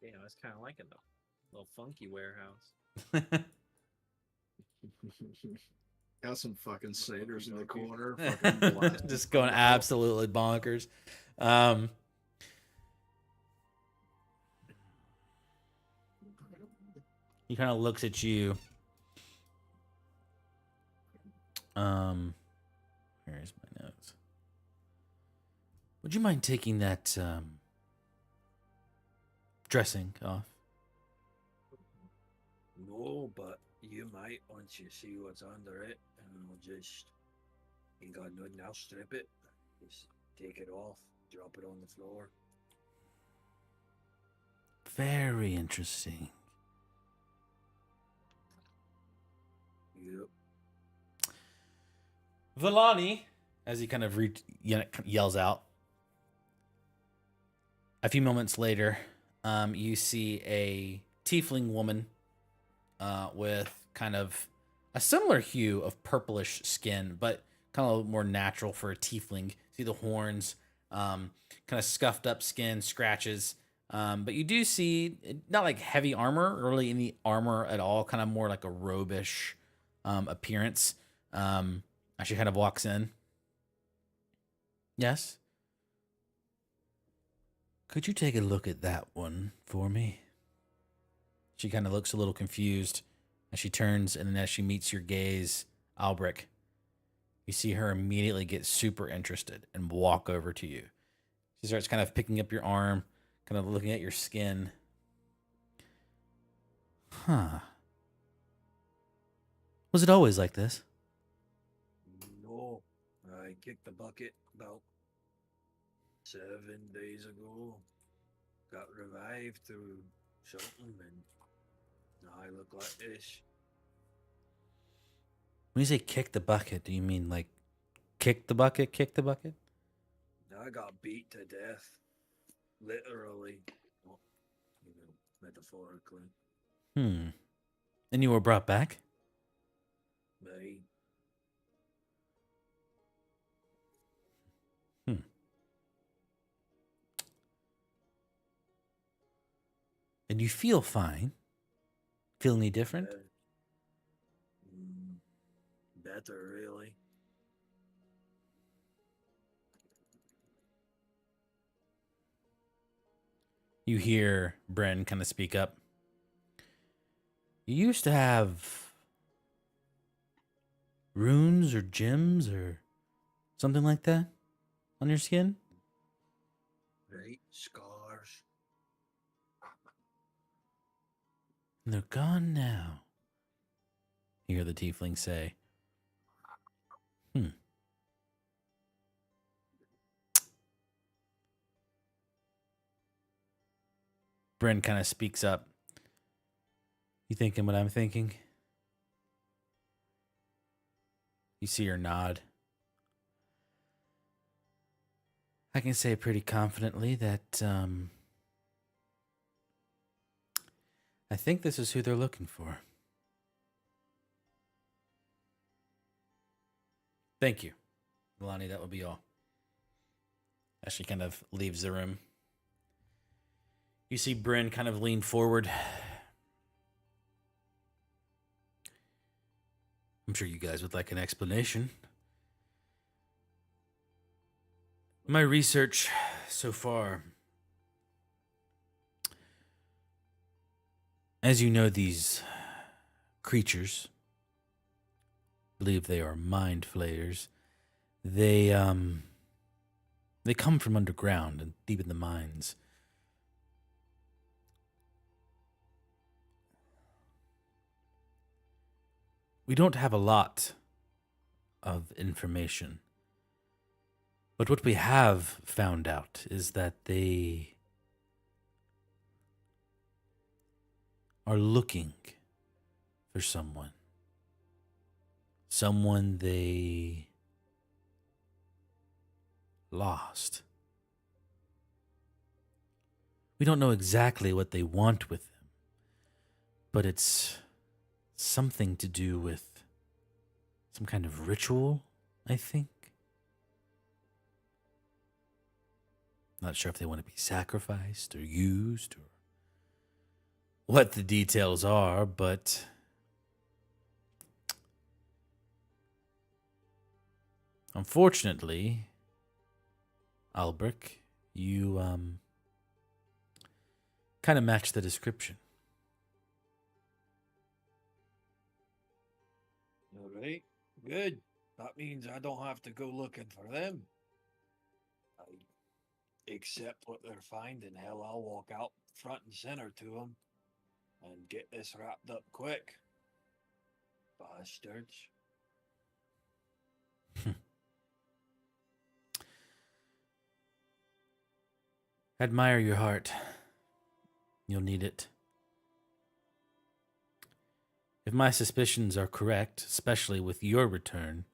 Yeah, I was kind of liking the little funky warehouse. Got some fucking satyrs in the corner. Fucking black. Just going absolutely bonkers. He kind of looks at you. Where's my notes? Would you mind taking that dressing off? No, but you might once you see what's under it, and we'll just. You got nothing else, strip it. Just take it off, drop it on the floor. Very interesting. Yep. Villani, as he kind of yells out. A few moments later, you see a tiefling woman with kind of a similar hue of purplish skin, but kind of a little more natural for a tiefling. See the horns, kind of scuffed up skin, scratches. But you do see not like heavy armor, or really any armor at all, kind of more like a robish appearance. As she kind of walks in. Yes? Could you take a look at that one for me? She kind of looks a little confused as she turns, and then as she meets your gaze, Albrecht, you see her immediately get super interested and walk over to you. She starts kind of picking up your arm, kind of looking at your skin. Huh. Was it always like this? No, I kicked the bucket about 7 days ago. Got revived through something, and now I look like this. When you say kick the bucket, do you mean like kick the bucket, kick the bucket? I got beat to death, literally, well, metaphorically. And you were brought back? Me. And you feel fine? Feel any different? Better, really. You hear Bren kind of speak up. You used to have runes or gems or something like that on your skin? Right? Scars. And they're gone now. You hear the tiefling say. Bren kind of speaks up. You thinking what I'm thinking? You see her nod. I can say pretty confidently that I think this is who they're looking for. Thank you, Milani. That will be all. As she kind of leaves the room. You see Bryn kind of lean forward. I'm sure you guys would like an explanation. My research so far, as you know, these creatures, I believe they are mind flayers. They come from underground and deep in the mines. We don't have a lot of information. But what we have found out is that they are looking for someone. Someone they lost. We don't know exactly what they want with them, but it's something to do with some kind of ritual, I think. Not sure if they want to be sacrificed or used or what the details are, but unfortunately, Albrecht, you kind of match the description. All right, good. That means I don't have to go looking for them. I accept what they're finding. Hell, I'll walk out front and center to them and get this wrapped up quick. Bastards. Admire your heart. You'll need it. If my suspicions are correct, especially with your return,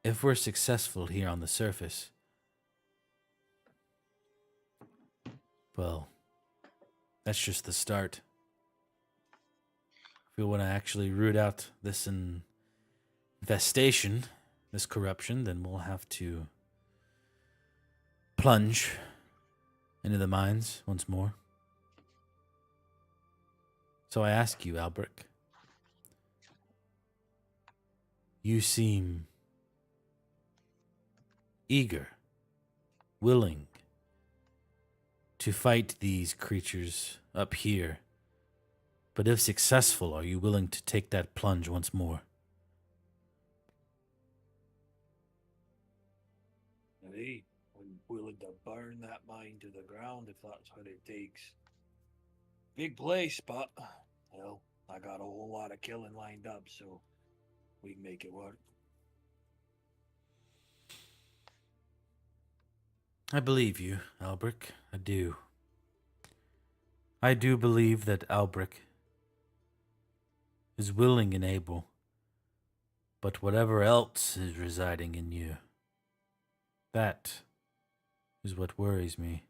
if we're successful here on the surface, well, that's just the start. If we want to actually root out this infestation, this corruption, then we'll have to plunge into the mines once more. So I ask you, Albrecht, you seem eager, willing to fight these creatures up here. But if successful, are you willing to take that plunge once more? Hey, I'm willing to burn that mine to the ground if that's what it takes. Big place, but, well, I got a whole lot of killing lined up, so we can make it work. I believe you, Albrecht. I do. I do believe that Albrecht is willing and able. But whatever else is residing in you, that is what worries me.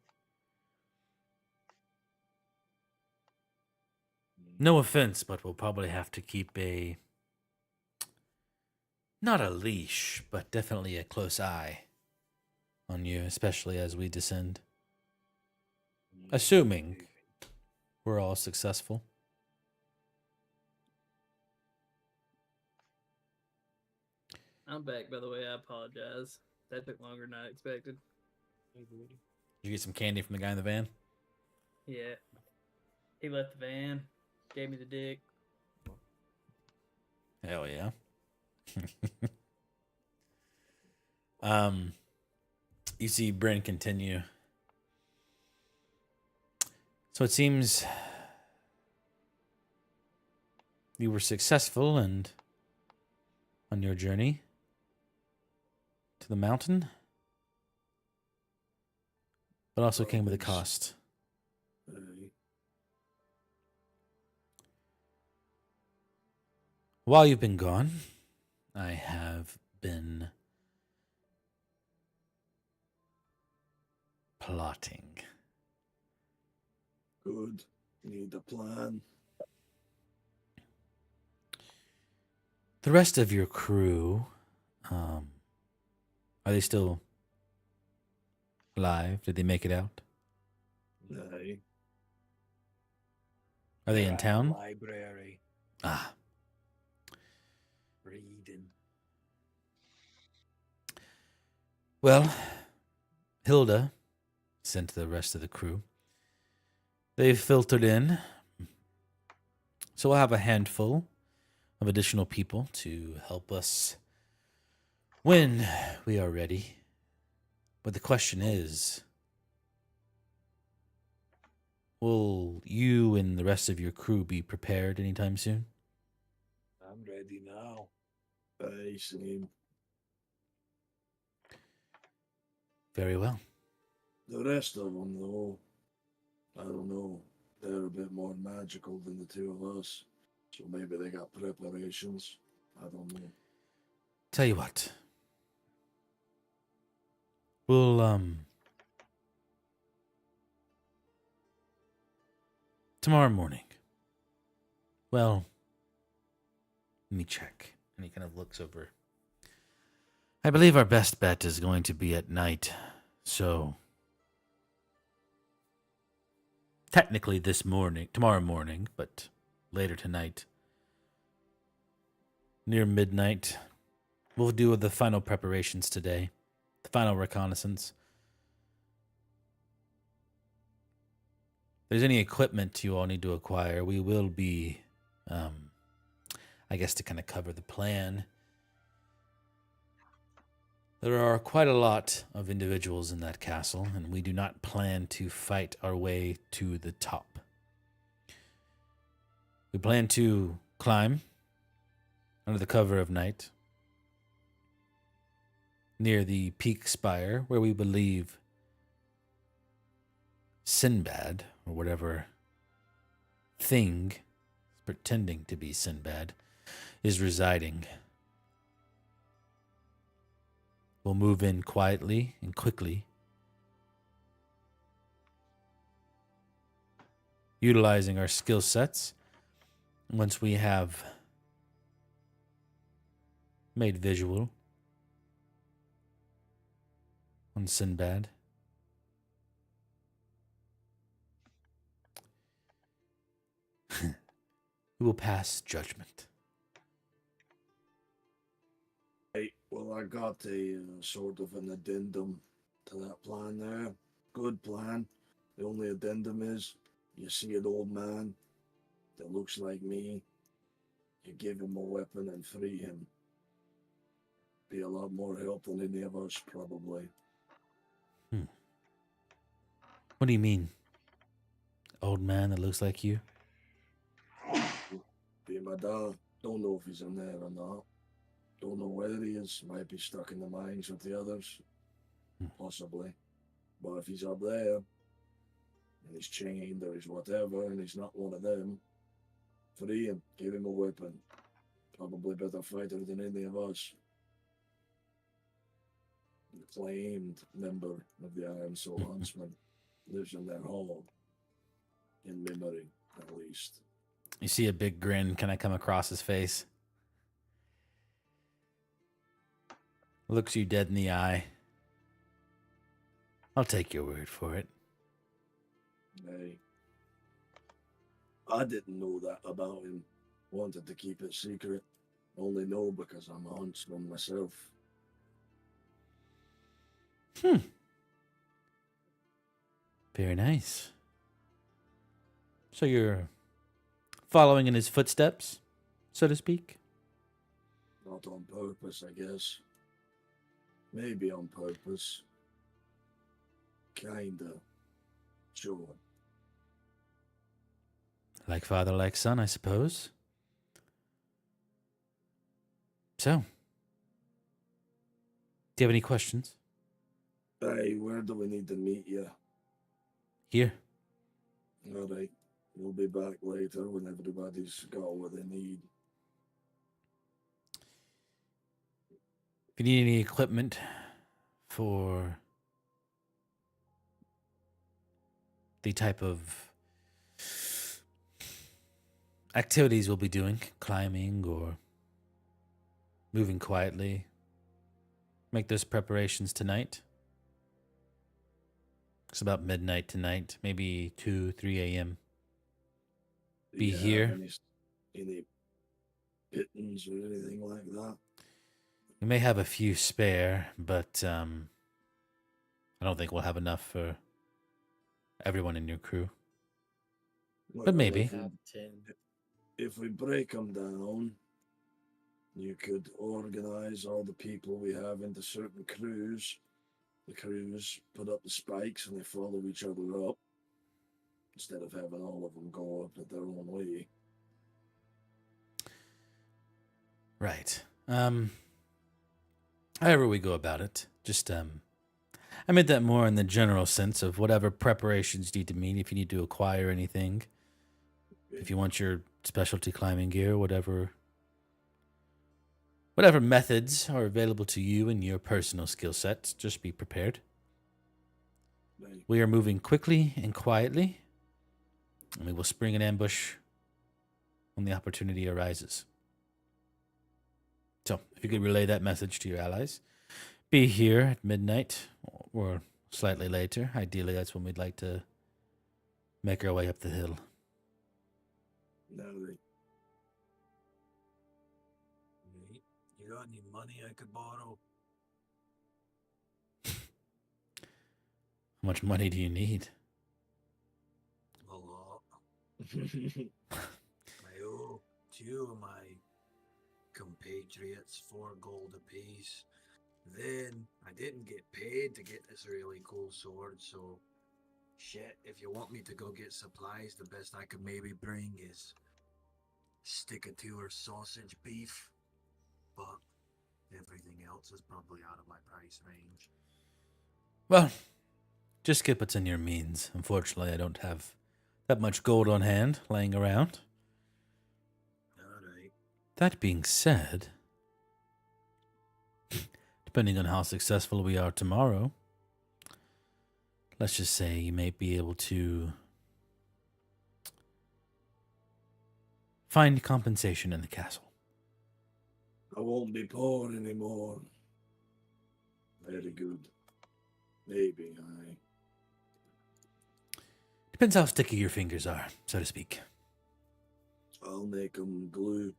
No offense, but we'll probably have to keep not a leash, but definitely a close eye on you, especially as we descend. Assuming we're all successful. I'm back, by the way. I apologize. That took longer than I expected. Did you get some candy from the guy in the van? Yeah. He left the van, gave me the dick. Hell yeah. You see Bryn continue. So it seems you were successful and on your journey to the mountain, but also came with a cost. While you've been gone, I have been plotting. Good. Need a plan. The rest of your crew, are they still alive? Did they make it out? Aye. Are they in At the town? library, Ah, reading. well, Hilda sent the rest of the crew. They've filtered in. So we'll have a handful of additional people to help us when we are ready. But the question is, will you and the rest of your crew be prepared anytime soon? I'm ready now. Aye, same. Very well. The rest of them, though, I don't know. They're a bit more magical than the two of us. So maybe they got preparations. I don't know. Tell you what. We'll, tomorrow morning. Well, let me check. And he kind of looks over. I believe our best bet is going to be at night. So, technically tomorrow morning, but later tonight, near midnight, we'll do the final preparations today, the final reconnaissance. If there's any equipment you all need to acquire, we will be, I guess, to kind of cover the plan. There are quite a lot of individuals in that castle, and we do not plan to fight our way to the top. We plan to climb under the cover of night near the peak spire where we believe Sinbad or whatever thing pretending to be Sinbad is residing. We'll move in quietly and quickly, utilizing our skill sets. Once we have made visual on Sinbad, we will pass judgment. Hey, well, I got a sort of an addendum to that plan there. Good plan. The only addendum is you see an old man that looks like me, you give him a weapon and free him. Be a lot more help than any of us, probably. What do you mean? Old man that looks like you? Be my dad. Don't know if he's in there or not. Don't know where he is. Might be stuck in the mines with the others. Possibly. But if he's up there, and he's chained or he's whatever, and he's not one of them, free him. Give him a weapon. Probably better fighter than any of us. The claimed member of the Iron Soul Huntsman lives in their hall. In memory, at least. You see a big grin kind of come across his face. Looks you dead in the eye. I'll take your word for it. Hey. I didn't know that about him. Wanted to keep it secret. Only know because I'm a huntsman myself. Very nice. So you're following in his footsteps, so to speak? Not on purpose, I guess. Maybe on purpose. Kinda. Sure. Like father, like son, I suppose. So, do you have any questions? Hey, where do we need to meet you? Here. Alright. We'll be back later when everybody's got what they need. If you need any equipment for the type of activities we'll be doing, climbing or moving quietly, make those preparations tonight. It's about midnight tonight, maybe 2, 3 a.m. Do Be you have here. Any pittance or anything like that? We may have a few spare, but I don't think we'll have enough for everyone in your crew. But maybe. Have 10. If we break them down, you could organize all the people we have into certain crews. The crews put up the spikes and they follow each other up instead of having all of them go up at their own way. Right. However we go about it, just I meant that more in the general sense of whatever preparations you need to meet, if you need to acquire anything, if you want your specialty climbing gear, whatever methods are available to you and your personal skill sets, just be prepared. Right. We are moving quickly and quietly, and we will spring an ambush when the opportunity arises. So, if you could relay that message to your allies, be here at midnight or slightly later. Ideally, that's when we'd like to make our way up the hill. No, You got any money I could borrow? How much money do you need? A lot. I owe 2 of my compatriots 4 gold apiece. Then I didn't get paid to get this really cool sword, so shit, if you want me to go get supplies, the best I could maybe bring is stick of 2 or sausage beef. But everything else is probably out of my price range. Well, just get what's in your means. Unfortunately, I don't have that much gold on hand laying around. Alright. That being said, depending on how successful we are tomorrow, let's just say you may be able to find compensation in the castle. I won't be poor anymore. Very good. Maybe I. Depends how sticky your fingers are, so to speak. I'll make them glue.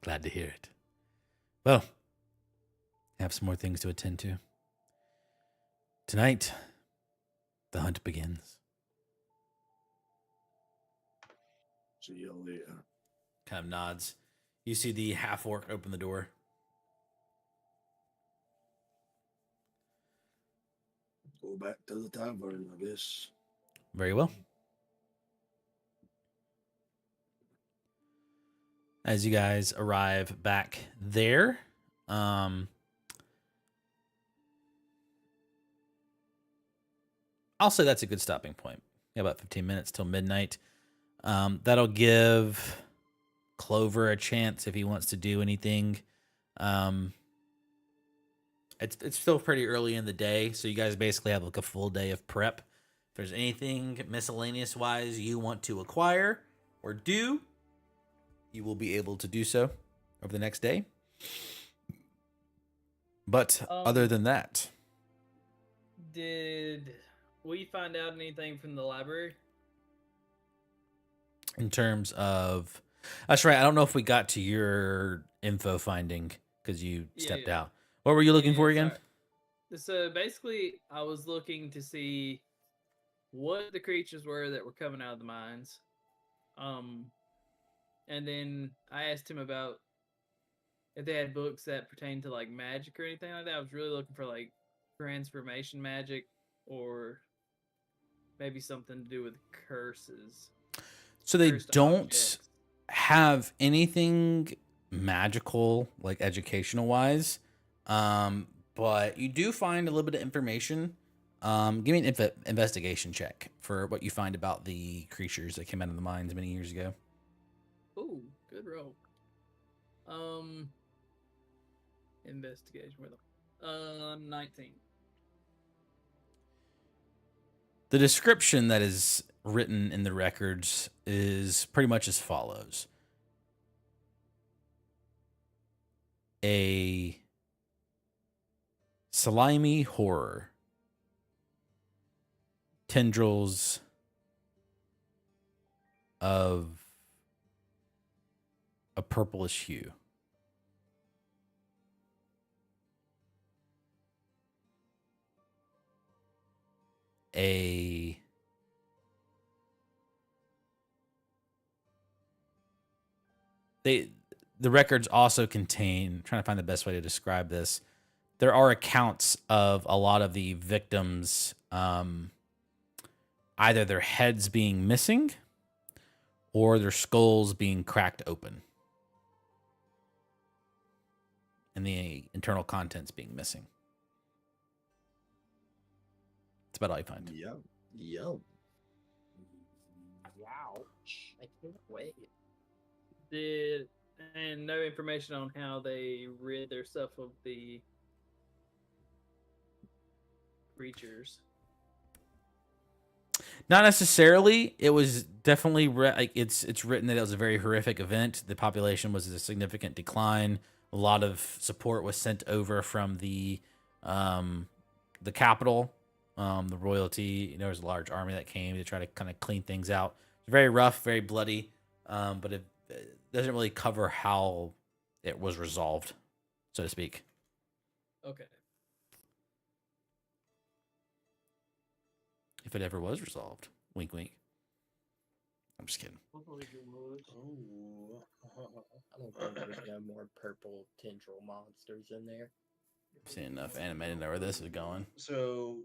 Glad to hear it. Well, I have some more things to attend to. Tonight, the hunt begins. See you later. Kind of nods. You see the half-orc open the door. Go back to the tavern, I guess. Very well. As you guys arrive back there, I'll say that's a good stopping point. Yeah, about 15 minutes till midnight. That'll give Clover a chance if he wants to do anything. It's still pretty early in the day, so you guys basically have like a full day of prep. If there's anything miscellaneous wise you want to acquire or do, you will be able to do so over the next day. But other than that, Did we find out anything from the library? in terms of, that's right. I don't know if we got to your info finding because you stepped out. What were you looking for again? Sorry. So basically, I was looking to see what the creatures were that were coming out of the mines. And then I asked him about if they had books that pertain to like magic or anything like that. I was really looking for like transformation magic or maybe something to do with curses. So they Cursed don't objects. have anything magical, like educational wise. But you do find a little bit of information. Give me an investigation check for what you find about the creatures that came out of the mines many years ago. Ooh, good roll. Investigation with 19. The description that is written in the records is pretty much as follows. A slimy horror. Tendrils of a purplish hue. The records also contain, I'm trying to find the best way to describe this. There are accounts of a lot of the victims, either their heads being missing or their skulls being cracked open and the internal contents being missing. That's about all you find. Yum. Ouch. I can't wait. And no information on how they rid their stuff of the creatures. Not necessarily. It was definitely it's written that it was a very horrific event. The population was a significant decline. A lot of support was sent over from the capital, the royalty. There was a large army that came to try to kind of clean things out. It's very rough, very bloody, but it doesn't really cover how it was resolved, so to speak. Okay. If it ever was resolved. Wink, wink. I'm just kidding. I don't think there's no more purple tendril monsters in there. I've seen enough anime to know where this is going. So,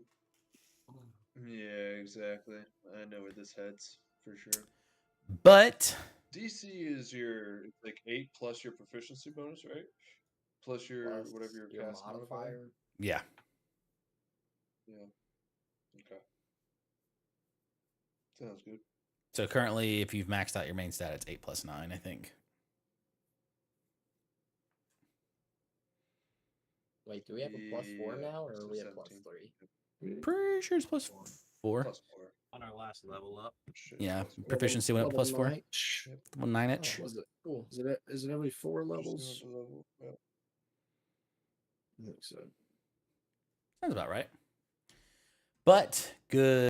yeah, exactly. I know where this heads for sure. But DC is your like 8 plus your proficiency bonus, right? Plus your Plus whatever your your cast modifier. modifier. yeah. Yeah. Okay. Sounds good. So currently, if you've maxed out your main stat, it's 8 plus 9, I think. Wait, do we have a +4 Yeah, now, or are so we at 17. +3? Pretty sure it's plus 4. Plus 4. On our last level up. Shit, Yeah, plus 4. proficiency went up Level plus 4. 9. Well, 9-inch. Oh, Was it? Cool. Is it every 4 Just levels? another level. Yeah. I think so. Sounds about right. But good.